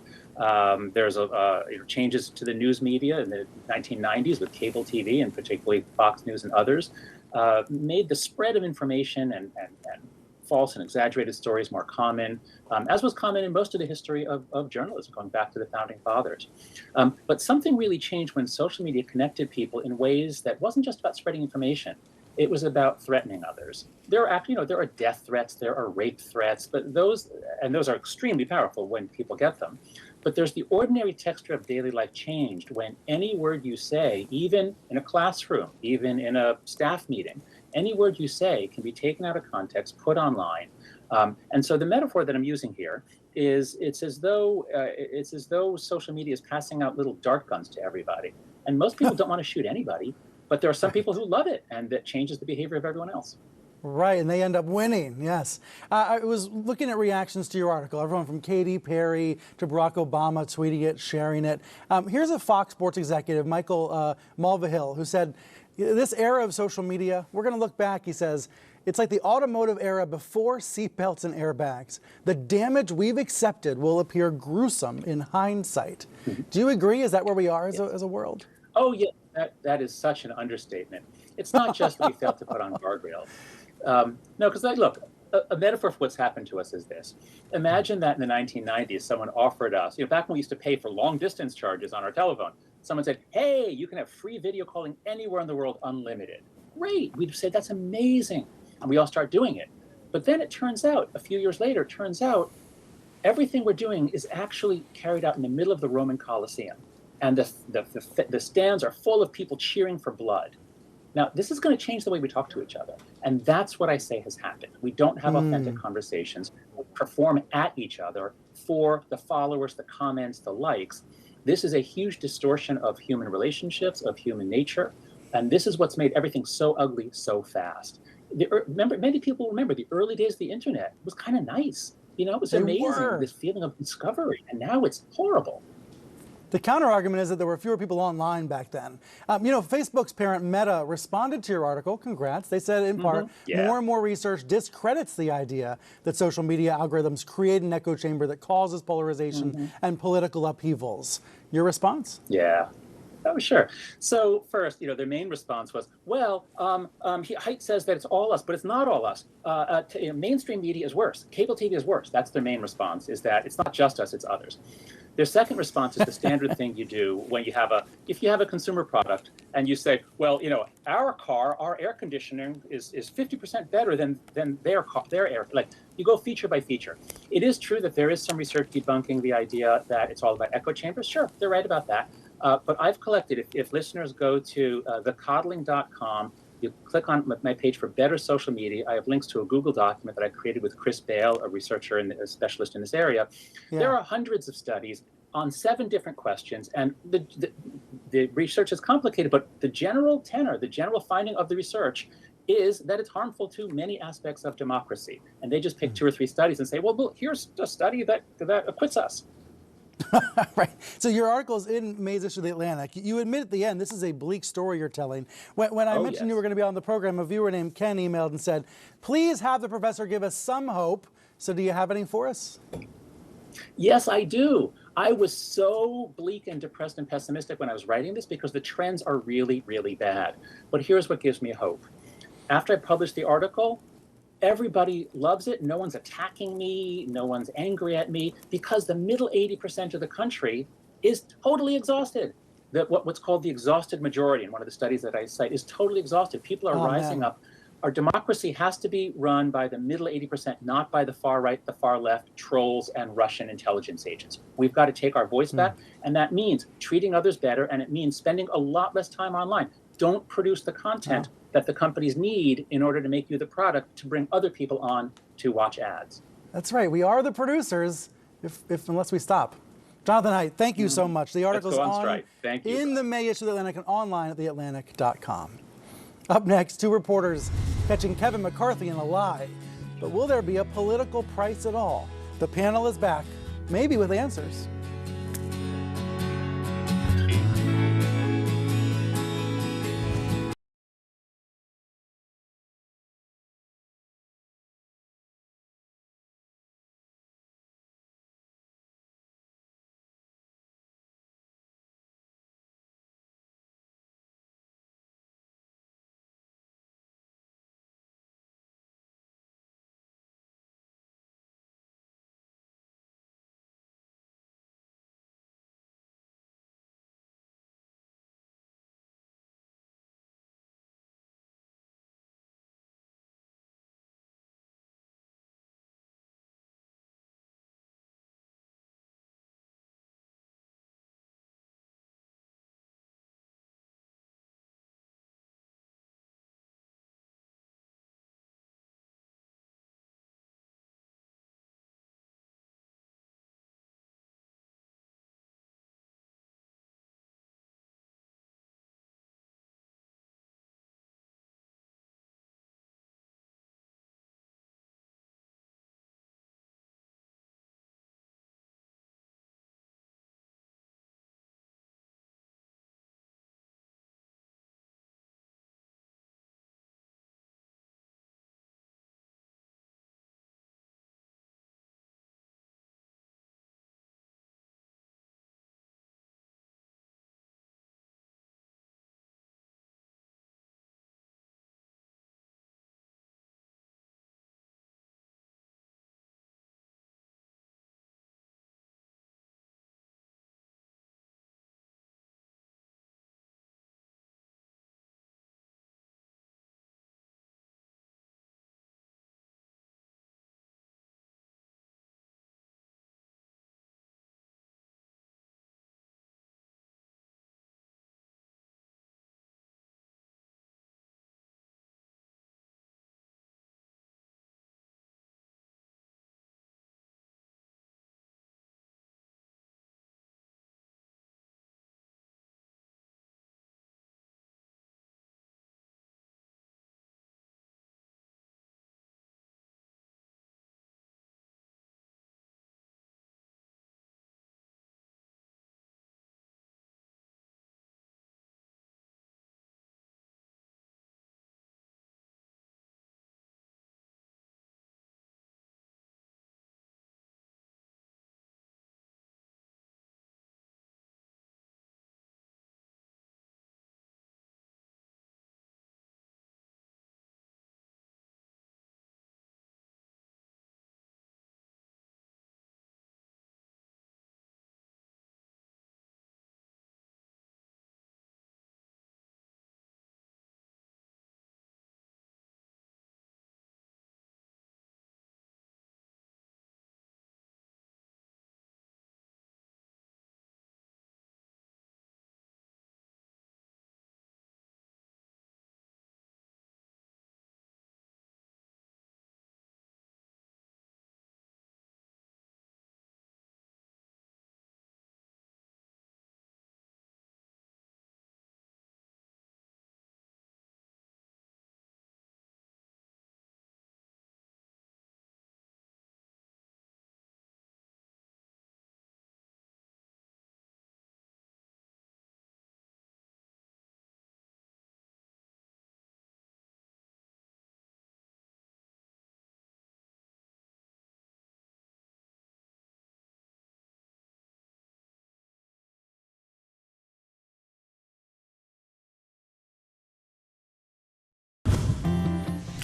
There's changes to the news media in the 1990s with cable TV, and particularly Fox News and others, made the spread of information and false and exaggerated stories more common, as was common in most of the history of journalism, going back to the founding fathers. But something really changed when social media connected people in ways that wasn't just about spreading information. It was about threatening others. There are death threats, there are rape threats, but those are extremely powerful when people get them. But there's the ordinary texture of daily life changed when any word you say, even in a classroom, even in a staff meeting, any word you say can be taken out of context, put online. And so the metaphor that I'm using here is it's as though social media is passing out little dart guns to everybody. And most people don't want to shoot anybody. But there are some people who love it, and that changes the behavior of everyone else. Right, and they end up winning, yes. I was looking at reactions to your article, everyone from Katy Perry to Barack Obama tweeting it, sharing it. Here's a Fox Sports executive, Michael Mulvihill, who said, this era of social media, we're going to look back, he says, it's like the automotive era before seatbelts and airbags. The damage we've accepted will appear gruesome in hindsight. Do you agree? Is that where we are as a world? Oh, yeah. That is such an understatement. It's not just that we failed to put on guardrails. No, because look, a metaphor for what's happened to us is this. Imagine that in the 1990s, someone offered us, back when we used to pay for long distance charges on our telephone, someone said, hey, you can have free video calling anywhere in the world unlimited. Great. We'd say, that's amazing. And we all start doing it. But then it turns out, a few years later, everything we're doing is actually carried out in the middle of the Roman Colosseum. And the stands are full of people cheering for blood. Now, this is going to change the way we talk to each other. And that's what I say has happened. We don't have authentic conversations. We perform at each other for the followers, the comments, the likes. This is a huge distortion of human relationships, of human nature. And this is what's made everything so ugly so fast. Many people remember the early days of the internet. It was kind of nice. It was amazing, this feeling of discovery. And now it's horrible. The counter-argument is that there were fewer people online back then. Facebook's parent Meta responded to your article. Congrats. They said, in part, more and more research discredits the idea that social media algorithms create an echo chamber that causes polarization and political upheavals. Your response? Yeah. Oh, sure. So first, their main response was, well, Haidt says that it's all us, but it's not all us. Mainstream media is worse. Cable TV is worse. That's their main response, is that it's not just us, it's others. Their second response is the standard thing you do when if you have a consumer product and you say, well, our air conditioning is 50% better than their air. Like, you go feature by feature. It is true that there is some research debunking the idea that it's all about echo chambers. Sure, they're right about that. But I've collected, if listeners go to thecoddling.com, You click on my page for better social media. I have links to a Google document that I created with Chris Bale, a researcher and a specialist in this area. Yeah. There are hundreds of studies on 7 different questions, and the research is complicated, but the general tenor, the general finding of the research is that it's harmful to many aspects of democracy. And they just pick 2 or 3 studies and say, well, here's a study that acquits us. Right. So your article's in May's issue of The Atlantic. You admit at the end, this is a bleak story you're telling. When I mentioned you were going to be on the program, a viewer named Ken emailed and said, please have the professor give us some hope. So do you have any for us? Yes, I do. I was so bleak and depressed and pessimistic when I was writing this because the trends are really, really bad. But here's what gives me hope. After I published the article, everybody loves it. No one's attacking me. No one's angry at me because the middle 80% of the country is totally exhausted. What's called the exhausted majority in one of the studies that I cite is totally exhausted. People are rising up. Our democracy has to be run by the middle 80%, not by the far right, the far left, trolls, and Russian intelligence agents. We've got to take our voice back, and that means treating others better, and it means spending a lot less time online. Don't produce the content that the companies need in order to make you the product to bring other people on to watch ads. That's right. We are the producers, unless we stop. Jonathan Haidt, thank you so much. The article's in the May issue of The Atlantic and online at theatlantic.com. Up next, 2 reporters catching Kevin McCarthy in a lie. But will there be a political price at all? The panel is back, maybe with answers.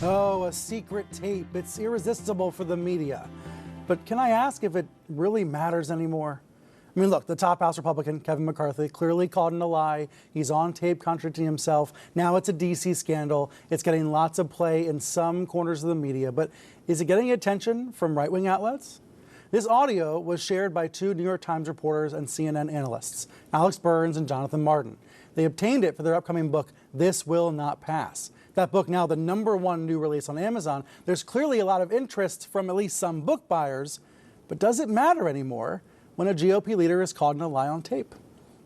Oh, a secret tape. It's irresistible for the media. But can I ask if it really matters anymore? I mean, look, the top House Republican, Kevin McCarthy, clearly caught in a lie. He's on tape contradicting himself. Now it's a D.C. scandal. It's getting lots of play in some corners of the media. But is it getting attention from right-wing outlets? This audio was shared by two New York Times reporters and CNN analysts, Alex Burns and Jonathan Martin. They obtained it for their upcoming book, This Will Not Pass. That book now the #1 new release on Amazon. There's clearly a lot of interest from at least some book buyers. But does it matter anymore when a GOP leader is caught in a lie on tape?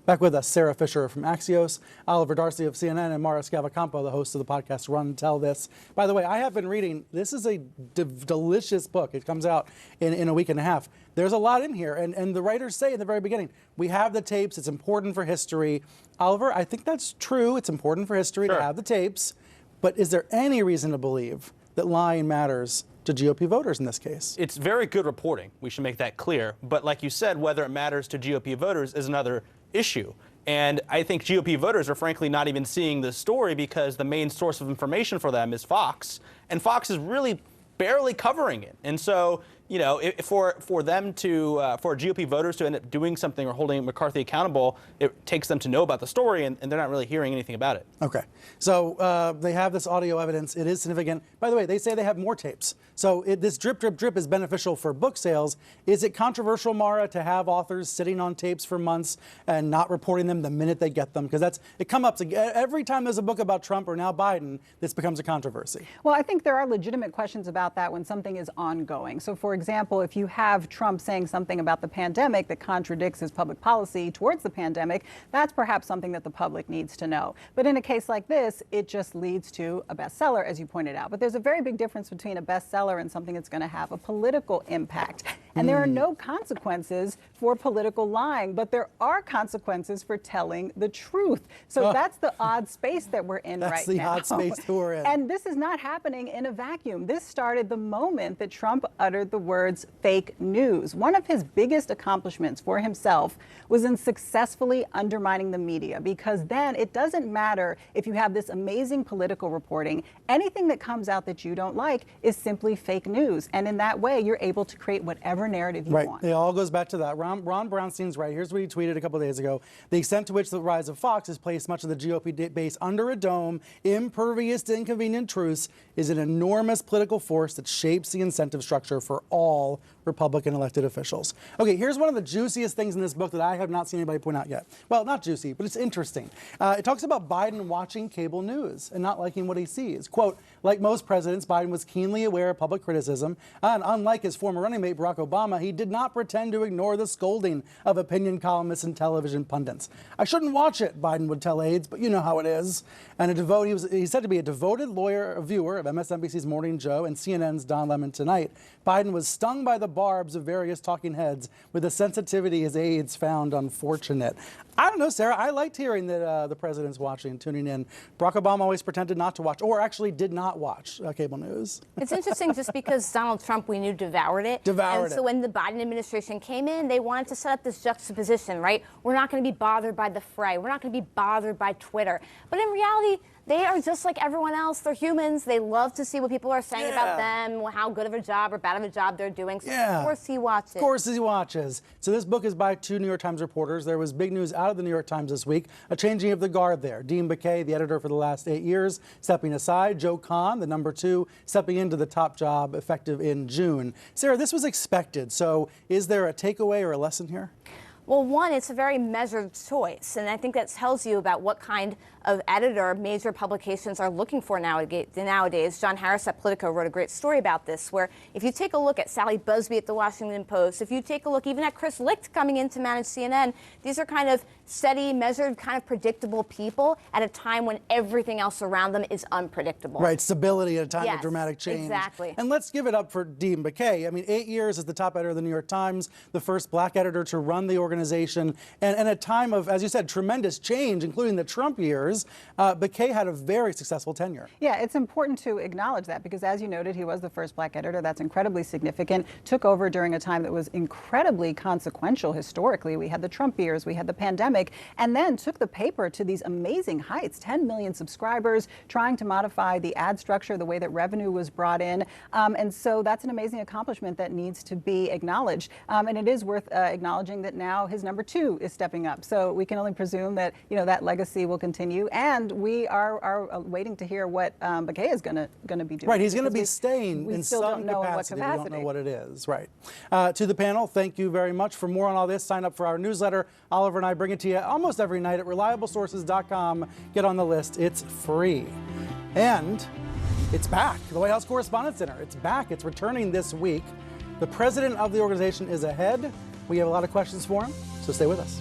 Back with us, Sarah Fisher from Axios, Oliver Darcy of CNN, and Mara Schiavocampo, the host of the podcast Run and Tell This. By the way, I have been reading. This is a delicious book. It comes out in a week and a half. There's a lot in here. And the writers say in the very beginning, we have the tapes. It's important for history. Oliver, I think that's true. It's important for history to have the tapes. But is there any reason to believe that lying matters to GOP voters in this case? It's very good reporting. We should make that clear. But like you said, whether it matters to GOP voters is another issue. And I think GOP voters are frankly not even seeing this story because the main source of information for them is Fox. And Fox is really barely covering it. And so, you know, for them to, for GOP voters to end up doing something or holding McCarthy accountable, it takes them to know about the story, and they're not really hearing anything about it. Okay. So they have this audio evidence. It is significant. By the way, they say they have more tapes. So this drip, drip, drip is beneficial for book sales. Is it controversial, Mara, to have authors sitting on tapes for months and not reporting them the minute they get them? Because it comes up every time there's a book about Trump or now Biden, this becomes a controversy. Well, I think there are legitimate questions about that when something is ongoing. So, for example, if you have Trump saying something about the pandemic that contradicts his public policy towards the pandemic, that's perhaps something that the public needs to know. But in a case like this, it just leads to a bestseller, as you pointed out. But there's a very big difference between a bestseller and something that's going to have a political impact. And there are no consequences for political lying, but there are consequences for telling the truth. So that's the odd space that we're in right now. That's the odd space that we're in. And this is not happening in a vacuum. This started the moment that Trump uttered the words fake news. One of his biggest accomplishments for himself was in successfully undermining the media, because then it doesn't matter if you have this amazing political reporting. Anything that comes out that you don't like is simply fake news. And in that way, you're able to create whatever narrative you want. It all goes back to that. Ron Brownstein's right. Here's what he tweeted a couple of days ago. The extent to which the rise of Fox has placed much of the GOP base under a dome, impervious to inconvenient truths, is an enormous political force that shapes the incentive structure for all Republican elected officials. Okay, here's one of the juiciest things in this book that I have not seen anybody point out yet. Well, not juicy, but it's interesting. It talks about Biden watching cable news and not liking what he sees. Quote, like most presidents, Biden was keenly aware of public criticism, and unlike his former running mate Barack Obama, he did not pretend to ignore the scolding of opinion columnists and television pundits. I shouldn't watch it, Biden would tell aides, but you know how it is. And he's said to be a devoted viewer of MSNBC's Morning Joe and CNN's Don Lemon Tonight. Biden was stung by the barbs of various talking heads with a sensitivity his aides found unfortunate. I don't know, Sarah. I liked hearing that the president's watching and tuning in. Barack Obama always pretended not to watch, or actually did not watch cable news. It's interesting just because Donald Trump, we knew, devoured it. And so when the Biden administration came in, they wanted to set up this juxtaposition, right? We're not going to be bothered by the fray. We're not going to be bothered by Twitter. But in reality, they are just like everyone else. They're humans. They love to see what people are saying about them, how good of a job or bad of a job they're doing. So of course he watches. Of course he watches. So this book is by two New York Times reporters. There was big news out of the New York Times this week, a changing of the guard there. Dean Baquet, the editor for the last 8 years, stepping aside. Joe Kahn, the #2, stepping into the top job effective in June. Sarah, this was expected. So is there a takeaway or a lesson here? Well, one, it's a very measured choice, and I think that tells you about what kind of editor major publications are looking for nowadays. John Harris at Politico wrote a great story about this, where if you take a look at Sally Busby at the Washington Post, if you take a look even at Chris Licht coming in to manage CNN, these are kind of steady, measured, kind of predictable people at a time when everything else around them is unpredictable. Right, stability at a time of dramatic change. Exactly. And let's give it up for Dean Baquet. I mean, 8 years as the top editor of the New York Times, the first black editor to run the organization, and a time of, as you said, tremendous change, including the Trump years. years. But Kay had a very successful tenure. Yeah, it's important to acknowledge that because, as you noted, he was the first black editor. That's incredibly significant. Took over during a time that was incredibly consequential historically. We had the Trump years, we had the pandemic, and then took the paper to these amazing heights, 10 million subscribers, trying to modify the ad structure, the way that revenue was brought in. And so that's an amazing accomplishment that needs to be acknowledged. And it is worth acknowledging that now his number 2 is stepping up. So we can only presume that, that legacy will continue. And we are waiting to hear what Bakay is going to be doing. Right, he's going to be staying in still some don't know capacity. what capacity. We don't know what it is. Right. To the panel, thank you very much. For more on all this, sign up for our newsletter. Oliver and I bring it to you almost every night at reliablesources.com. Get on the list. It's free. And it's back. The White House Correspondents' Center. It's back. It's returning this week. The president of the organization is ahead. We have a lot of questions for him, so stay with us.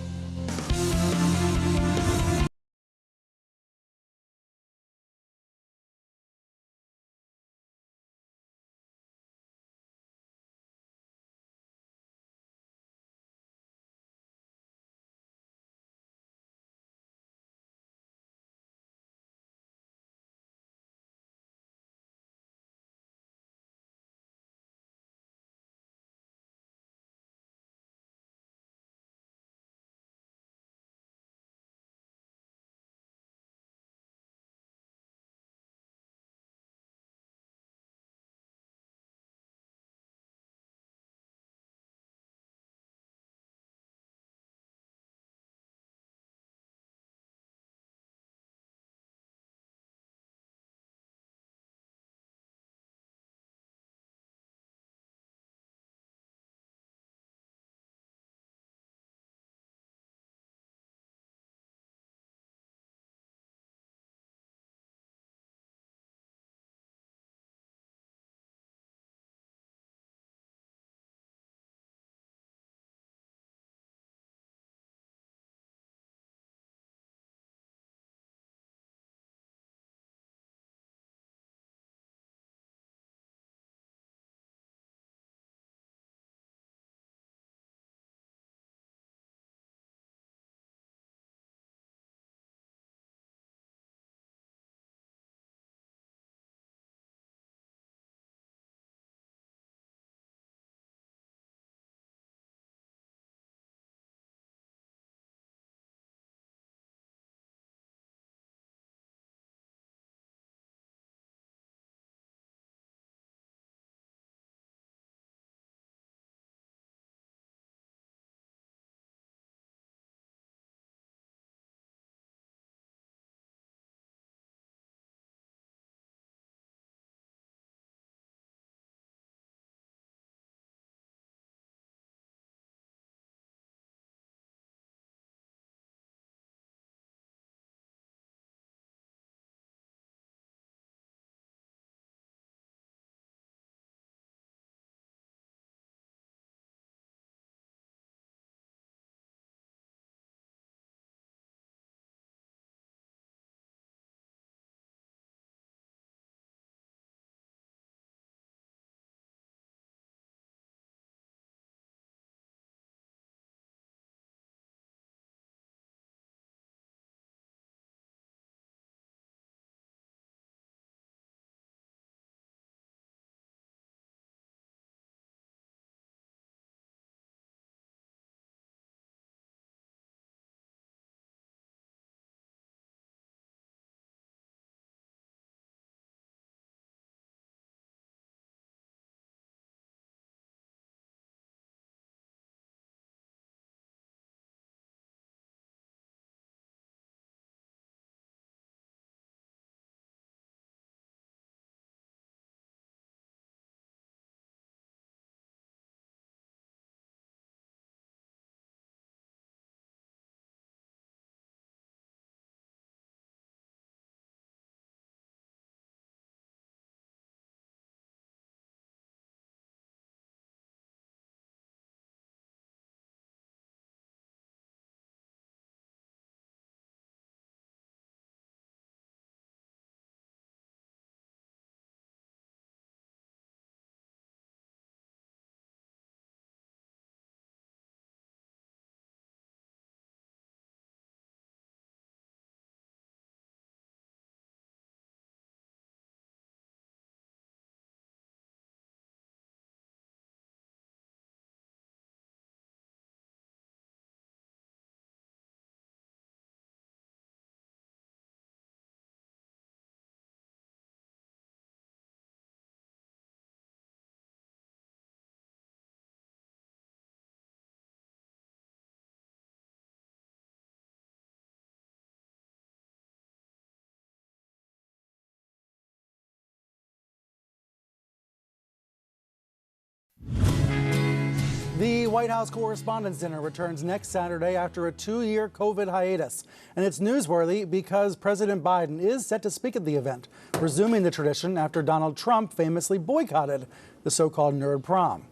White House Correspondents' Dinner returns next Saturday after a 2-year COVID hiatus. And it's newsworthy because President Biden is set to speak at the event, resuming the tradition after Donald Trump famously boycotted the so-called nerd prom.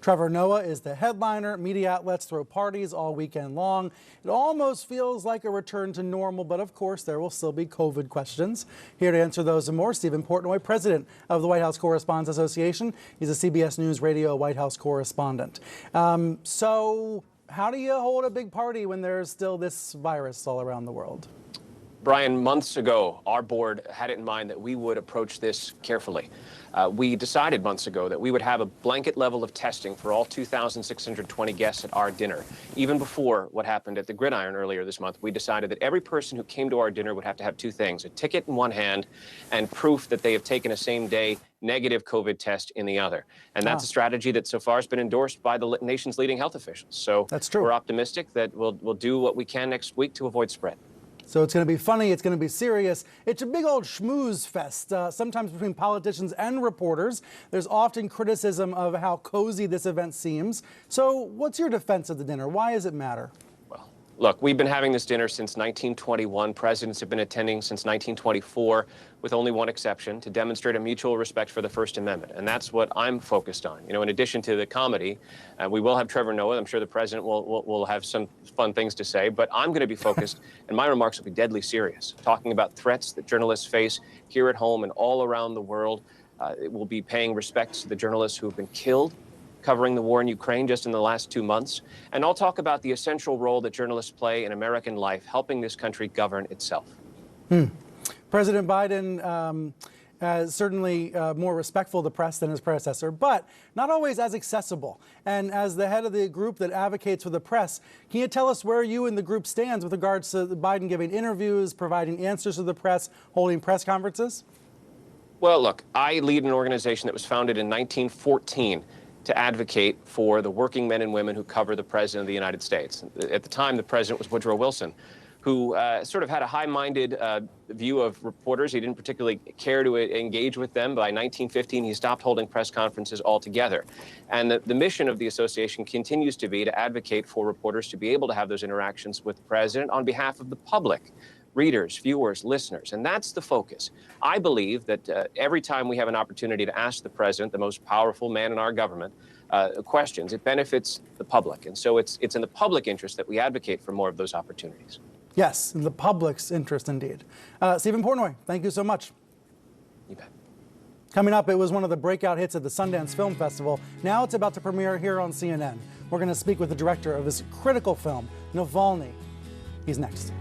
Trevor Noah is the headliner. Media outlets throw parties all weekend long. It almost feels like a return to normal, but of course there will still be COVID questions. Here to answer those and more, Stephen Portnoy, president of the White House Correspondents Association. He's a CBS News Radio White House correspondent. So how do you hold a big party when there's still this virus all around the world? Brian, months ago, our board had it in mind that we would approach this carefully. We decided months ago that we would have a blanket level of testing for all 2,620 guests at our dinner. Even before what happened at the Gridiron earlier this month, we decided that every person who came to our dinner would have to have two things: a ticket in one hand and proof that they have taken a same-day negative COVID test in the other. And that's a strategy that so far has been endorsed by the nation's leading health officials. So that's true. We're optimistic that we'll do what we can next week to avoid spread. So it's going to be funny, it's going to be serious. It's a big old schmooze fest, sometimes between politicians and reporters. There's often criticism of how cozy this event seems. So what's your defense of the dinner? Why does it matter? Look, we've been having this dinner since 1921. Presidents have been attending since 1924, with only one exception, to demonstrate a mutual respect for the First Amendment. And that's what I'm focused on. You know, in addition to the comedy, we will have Trevor Noah. I'm sure the president will have some fun things to say, but I'm going to be focused, and my remarks will be deadly serious, talking about threats that journalists face here at home and all around the world. It will be paying respects to the journalists who have been killed covering the war in Ukraine just in the last 2 months. And I'll talk about the essential role that journalists play in American life, helping this country govern itself. President Biden is certainly more respectful of the press than his predecessor, but not always as accessible. And as the head of the group that advocates for the press, can you tell us where you and the group stands with regards to Biden giving interviews, providing answers to the press, holding press conferences? Well, look, I lead an organization that was founded in 1914 to advocate for the working men and women who cover the President of the United States. At the time, the President was Woodrow Wilson, who sort of had a high-minded view of reporters. He didn't particularly care to engage with them. By 1915, he stopped holding press conferences altogether. And the mission of the association continues to be to advocate for reporters to be able to have those interactions with the President on behalf of the public. Readers, viewers, listeners, and that's the focus. I believe that every time we have an opportunity to ask the president, the most powerful man in our government, questions, it benefits the public. And so it's in the public interest that we advocate for more of those opportunities. Yes, in the public's interest indeed. Stephen Portnoy, thank you so much. You bet. Coming up, it was one of the breakout hits at the Sundance Film Festival. Now it's about to premiere here on CNN. We're going to speak with the director of this critical film, Navalny. He's next.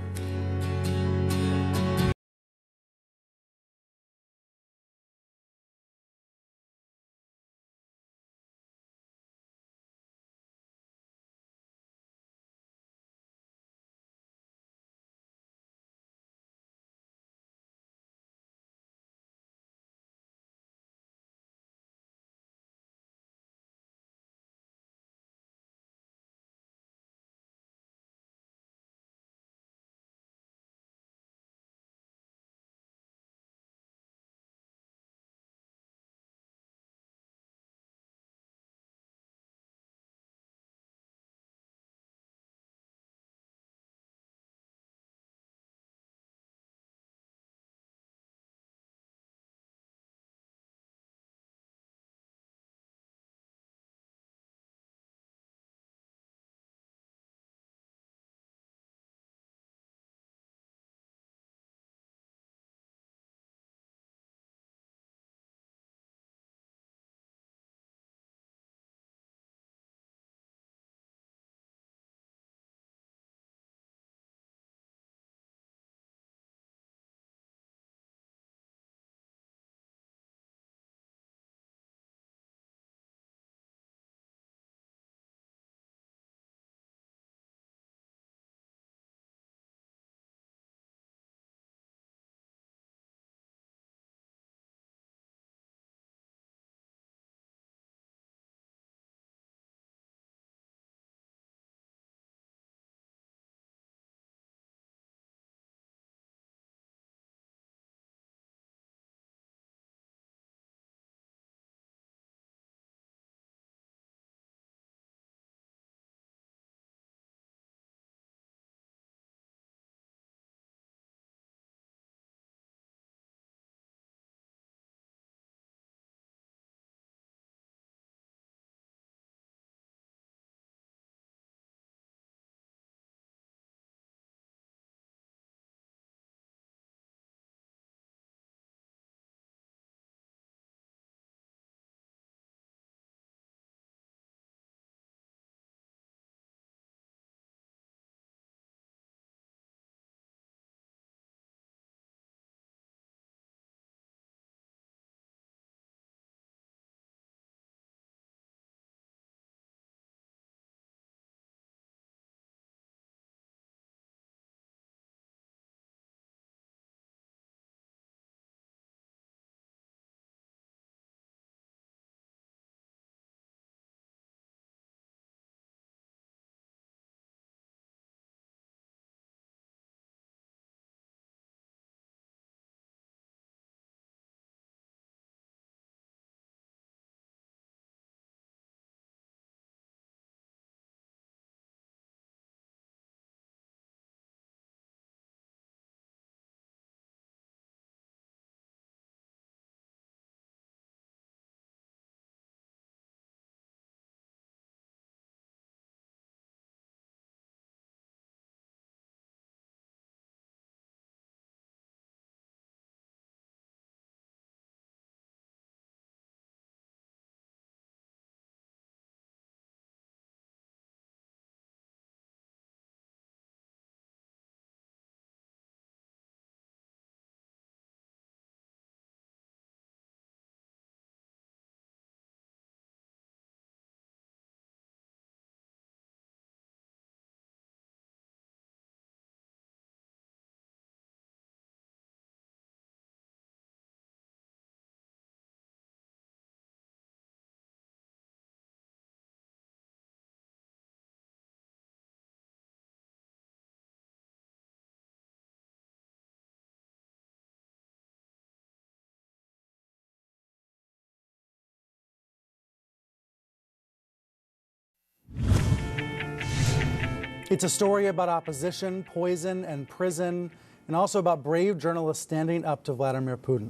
It's a story about opposition, poison, and prison, and also about brave journalists standing up to Vladimir Putin.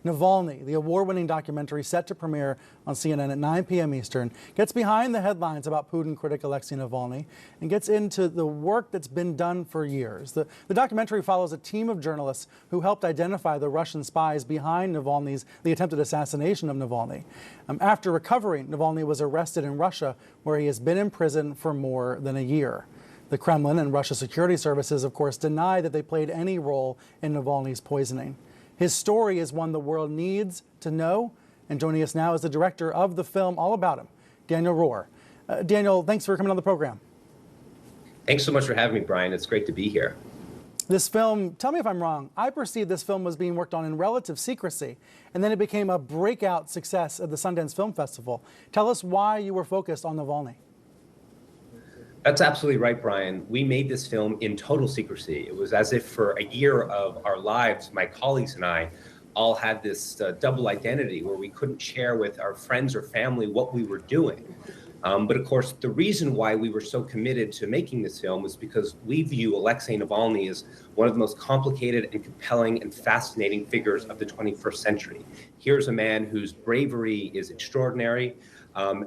Navalny, the award-winning documentary set to premiere on CNN at 9 p.m. Eastern, gets behind the headlines about Putin critic Alexei Navalny and gets into the work that's been done for years. The documentary follows a team of journalists who helped identify the Russian spies behind the attempted assassination of Navalny. After recovering, Navalny was arrested in Russia, where he has been in prison for more than a year. The Kremlin and Russia's security services, of course, deny that they played any role in Navalny's poisoning. His story is one the world needs to know. And joining us now is the director of the film all about him, Daniel Rohr. Daniel, thanks for coming on the program. Thanks so much for having me, Brian. It's great to be here. This film, tell me if I'm wrong, I perceived this film was being worked on in relative secrecy, and then it became a breakout success at the Sundance Film Festival. Tell us why you were focused on Navalny. That's absolutely right, Brian. We made this film in total secrecy. It was as if for a year of our lives, my colleagues and I all had this double identity where we couldn't share with our friends or family what we were doing. But of course, the reason why we were so committed to making this film was because we view Alexei Navalny as one of the most complicated and compelling and fascinating figures of the 21st century. Here's a man whose bravery is extraordinary.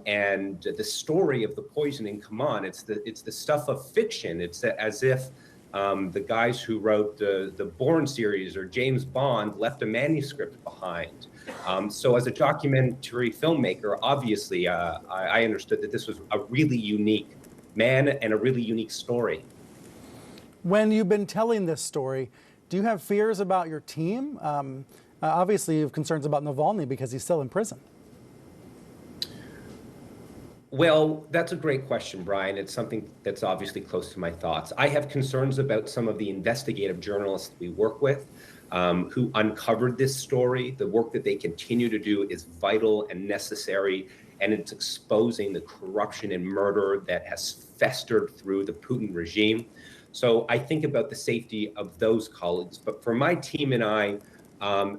And the story of the poisoning, come on, it's the stuff of fiction. It's as if the guys who wrote the Bourne series or James Bond left a manuscript behind. So as a documentary filmmaker, obviously, I understood that this was a really unique man and a really unique story. When you've been telling this story, do you have fears about your team? Obviously, you have concerns about Navalny because he's still in prison. Well, that's a great question, Brian. It's something that's obviously close to my thoughts. I have concerns about some of the investigative journalists we work with who uncovered this story. The work that they continue to do is vital and necessary, and it's exposing the corruption and murder that has festered through the Putin regime. So I think about the safety of those colleagues. But for my team and I,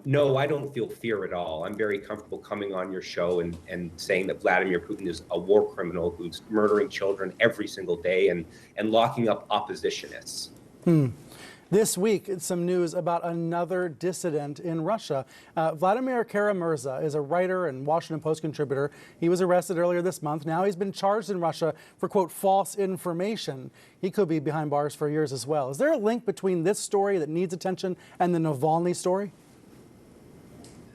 no, I don't feel fear at all. I'm very comfortable coming on your show and saying that Vladimir Putin is a war criminal who's murdering children every single day and locking up oppositionists. This week, some news about another dissident in Russia. Vladimir Kara-Murza is a writer and Washington Post contributor. He was arrested earlier this month. Now he's been charged in Russia for, quote, false information. He could be behind bars for years as well. Is there a link between this story that needs attention and the Navalny story?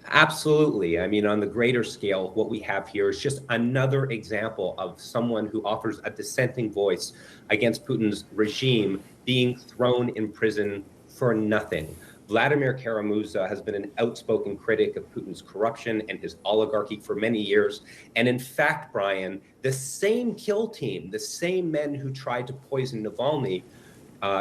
Absolutely. I mean, on the greater scale, what we have here is just another example of someone who offers a dissenting voice against Putin's regime being thrown in prison for nothing. Vladimir Kara-Murza has been an outspoken critic of Putin's corruption and his oligarchy for many years. And in fact, Brian, the same kill team, the same men who tried to poison Navalny,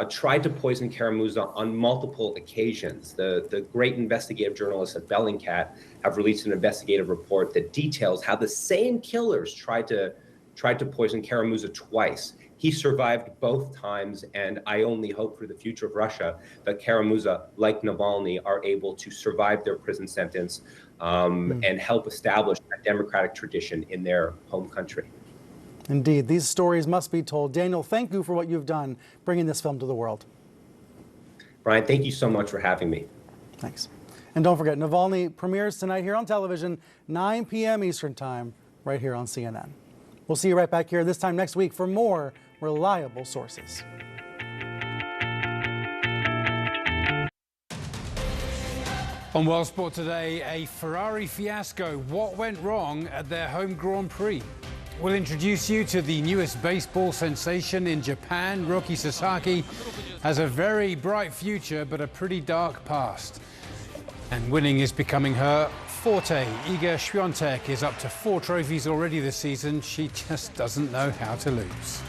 tried to poison Kara-Murza on multiple occasions. The great investigative journalists at Bellingcat have released an investigative report that details how the same killers tried to poison Kara-Murza twice. He survived both times, and I only hope for the future of Russia that Kara-Murza, like Navalny, are able to survive their prison sentence and help establish a democratic tradition in their home country. Indeed, these stories must be told. Daniel, thank you for what you've done bringing this film to the world. Brian, thank you so much for having me. Thanks. And don't forget, Navalny premieres tonight here on television, 9 p.m. Eastern Time, right here on CNN. We'll see you right back here this time next week for more reliable sources. On World Sport today, a Ferrari fiasco. What went wrong at their home Grand Prix? We'll introduce you to the newest baseball sensation in Japan. Roki Sasaki has a very bright future, but a pretty dark past. And winning is becoming her forte. Iga Świątek is up to 4 trophies already this season. She just doesn't know how to lose.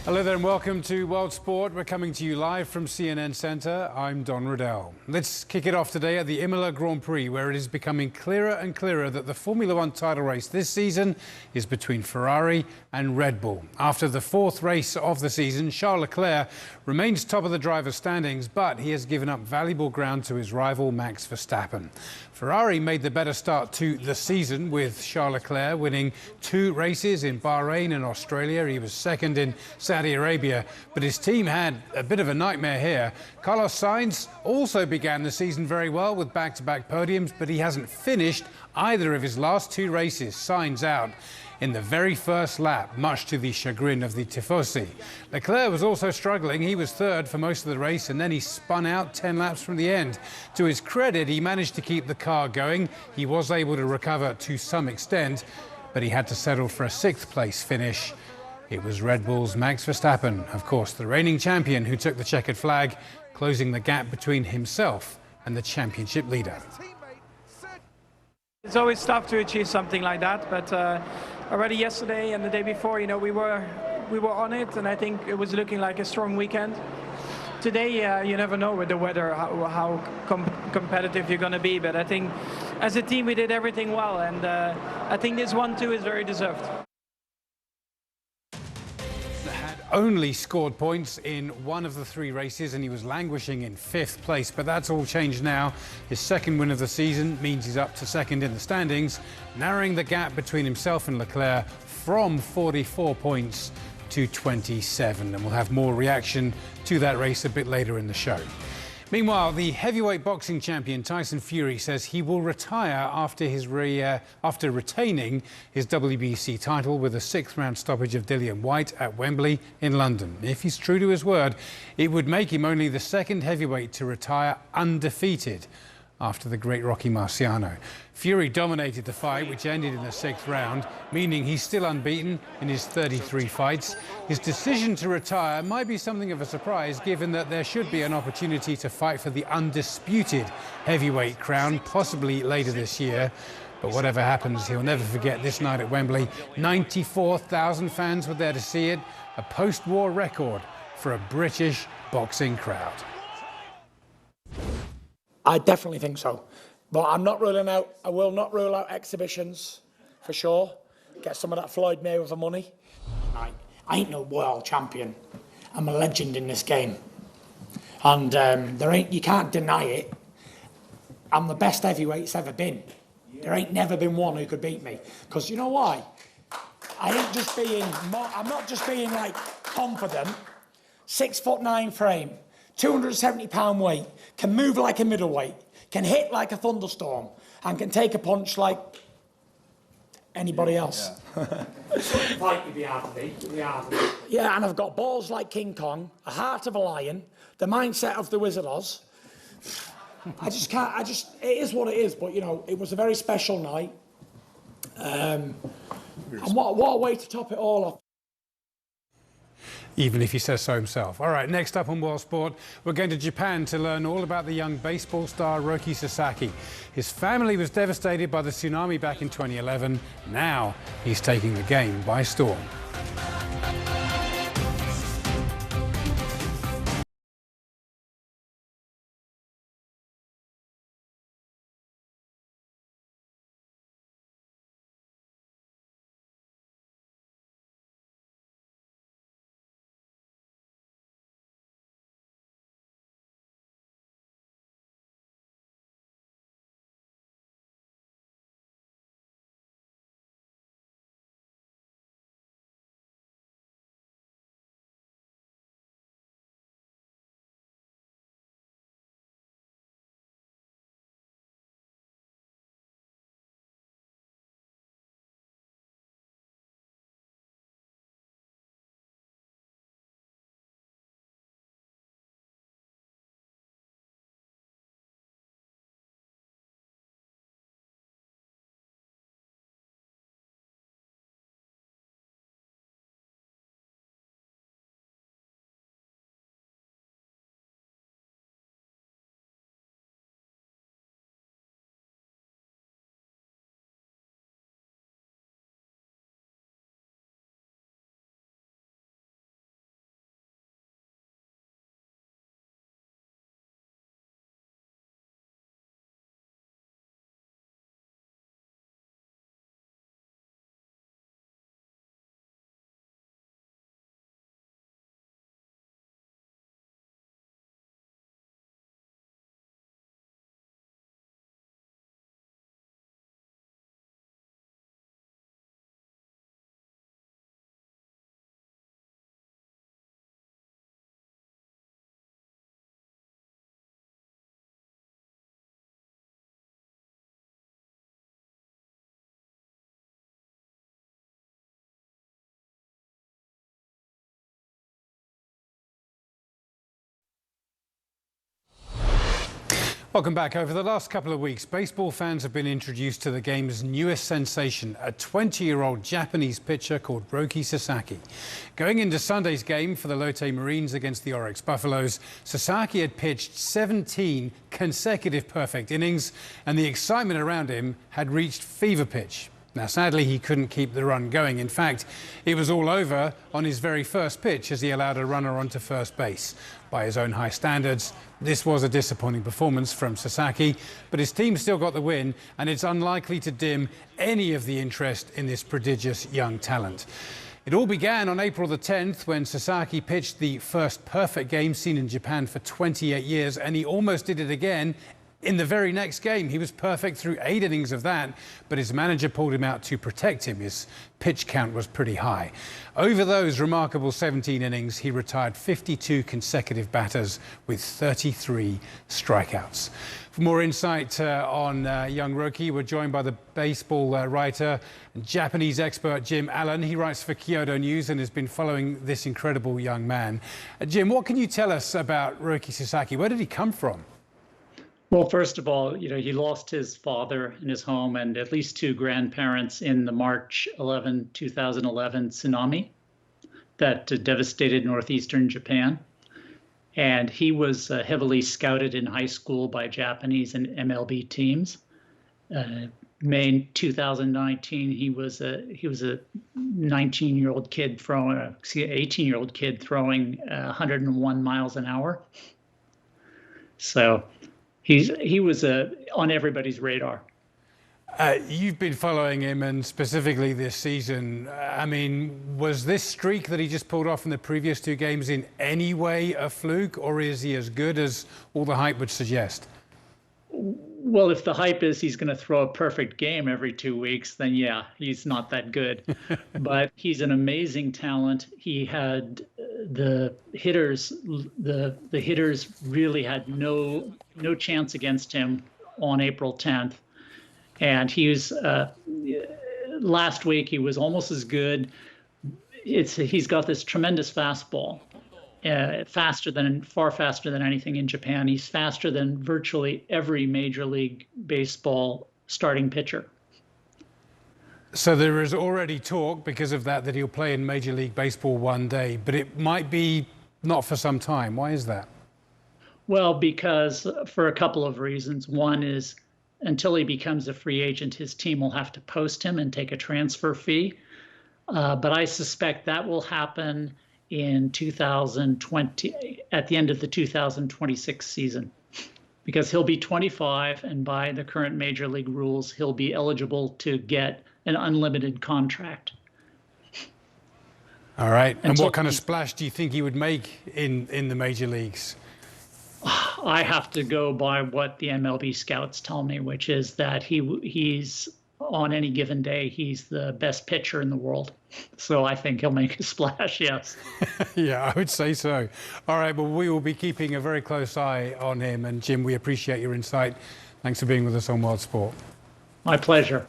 Hello there and welcome to World Sport. We're coming to you live from CNN Centre. I'm Don Riddell. Let's kick it off today at the Imola Grand Prix, where it is becoming clearer and clearer that the Formula One title race this season is between Ferrari and Red Bull. After the fourth race of the season, Charles Leclerc remains top of the drivers' standings, but he has given up valuable ground to his rival Max Verstappen. Ferrari made the better start to the season, with Charles Leclerc winning 2 races in Bahrain and Australia. He was second in Saudi Arabia, but his team had a bit of a nightmare here. Carlos Sainz also began the season very well with back-to-back podiums, but he hasn't finished either of his last 2 races. Sainz out in the very first lap, much to the chagrin of the Tifosi. Leclerc was also struggling. He was third for most of the race, and then he spun out 10 laps from the end. To his credit, he managed to keep the car going. He was able to recover to some extent, but he had to settle for a 6th place finish. It was Red Bull's Max Verstappen, of course, the reigning champion, who took the checkered flag, closing the gap between himself and the championship leader. It's always tough to achieve something like that, but already yesterday and the day before, you know, we were on it, and I think it was looking like a strong weekend. Today, you never know with the weather how competitive you're going to be, but I think as a team we did everything well, and I think this 1-2 is very deserved. Only scored points in 1 of the 3 races, and he was languishing in 5th place, but that's all changed now. His 2nd win of the season means he's up to 2nd in the standings, narrowing the gap between himself and Leclerc from 44 points to 27, and we'll have more reaction to that race a bit later in the show. Meanwhile, the heavyweight boxing champion Tyson Fury says he will retire after retaining his WBC title with a 6th round stoppage of Dillian Whyte at Wembley in London. If he's true to his word, it would make him only the 2nd heavyweight to retire undefeated after the great Rocky Marciano. Fury dominated the fight, which ended in the 6th round, meaning he's still unbeaten in his 33 fights. His decision to retire might be something of a surprise, given that there should be an opportunity to fight for the undisputed heavyweight crown, possibly later this year. But whatever happens, he'll never forget this night at Wembley. 94,000 fans were there to see it, a post-war record for a British boxing crowd. I definitely think so. But I'm not ruling out, I will not rule out exhibitions, for sure. Get some of that Floyd Mayweather money. I ain't no world champion. I'm a legend in this game. And you can't deny it. I'm the best heavyweight it's ever been. There ain't never been one who could beat me. Because you know why? I'm not just being like confident. 6'9" frame, 270-pound weight, can move like a middleweight, can hit like a thunderstorm, and can take a punch like anybody else. Fight would be hard to beat. Yeah, and I've got balls like King Kong, a heart of a lion, the mindset of the Wizard of Oz. It is what it is, but you know, it was a very special night. And what a way to top it all off. Even if he says so himself. All right, next up on World Sport, we're going to Japan to learn all about the young baseball star Roki Sasaki. His family was devastated by the tsunami back in 2011. Now he's taking the game by storm. Welcome back. Over the last couple of weeks, baseball fans have been introduced to the game's newest sensation, a 20-year-old Japanese pitcher called Roki Sasaki. Going into Sunday's game for the Lotte Marines against the Oryx Buffaloes, Sasaki had pitched 17 consecutive perfect innings, and the excitement around him had reached fever pitch. Now, sadly, he couldn't keep the run going. In fact, it was all over on his very first pitch as he allowed a runner onto first base. By his own high standards, this was a disappointing performance from Sasaki, but his team still got the win, and it's unlikely to dim any of the interest in this prodigious young talent. It all began on April the 10th when Sasaki pitched the first perfect game seen in Japan for 28 years, and he almost did it again in the very next game. He was perfect through 8 innings of that, but his manager pulled him out to protect him. His pitch count was pretty high. Over those remarkable 17 innings, he retired 52 consecutive batters with 33 strikeouts. For more insight on young Roki, we're joined by the baseball writer and Japanese expert Jim Allen. He writes for Kyodo News and has been following this incredible young man. Jim, what can you tell us about Roki Sasaki? Where did he come from? Well, first of all, he lost his father in his home and at least 2 grandparents in the March 11, 2011 tsunami that devastated northeastern Japan. And he was heavily scouted in high school by Japanese and MLB teams. May 2019, he was a 19-year-old kid throwing, 18-year-old kid throwing 101 miles an hour. So he was on everybody's radar. You've been following him, and specifically this season. I mean, was this streak that he just pulled off in the previous 2 games in any way a fluke, or is he as good as all the hype would suggest? Well, if the hype is he's going to throw a perfect game every 2 weeks, then yeah, he's not that good. But he's an amazing talent. He had the hitters really had no chance against him on April 10th. And he was last week he was almost as good. He's got this tremendous fastball, far faster than anything in Japan. He's faster than virtually every Major League Baseball starting pitcher. So there is already talk because of that he'll play in Major League Baseball one day, but it might be not for some time. Why is that? Well, because for a couple of reasons. One is until he becomes a free agent, his team will have to post him and take a transfer fee. But I suspect that will happen in 2020, at the end of the 2026 season, because he'll be 25, and by the current Major League rules, he'll be eligible to get an unlimited contract. All right. And what kind of splash do you think he would make in the major leagues? I have to go by what the MLB scouts tell me, which is that he's on any given day, he's the best pitcher in the world. So I think he'll make a splash, yes. Yeah, I would say so. All right, well, we will be keeping a very close eye on him. And Jim, we appreciate your insight. Thanks for being with us on World Sport. My pleasure.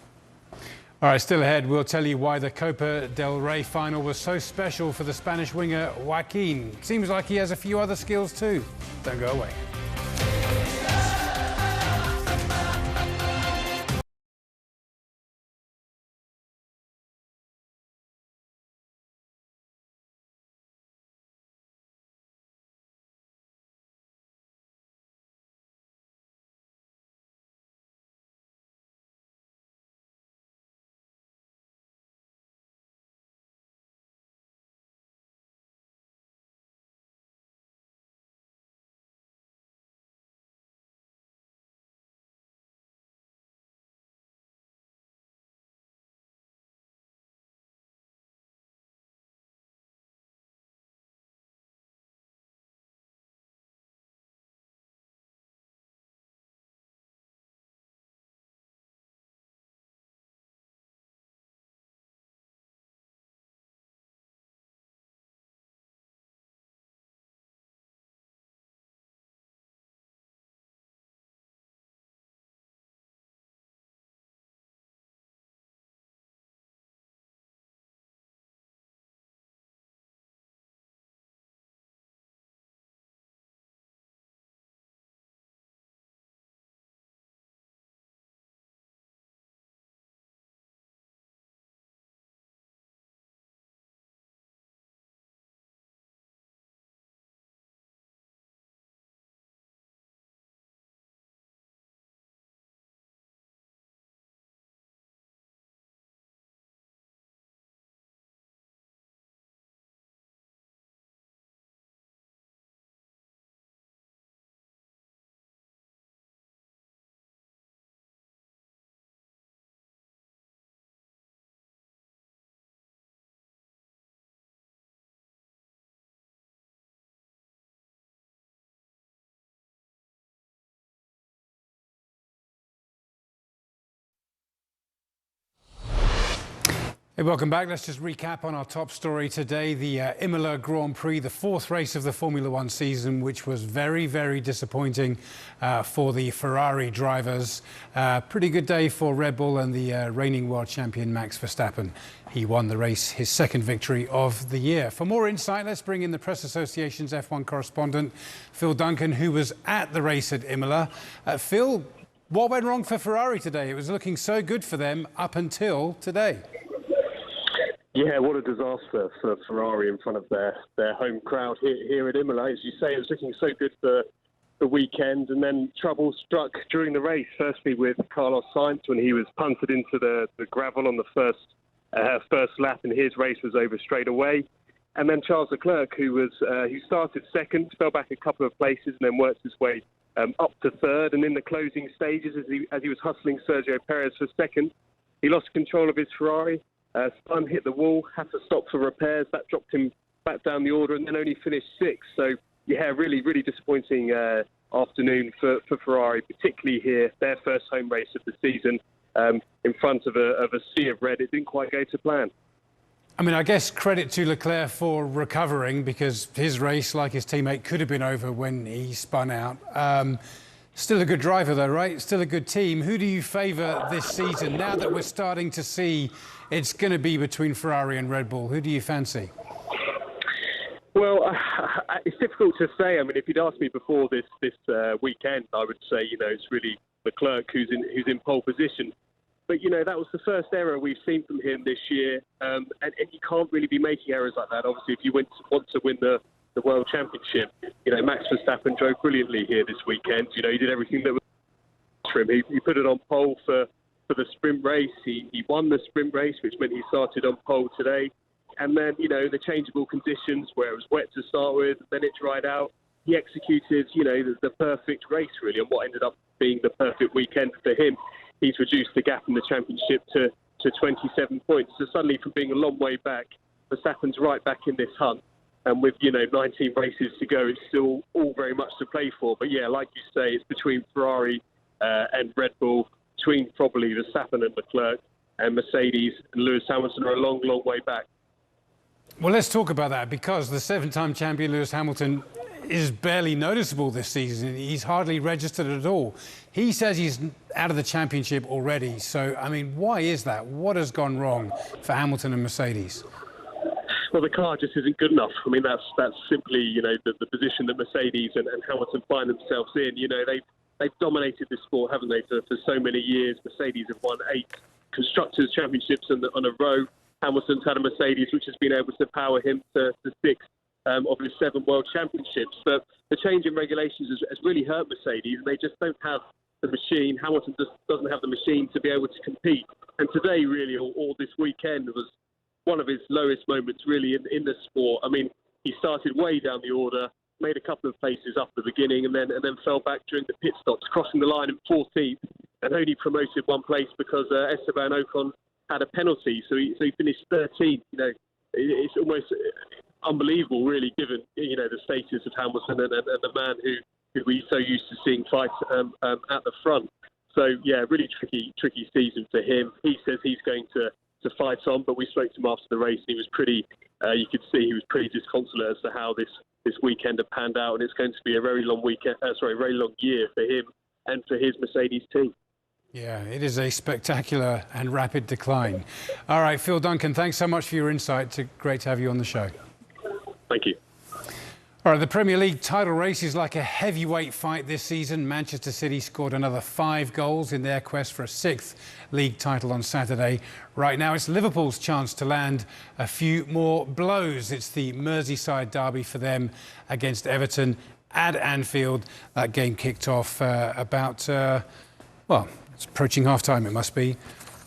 All right, still ahead, we'll tell you why the Copa del Rey final was so special for the Spanish winger Joaquin. Seems like he has a few other skills too. Don't go away. Hey, welcome back. Let's just recap on our top story today. The Imola Grand Prix, the fourth race of the Formula One season, which was very, very disappointing for the Ferrari drivers. Pretty good day for Red Bull and the reigning world champion Max Verstappen. He won the race, his second victory of the year. For more insight, let's bring in the Press Association's F1 correspondent, Phil Duncan, who was at the race at Imola. Phil, what went wrong for Ferrari today? It was looking so good for them up until today. Yeah, what a disaster for Ferrari in front of their home crowd here at Imola. As you say, it was looking so good for the weekend, and then trouble struck during the race. Firstly with Carlos Sainz when he was punted into the gravel on the first lap, and his race was over straight away. And then Charles Leclerc, who started second, fell back a couple of places, and then worked his way up to third. And in the closing stages, as he was hustling Sergio Perez for second, he lost control of his Ferrari. Spun, hit the wall, had to stop for repairs. That dropped him back down the order, and then only finished sixth. So, yeah, really, really disappointing afternoon for Ferrari, particularly here, their first home race of the season, in front of a sea of red. It didn't quite go to plan. I mean, I guess credit to Leclerc for recovering, because his race, like his teammate, could have been over when he spun out. Still a good driver, though, right? Still a good team. Who do you favour this season? Now that we're starting to see it's going to be between Ferrari and Red Bull, who do you fancy? Well, it's difficult to say. I mean, if you'd asked me before this weekend, I would say, it's really Leclerc who's in pole position. But, that was the first error we've seen from him this year. And you can't really be making errors like that, obviously, if you want to win the World Championship. Max Verstappen drove brilliantly here this weekend. He did everything that was for him. He put it on pole for the sprint race. He won the sprint race, which meant he started on pole today. And then, the changeable conditions where it was wet to start with, then it dried out. He executed, the perfect race, really, and what ended up being the perfect weekend for him. He's reduced the gap in the championship to 27 points. So suddenly, from being a long way back, Verstappen's right back in this hunt. And with, 19 races to go, it's still all very much to play for. But yeah, like you say, it's between Ferrari and Red Bull, between probably Verstappen and Leclerc, and Mercedes and Lewis Hamilton are a long, long way back. Well, let's talk about that, because the seven-time champion Lewis Hamilton is barely noticeable this season. He's hardly registered at all. He says he's out of the championship already. So, I mean, why is that? What has gone wrong for Hamilton and Mercedes? Well, the car just isn't good enough. I mean, that's simply, the position that Mercedes and Hamilton find themselves in. They've dominated this sport, haven't they, for so many years. Mercedes have won 8 Constructors' Championships on a row. Hamilton's had a Mercedes which has been able to power him to 6 of his 7 World Championships. But the change in regulations has really hurt Mercedes, and they just don't have the machine. Hamilton just doesn't have the machine to be able to compete. And today, really, or this weekend, was one of his lowest moments, really, in the sport. I mean, he started way down the order, made a couple of places up at the beginning, and then fell back during the pit stops, crossing the line in 14th, and only promoted 1 place because Esteban Ocon had a penalty. So he finished 13th. It's almost unbelievable, really, given the status of Hamilton and the man who we're so used to seeing fight at the front. So yeah, really tricky season for him. He says he's going to fight on, but we spoke to him after the race. He was pretty. You could see he was pretty disconsolate as to how this weekend had panned out, and it's going to be a very long weekend. Very long year for him and for his Mercedes team. Yeah, it is a spectacular and rapid decline. All right, Phil Duncan, thanks so much for your insight. It's great to have you on the show. Thank you. All right, the Premier League title race is like a heavyweight fight this season. Manchester City scored another 5 goals in their quest for a 6th league title on Saturday. Right now, it's Liverpool's chance to land a few more blows. It's the Merseyside derby for them against Everton at Anfield. That game kicked off it's approaching half-time, it must be.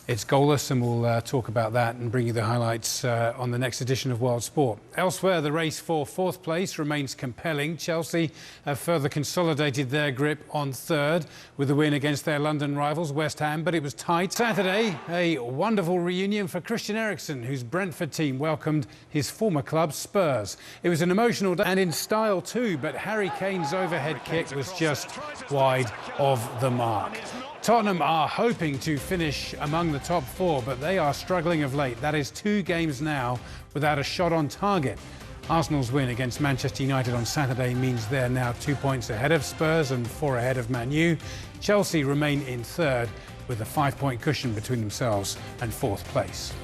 It's goalless, and we'll talk about that and bring you the highlights on the next edition of World Sport. Elsewhere, the race for 4th place remains compelling. Chelsea have further consolidated their grip on 3rd with a win against their London rivals, West Ham, but it was tight. Saturday, a wonderful reunion for Christian Eriksen, whose Brentford team welcomed his former club, Spurs. It was an emotional day, and in style too, but Harry Kane's overhead kick was just wide of the mark. Tottenham are hoping to finish among the top four, but they are struggling of late. That is 2 games now without a shot on target. Arsenal's win against Manchester United on Saturday means they're now 2 points ahead of Spurs and 4 ahead of Man U. Chelsea remain in third with a 5-point cushion between themselves and 4th place.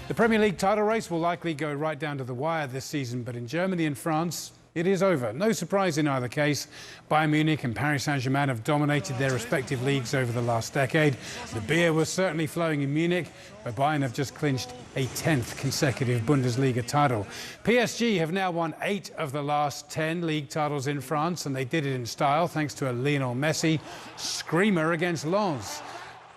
The Premier League title race will likely go right down to the wire this season, but in Germany and France, it is over. No surprise in either case. Bayern Munich and Paris Saint-Germain have dominated their respective leagues over the last decade. The beer was certainly flowing in Munich, where Bayern have just clinched a 10th consecutive Bundesliga title. PSG have now won 8 of the last 10 league titles in France, and they did it in style thanks to a Lionel Messi screamer against Lens.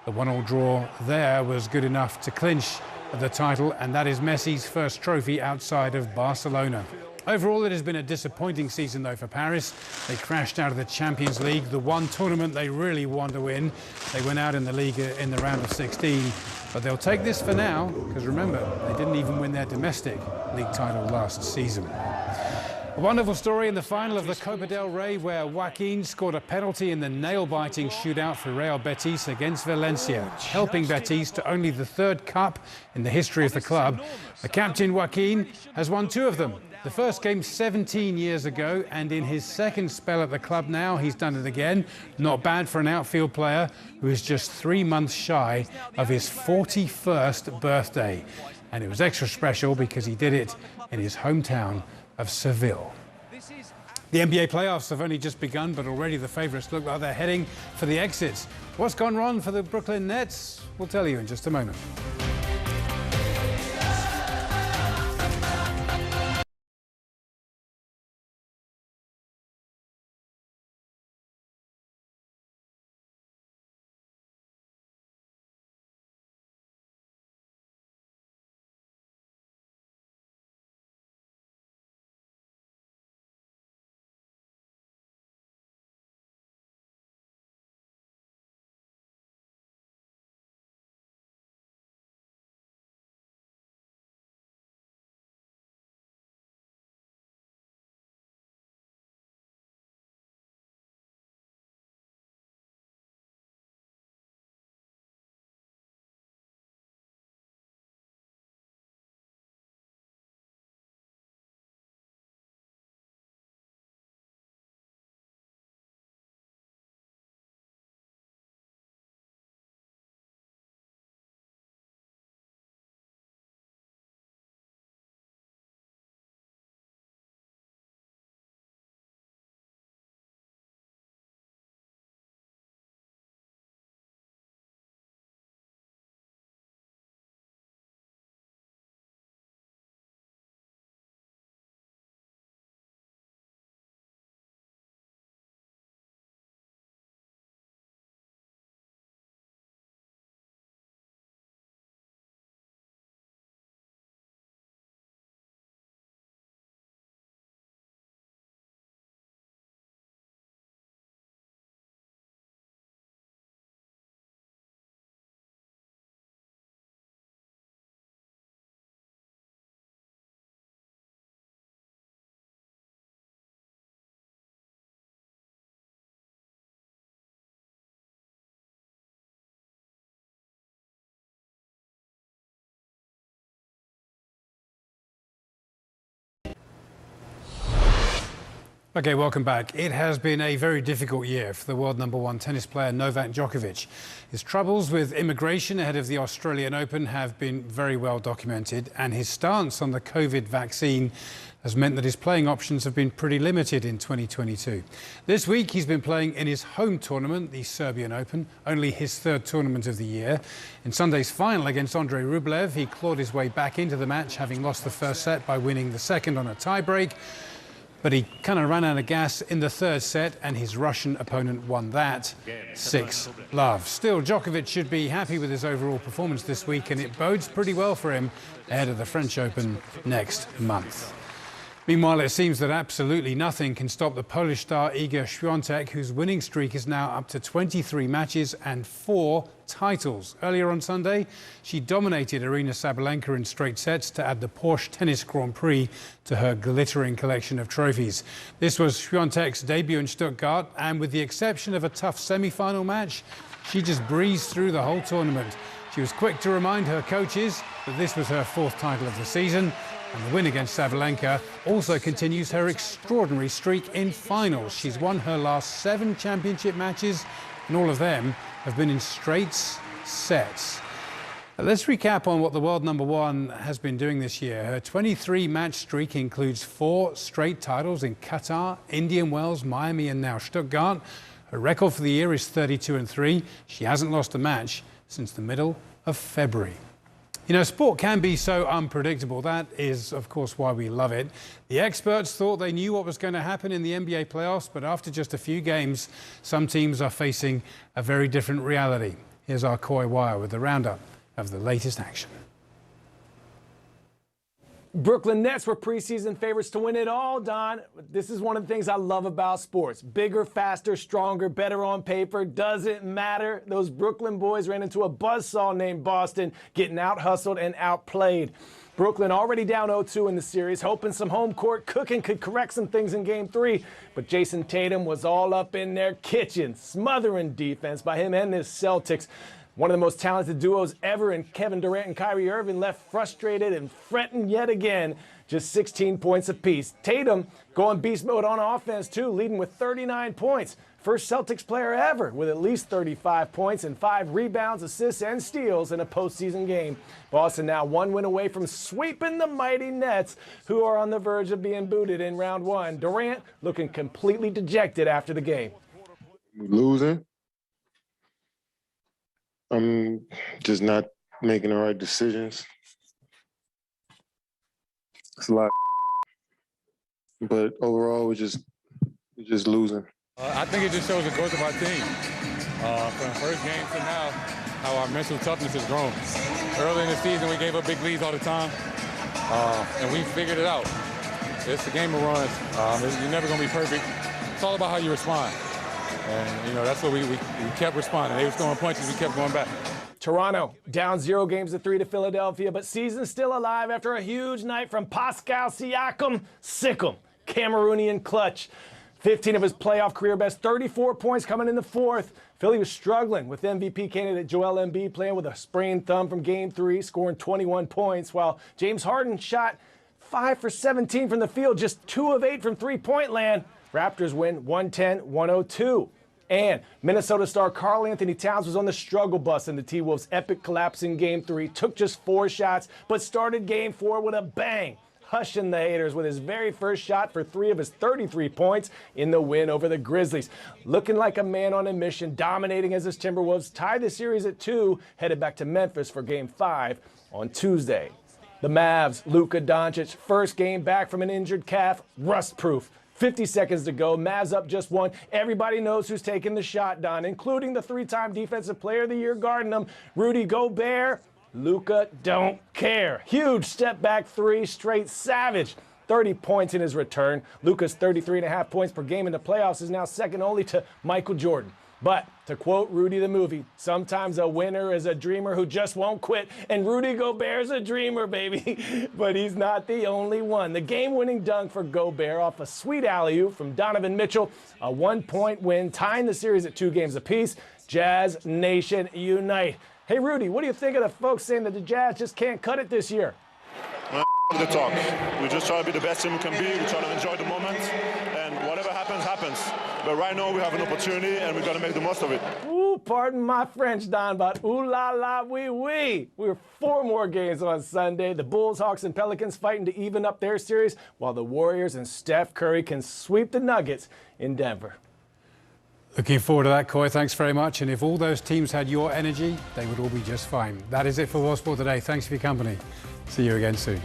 The 1-1 draw there was good enough to clinch the title, and that is Messi's first trophy outside of Barcelona. Overall, it has been a disappointing season, though, for Paris. They crashed out of the Champions League, the one tournament they really want to win. They went out in the league in the round of 16, but they'll take this for now, because remember, they didn't even win their domestic league title last season. A wonderful story in the final of the Copa del Rey, where Joaquin scored a penalty in the nail-biting shootout for Real Betis against Valencia, helping Betis to only the 3rd cup in the history of the club. The captain, Joaquin, has won 2 of them. The first came 17 years ago, and in his 2nd spell at the club now, he's done it again. Not bad for an outfield player who is just 3 months shy of his 41st birthday. And it was extra special because he did it in his hometown of Seville. The NBA playoffs have only just begun, but already the favourites look like they're heading for the exits. What's gone wrong for the Brooklyn Nets? We'll tell you in just a moment. Okay, welcome back. It has been a very difficult year for the world #1 tennis player Novak Djokovic. His troubles with immigration ahead of the Australian Open have been very well documented, and his stance on the COVID vaccine has meant that his playing options have been pretty limited in 2022. This week he's been playing in his home tournament, the Serbian Open, only his 3rd tournament of the year. In Sunday's final against Andrei Rublev, he clawed his way back into the match, having lost the 1st set by winning the 2nd on a tiebreak. But he kind of ran out of gas in the 3rd set, and his Russian opponent won that 6-love. Still, Djokovic should be happy with his overall performance this week, and it bodes pretty well for him ahead of the French Open next month. Meanwhile, it seems that absolutely nothing can stop the Polish star Iga Świątek, whose winning streak is now up to 23 matches and 4 titles. Earlier on Sunday, she dominated Aryna Sabalenka in straight sets to add the Porsche Tennis Grand Prix to her glittering collection of trophies. This was Świątek's debut in Stuttgart, and with the exception of a tough semi-final match, She just breezed through the whole tournament. She was quick to remind her coaches that this was her 4th title of the season, and the win against Sabalenka also continues her extraordinary streak in finals. She's won her last 7 championship matches, and all of them have been in straight sets. Let's recap on what the world number 1 has been doing this year. Her 23-match streak includes 4 straight titles in Qatar, Indian Wells, Miami, and now Stuttgart. Her record for the year is 32-3. She hasn't lost a match since the middle of February. You know, sport can be so unpredictable. That is, of course, why we love it. The experts thought they knew what was going to happen in the NBA playoffs, but after just a few games, some teams are facing a very different reality. Here's our Coy Wire with the roundup of the latest action. Brooklyn Nets were preseason favorites to win it all, Don. This is one of the things I love about sports. Bigger, faster, stronger, better on paper. Doesn't matter. Those Brooklyn boys ran into a buzzsaw named Boston, getting out-hustled and outplayed. Brooklyn already down 0-2 in the series, hoping some home court cooking could correct some things in Game 3. But Jason Tatum was all up in their kitchen, smothering defense by him and his Celtics. One of the most talented duos ever, and Kevin Durant and Kyrie Irving left frustrated and fretting yet again, just 16 points apiece. Tatum going beast mode on offense too, leading with 39 points. First Celtics player ever with at least 35 points and 5 rebounds, assists, and steals in a postseason game. Boston now 1 win away from sweeping the mighty Nets, who are on the verge of being booted in round 1. Durant looking completely dejected after the game. Losing. I'm just not making the right decisions. It's a lot, but overall, we're just losing. I think it just shows the growth of our team. From the first game to now, how our mental toughness has grown. Early in the season, we gave up big leads all the time, and we figured it out. It's a game of runs. You're never going to be perfect. It's all about how you respond. And, you know, that's what we kept responding. They were throwing punches, we kept going back. Toronto down 0 games to 3 to Philadelphia, but season's still alive after a huge night from Pascal Siakam. Sick'em, Cameroonian clutch. 15 of his playoff career best, 34 points coming in the 4th. Philly was struggling with MVP candidate Joel Embiid playing with a sprained thumb from Game 3, scoring 21 points, while James Harden shot 5 for 17 from the field, just 2 of 8 from three-point land. Raptors win 110-102. And Minnesota star Karl Anthony Towns was on the struggle bus in the T-Wolves' epic collapse in Game 3. Took just 4 shots, but started Game 4 with a bang, hushing the haters with his very first shot for 3 of his 33 points in the win over the Grizzlies. Looking like a man on a mission, dominating as his Timberwolves tied the series at 2, headed back to Memphis for Game 5 on Tuesday. The Mavs, Luka Doncic, first game back from an injured calf, rust-proof. 50 seconds to go. Mavs up just 1. Everybody knows who's taking the shot, Don, including the 3-time Defensive Player of the Year guarding him, Rudy Gobert. Luka don't care. Huge step back 3, straight savage. 30 points in his return. Luka's 33.5 points per game in the playoffs is now second only to Michael Jordan. But to quote Rudy the movie, sometimes a winner is a dreamer who just won't quit. And Rudy Gobert's a dreamer, baby. But he's not the only one. The game-winning dunk for Gobert off a sweet alley-oop from Donovan Mitchell. A 1-point win, tying the series at 2 games apiece. Jazz Nation unite. Hey, Rudy, what do you think of the folks saying that the Jazz just can't cut it this year? The talk. We just try to be the best team we can be. We try to enjoy the moment. And whatever happens, happens. But right now we have an opportunity and we've got to make the most of it. Ooh, pardon my French, Don, but ooh la la wee wee. We're 4 more games on Sunday. The Bulls, Hawks, and Pelicans fighting to even up their series, while the Warriors and Steph Curry can sweep the Nuggets in Denver. Looking forward to that, Coy. Thanks very much. And if all those teams had your energy, they would all be just fine. That is it for World Sport Today. Thanks for your company. See you again soon.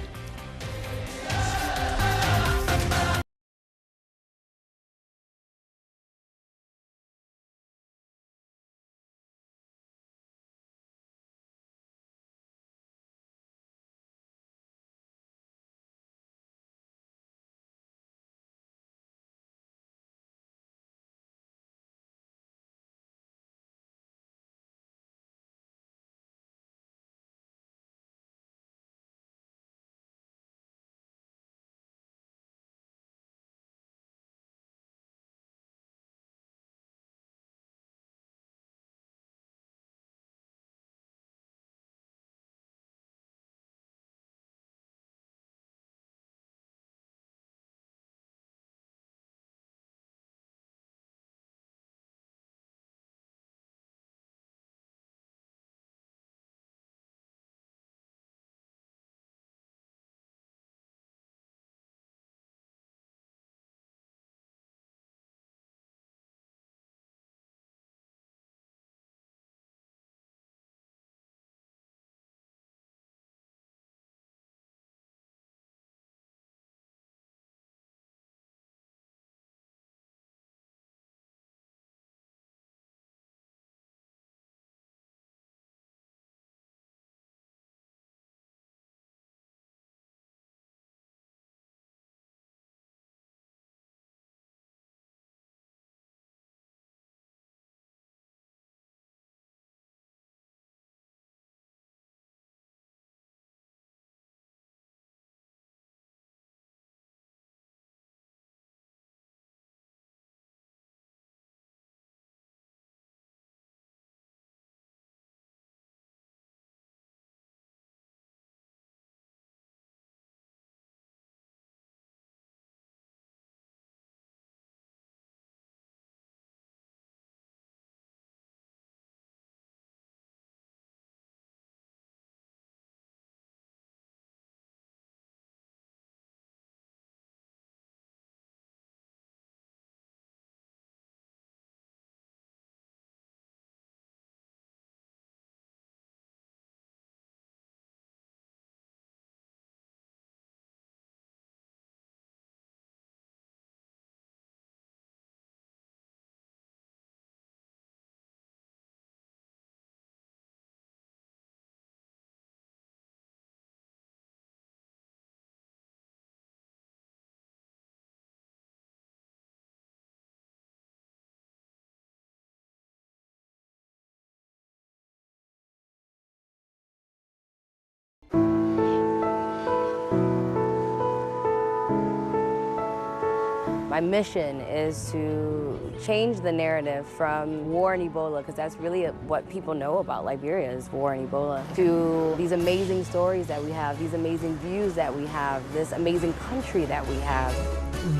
My mission is to change the narrative from war and Ebola, because that's really what people know about Liberia is war and Ebola, to these amazing stories that we have, these amazing views that we have, this amazing country that we have.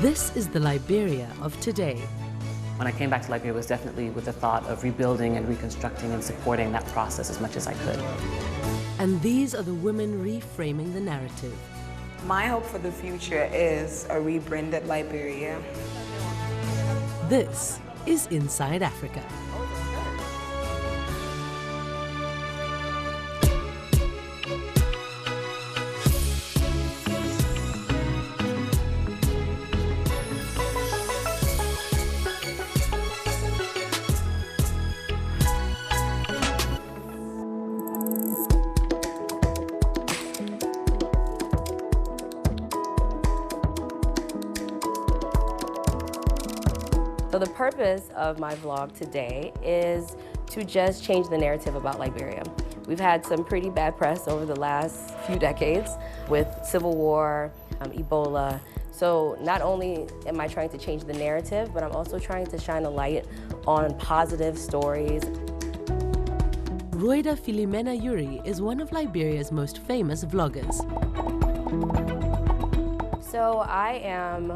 This is the Liberia of today. When I came back to Liberia, it was definitely with the thought of rebuilding and reconstructing and supporting that process as much as I could. And these are the women reframing the narrative. My hope for the future is a rebranded Liberia. This is Inside Africa. So the purpose of my vlog today is to just change the narrative about Liberia. We've had some pretty bad press over the last few decades with civil war, Ebola. So not only am I trying to change the narrative, but I'm also trying to shine a light on positive stories. Roida Filimena Yuri is one of Liberia's most famous vloggers. So I am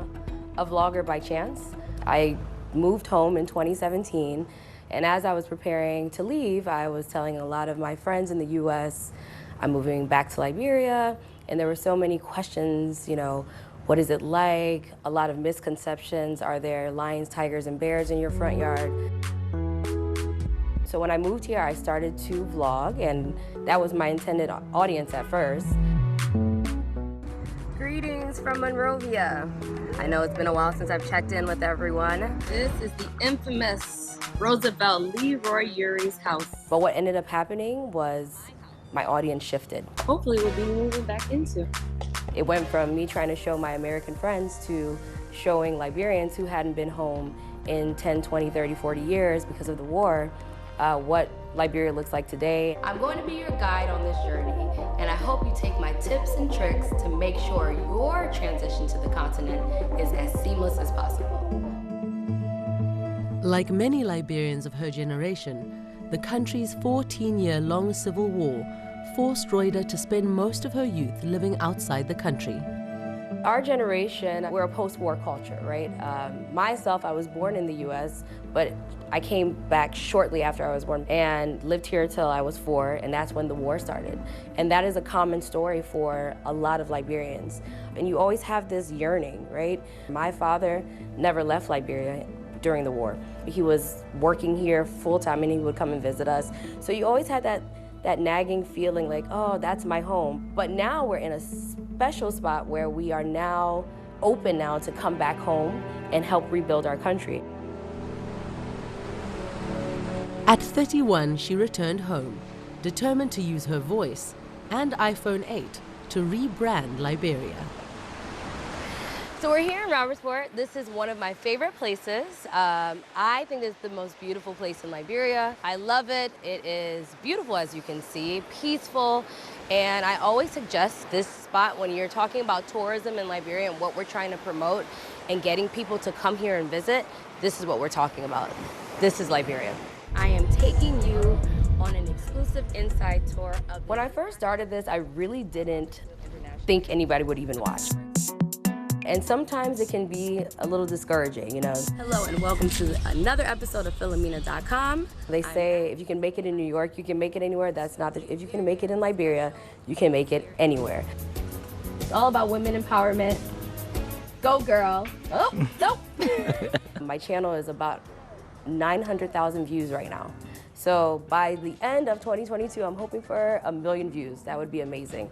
a vlogger by chance. I moved home in 2017, and as I was preparing to leave, I was telling a lot of my friends in the US, I'm moving back to Liberia, and there were so many questions, you know, what is it like? A lot of misconceptions. Are there lions, tigers, and bears in your front yard? So when I moved here, I started to vlog, and that was my intended audience at first. Greetings from Monrovia. I know it's been a while since I've checked in with everyone. This is the infamous Roosevelt Leroy Uri's house. But what ended up happening was my audience shifted. Hopefully we'll be moving back into. It went from me trying to show my American friends to showing Liberians who hadn't been home in 10, 20, 30, 40 years because of the war, what Liberia looks like today. I'm going to be your guide on this journey, and I hope you take my tips and tricks to make sure your transition to the continent is as seamless as possible. Like many Liberians of her generation, the country's 14-year-long civil war forced Roida to spend most of her youth living outside the country. Our generation, we're a post-war culture, right? Myself, I was born in the US, but I came back shortly after I was born and lived here till I was 4, and that's when the war started. And that is a common story for a lot of Liberians. And you always have this yearning, right? My father never left Liberia during the war. He was working here full-time, and he would come and visit us. So you always had that nagging feeling like, oh, that's my home. But now we're in a special spot where we are now open now to come back home and help rebuild our country. At 31, she returned home, determined to use her voice and iPhone 8 to rebrand Liberia. So we're here in Robertsport. This is one of my favorite places. I think it's the most beautiful place in Liberia. I love it. It is beautiful, as you can see, peaceful. And I always suggest this spot when you're talking about tourism in Liberia and what we're trying to promote and getting people to come here and visit. This is what we're talking about. This is Liberia. I am taking you on an exclusive inside tour of... When I first started this, I really didn't think anybody would even watch. And sometimes it can be a little discouraging, you know. Hello and welcome to another episode of Philomena.com. They say if you can make it in New York, you can make it anywhere. That's not the, if you can make it in Liberia, you can make it anywhere. It's all about women empowerment. Go girl. Oh, nope. My channel is about 900,000 views right now. So by the end of 2022, I'm hoping for 1 million views. That would be amazing.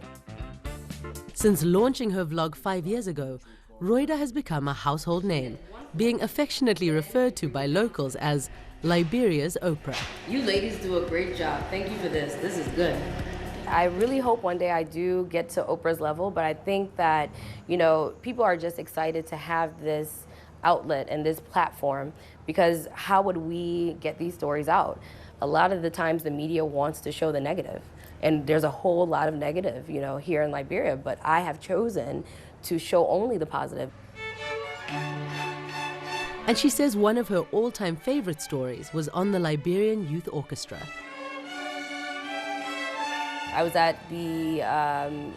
Since launching her vlog 5 years ago, Roida has become a household name, being affectionately referred to by locals as Liberia's Oprah. You ladies do a great job. Thank you for this. This is good. I really hope one day I do get to Oprah's level, but I think that, you know, people are just excited to have this outlet and this platform, because how would we get these stories out? A lot of the times the media wants to show the negative, and there's a whole lot of negative, you know, here in Liberia, but I have chosen to show only the positive. And she says one of her all-time favorite stories was on the Liberian Youth Orchestra. I was at the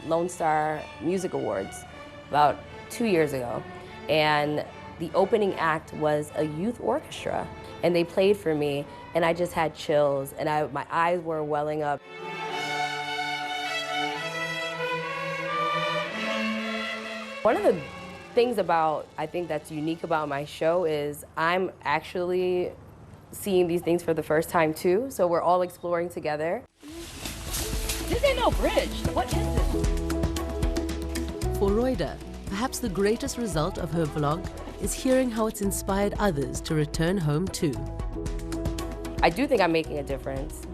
Lone Star Music Awards about 2 years ago, and the opening act was a youth orchestra, and they played for me, and I just had chills, and my eyes were welling up. One of the things I think that's unique about my show is I'm actually seeing these things for the first time too, so we're all exploring together. This ain't no bridge. What is this? For Roida, perhaps the greatest result of her vlog is hearing how it's inspired others to return home too. I do think I'm making a difference,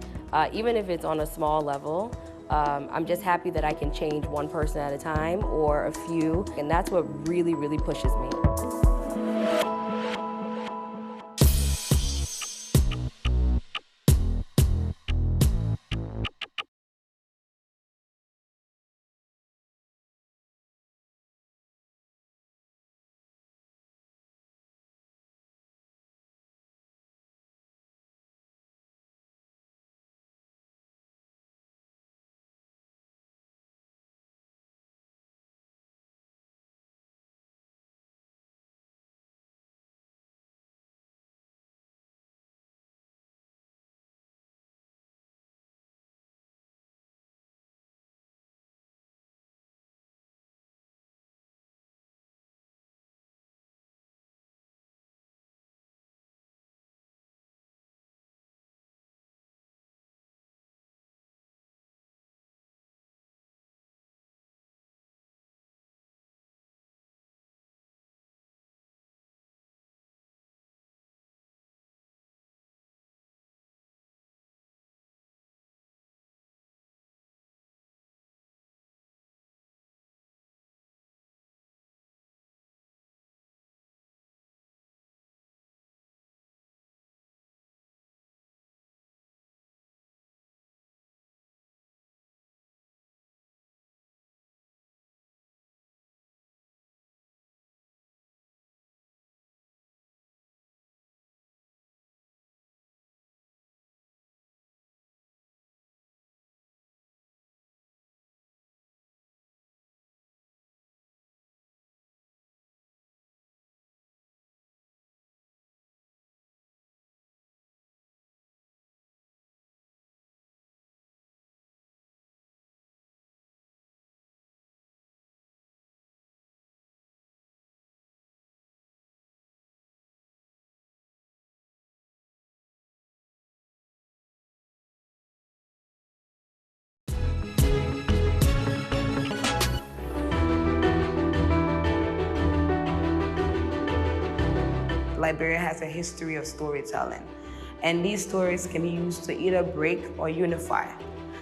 even if it's on a small level. I'm just happy that I can change one person at a time or a few, and that's what really, really pushes me. Liberia has a history of storytelling, and these stories can be used to either break or unify.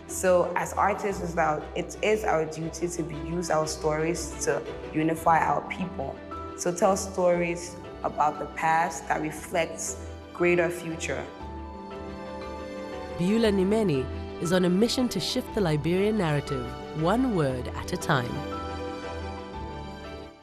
So as artists, it is our duty to use our stories to unify our people. So tell stories about the past that reflects greater future. Beulah Nimeni is on a mission to shift the Liberian narrative, one word at a time.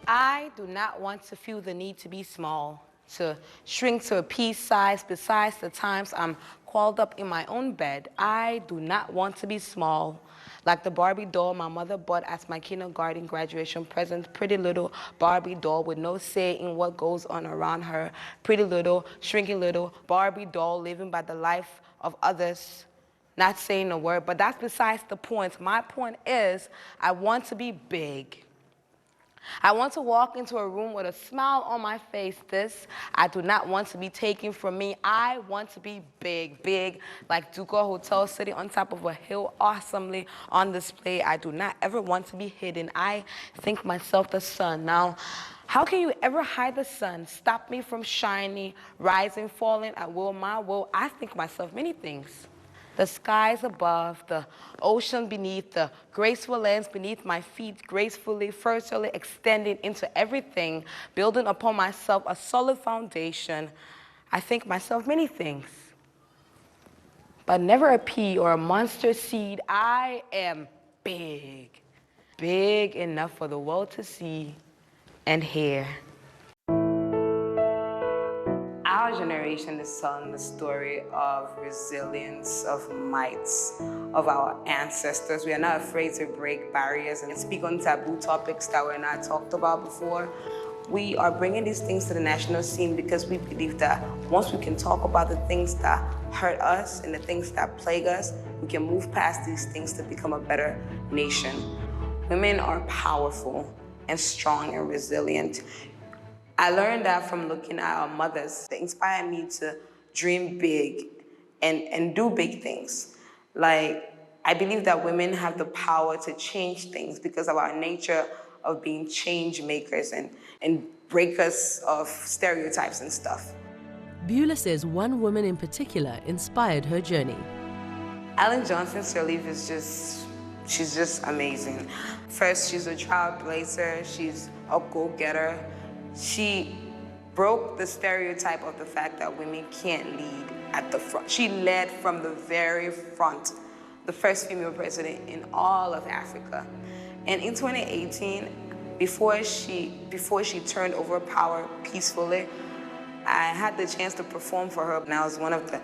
I do not want to feel the need to be small, to shrink to a pea size. Besides the times I'm coiled up in my own bed, I do not want to be small. Like the Barbie doll my mother bought as my kindergarten graduation present, pretty little Barbie doll with no say in what goes on around her. Pretty little, shrinking little Barbie doll living by the life of others, not saying a word, but that's besides the point. My point is, I want to be big. I want to walk into a room with a smile on my face. This, I do not want to be taken from me. I want to be big, big, like Ducal Hotel sitting on top of a hill, awesomely on display. I do not ever want to be hidden. I think myself the sun. Now, how can you ever hide the sun, stop me from shining, rising, falling at will, my will? I think myself many things. The skies above, the ocean beneath, the graceful lands beneath my feet, gracefully, fertily extending into everything, building upon myself a solid foundation. I think myself many things, but never a pea or a monster seed. I am big, big enough for the world to see and hear. Our generation is telling the story of resilience, of mights, of our ancestors. We are not afraid to break barriers and speak on taboo topics that were not talked about before. We are bringing these things to the national scene because we believe that once we can talk about the things that hurt us and the things that plague us, we can move past these things to become a better nation. Women are powerful and strong and resilient. I learned that from looking at our mothers. They inspired me to dream big and do big things. Like, I believe that women have the power to change things because of our nature of being change makers and breakers of stereotypes and stuff. Beulah says one woman in particular inspired her journey. Ellen Johnson Sirleaf is she's just amazing. First, she's a trailblazer, she's a go-getter. She broke the stereotype of the fact that women can't lead at the front. She led from the very front, the first female president in all of Africa. And in 2018, before she turned over power peacefully, I had the chance to perform for her, and that was one of the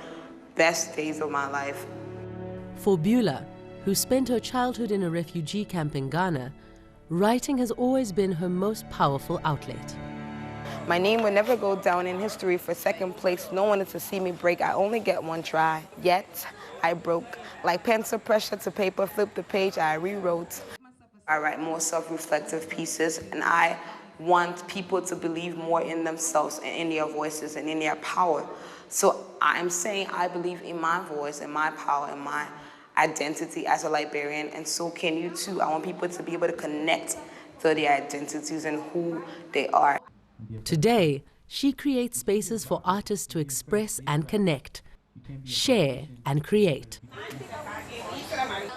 best days of my life. For Beulah, who spent her childhood in a refugee camp in Ghana, writing has always been her most powerful outlet. My name would never go down in history for second place. No one is to see me break. I only get one try. Yet, I broke. Like pencil pressure to paper, flip the page, I rewrote. I write more self-reflective pieces, and I want people to believe more in themselves and in their voices and in their power. So I'm saying I believe in my voice and my power and my identity as a Liberian, and so can you too. I want people to be able to connect to their identities and who they are. Today, she creates spaces for artists to express and connect, share and create.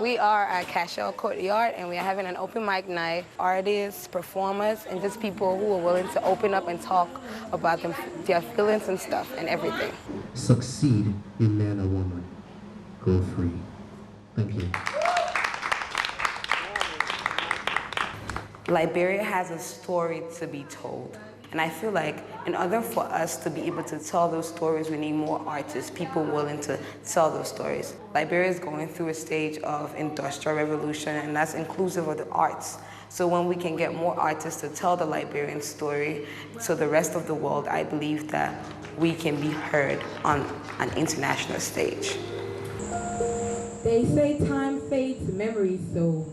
We are at Cashel Courtyard, and we are having an open mic night. Artists, performers, and just people who are willing to open up and talk about their feelings and stuff and everything. Succeed in man or woman. Go free. Thank you. Liberia has a story to be told. And I feel like in order for us to be able to tell those stories, we need more artists, people willing to tell those stories. Liberia is going through a stage of industrial revolution, and that's inclusive of the arts. So when we can get more artists to tell the Liberian story to the rest of the world, I believe that we can be heard on an international stage. They say time fades, memories so.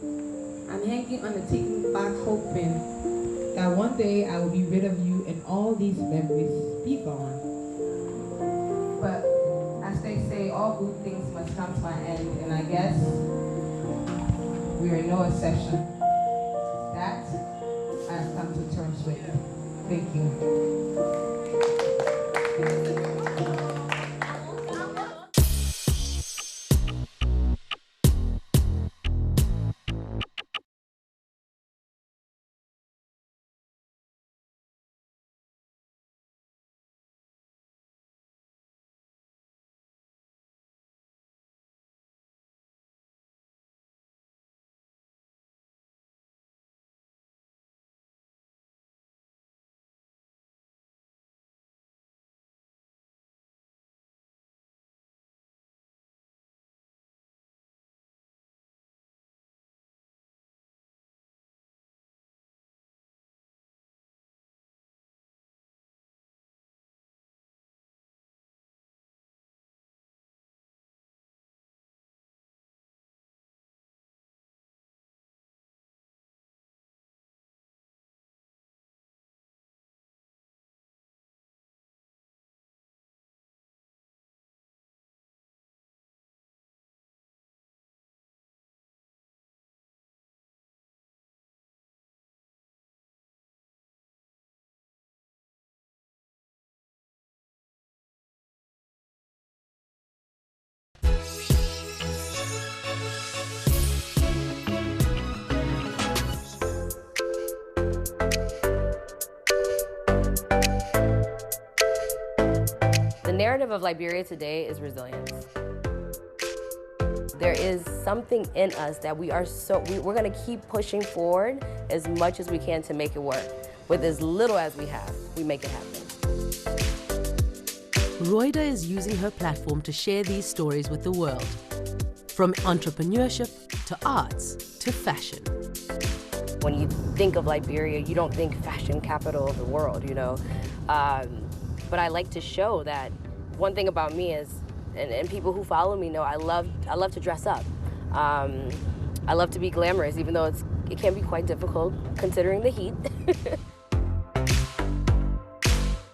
I'm hanging on the ticking clock, hoping that one day I will be rid of you and all these memories be gone. But as they say, all good things must come to an end, and I guess we are no exception. That I have come to terms with. Thank you. The narrative of Liberia today is resilience. There is something in us that we're gonna keep pushing forward as much as we can to make it work. With as little as we have, we make it happen. Roida is using her platform to share these stories with the world, from entrepreneurship to arts to fashion. When you think of Liberia, you don't think fashion capital of the world, you know. But I like to show that one thing about me is, and people who follow me know, I love to dress up. I love to be glamorous, even though it can be quite difficult considering the heat.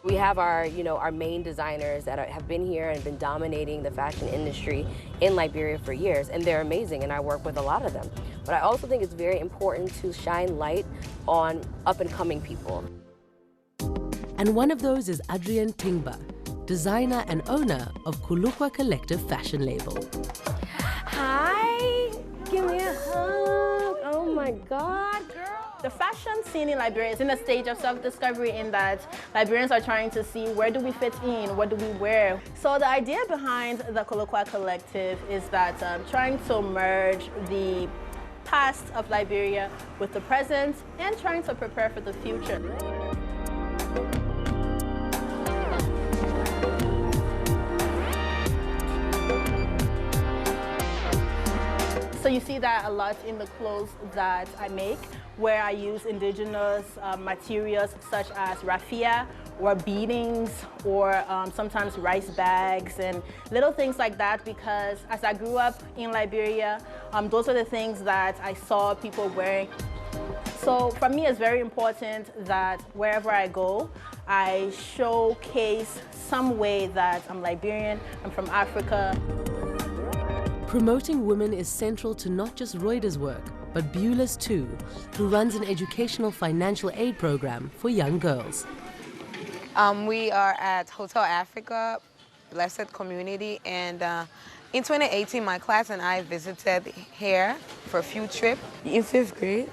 We have our main designers that have been here and been dominating the fashion industry in Liberia for years, and they're amazing, and I work with a lot of them. But I also think it's very important to shine light on up-and-coming people. And one of those is Adrienne Tingba, designer and owner of Kulukwa Collective fashion label. Hi, give me a hug. Oh my God, girl. The fashion scene in Liberia is in a stage of self-discovery in that Liberians are trying to see where do we fit in, what do we wear. So the idea behind the Kulukwa Collective is that trying to merge the past of Liberia with the present and trying to prepare for the future. So you see that a lot in the clothes that I make, where I use indigenous materials such as raffia or beadings or sometimes rice bags and little things like that, because as I grew up in Liberia, those are the things that I saw people wearing. So for me, it's very important that wherever I go, I showcase some way that I'm Liberian, I'm from Africa. Promoting women is central to not just Roida's work, but Beulah's too, who runs an educational financial aid program for young girls. We are at Hotel Africa, Blessed Community, and in 2018, my class and I visited here for a field trip. In 5th grade?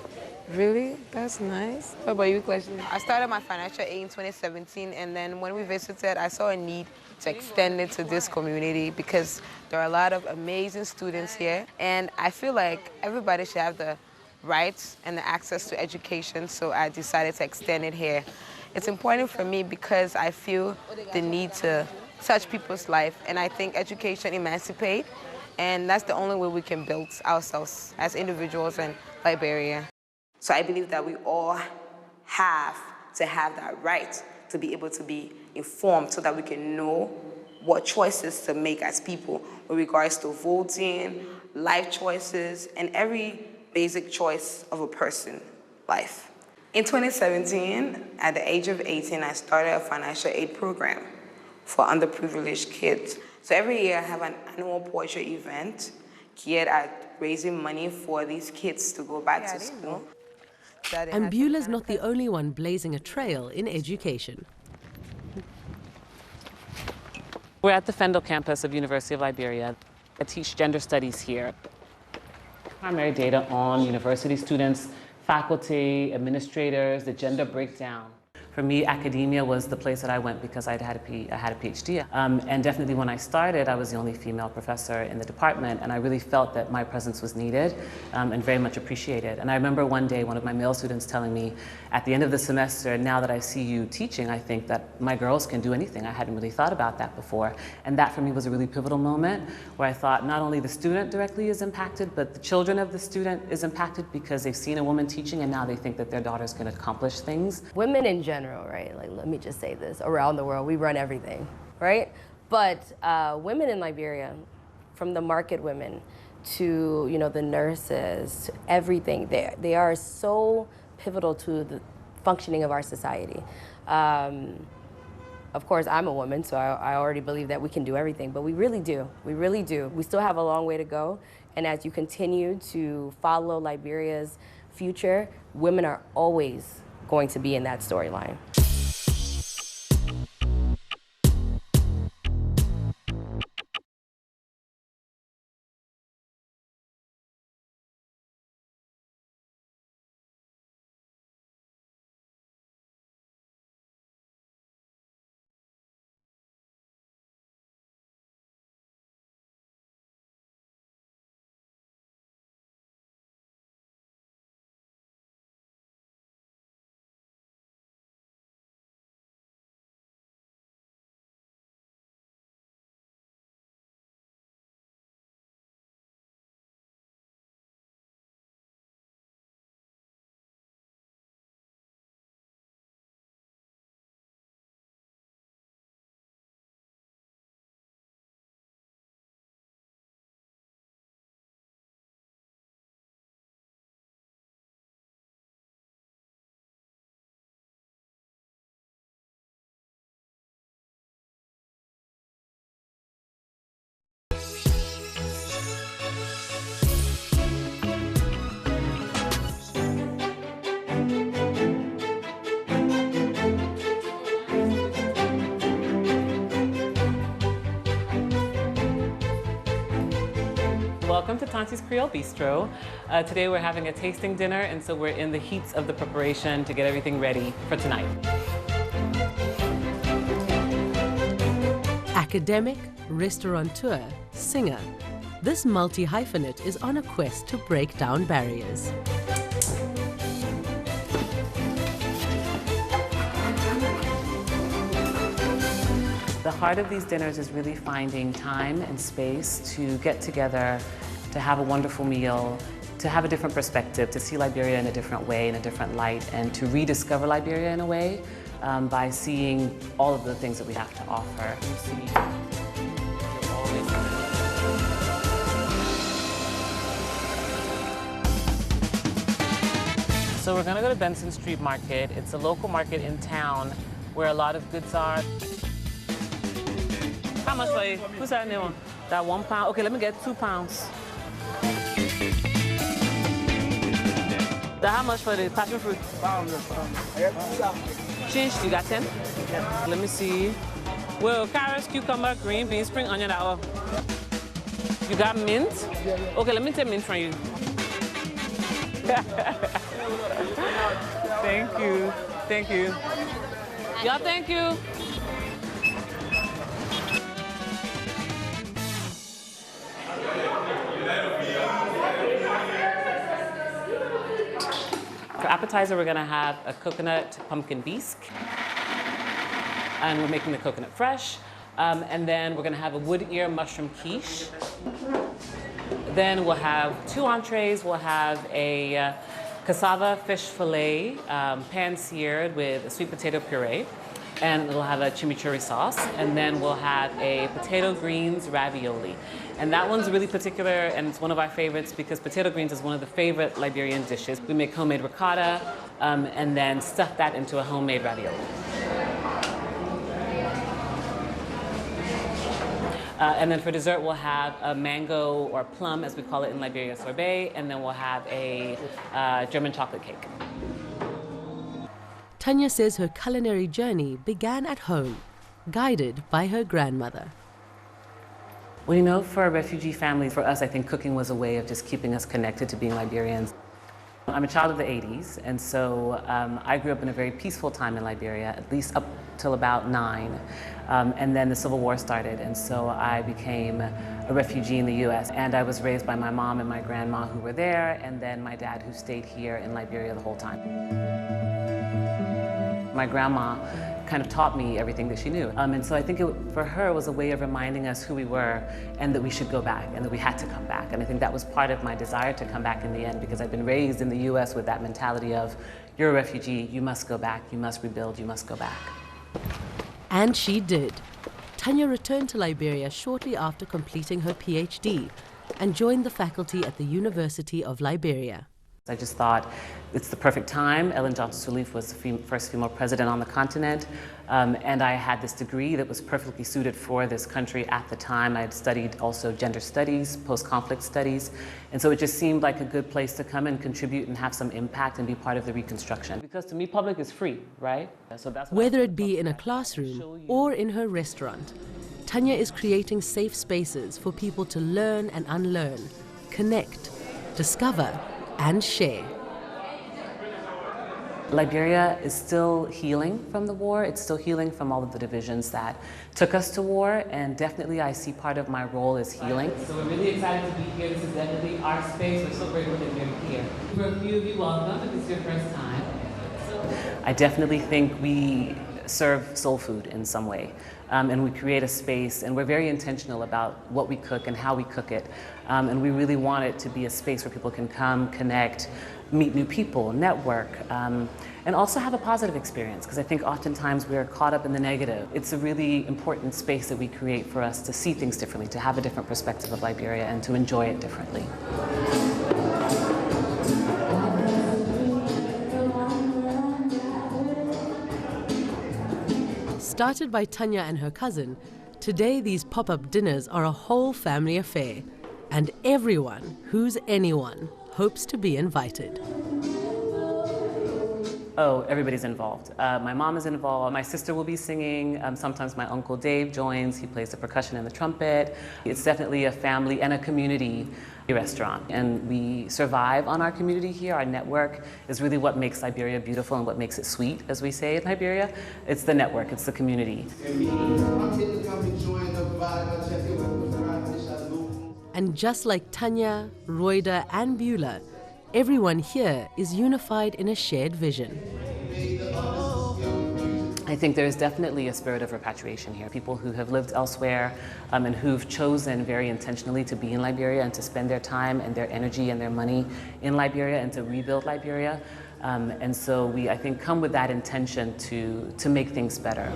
Really? That's nice. What about you, question? I started my financial aid in 2017, and then when we visited, I saw a need to extend it to this community because there are a lot of amazing students here, and I feel like everybody should have the rights and the access to education, so I decided to extend it here. It's important for me because I feel the need to touch people's life, and I think education emancipates, and that's the only way we can build ourselves as individuals in Liberia. So I believe that we all have to have that right to be able to be informed so that we can know what choices to make as people with regards to voting, life choices, and every basic choice of a person's life. In 2017, at the age of 18, I started a financial aid program for underprivileged kids. So every year I have an annual portrait event geared at raising money for these kids to go back to school. And Beulah's not the only one blazing a trail in education. We're at the Fendel campus of University of Liberia. I teach gender studies here. Primary data on university students, faculty, administrators, the gender breakdown. For me, academia was the place that I went because I had a PhD. And definitely when I started, I was the only female professor in the department, and I really felt that my presence was needed and very much appreciated. And I remember one day one of my male students telling me, at the end of the semester, now that I see you teaching, I think that my girls can do anything. I hadn't really thought about that before. And that for me was a really pivotal moment where I thought not only the student directly is impacted, but the children of the student is impacted because they've seen a woman teaching and now they think that their daughter's going to accomplish things. Women in general, right? Like, let me just say this, around the world, we run everything, right? But women in Liberia, from the market women to, the nurses, to everything, they are so pivotal to the functioning of our society. Of course, I'm a woman, so I already believe that we can do everything, but we really do. We really do. We still have a long way to go, and as you continue to follow Liberia's future, women are always going to be in that storyline. Welcome to Tanti's Creole Bistro. Today we're having a tasting dinner, and so we're in the heats of the preparation to get everything ready for tonight. Academic, restaurateur, singer, this multi-hyphenate is on a quest to break down barriers. The heart of these dinners is really finding time and space to get together, to have a wonderful meal, to have a different perspective, to see Liberia in a different way, in a different light, and to rediscover Liberia in a way by seeing all of the things that we have to offer. So we're gonna go to Benson Street Market. It's a local market in town where a lot of goods are. How much for it? Who's that new one? That £1? Okay, let me get £2. How much for the passion fruit? Chinch, you got 10? Let me see. Well, carrots, cucumber, green beans, spring onion, that. You got mint? Okay, let me take mint from you. Thank you. Thank you. Y'all, thank you. For appetizer, we're gonna have a coconut pumpkin bisque. And we're making the coconut fresh. And then we're gonna have a wood ear mushroom quiche. Then we'll have 2 entrees. We'll have a cassava fish fillet, pan-seared with a sweet potato puree. And we'll have a chimichurri sauce. And then we'll have a potato greens ravioli. And that one's really particular, and it's one of our favorites because potato greens is one of the favorite Liberian dishes. We make homemade ricotta and then stuff that into a homemade ravioli. And then for dessert, we'll have a mango or plum, as we call it in Liberia, sorbet, and then we'll have a German chocolate cake. Tanya says her culinary journey began at home, guided by her grandmother. Well, you know, for a refugee family, for us, I think cooking was a way of just keeping us connected to being Liberians. I'm a child of the 80s, and so I grew up in a very peaceful time in Liberia, at least up till about 9. And then the Civil War started, and so I became a refugee in the US. And I was raised by my mom and my grandma who were there, and then my dad who stayed here in Liberia the whole time. My grandma kind of taught me everything that she knew. And so I think for her it was a way of reminding us who we were and that we should go back and that we had to come back. And I think that was part of my desire to come back in the end because I've been raised in the US with that mentality of, you're a refugee, you must go back, you must rebuild, you must go back. And she did. Tanya returned to Liberia shortly after completing her PhD and joined the faculty at the University of Liberia. I just thought it's the perfect time. Ellen Johnson Sirleaf was the first female president on the continent, and I had this degree that was perfectly suited for this country at the time. I had studied also gender studies, post-conflict studies, and so it just seemed like a good place to come and contribute and have some impact and be part of the reconstruction. Because to me, public is free, right? So that's whether it be in a classroom or in her restaurant, Tanya is creating safe spaces for people to learn and unlearn, connect, discover, and share. Liberia is still healing from the war. It's still healing from all of the divisions that took us to war, and definitely I see part of my role as healing. So we're really excited to be here. This is definitely our space. We're so grateful that you're here. For a few of you, welcome if it's your first time. I definitely think we serve soul food in some way. And we create a space, and we're very intentional about what we cook and how we cook it. And we really want it to be a space where people can come, connect, meet new people, network, and also have a positive experience, because I think oftentimes we're caught up in the negative. It's a really important space that we create for us to see things differently, to have a different perspective of Liberia, and to enjoy it differently. Started by Tanya and her cousin, today these pop-up dinners are a whole family affair, and everyone who's anyone hopes to be invited. Oh, everybody's involved. My mom is involved. My sister will be singing. Sometimes my uncle Dave joins. He plays the percussion and the trumpet. It's definitely a family and a community restaurant. And we survive on our community here. Our network is really what makes Liberia beautiful and what makes it sweet, as we say in Liberia. It's the network, it's the community. And just like Tanya, Roida, and Beulah, everyone here is unified in a shared vision. I think there is definitely a spirit of repatriation here. People who have lived elsewhere and who've chosen very intentionally to be in Liberia and to spend their time and their energy and their money in Liberia and to rebuild Liberia. And so we, I think, come with that intention to make things better.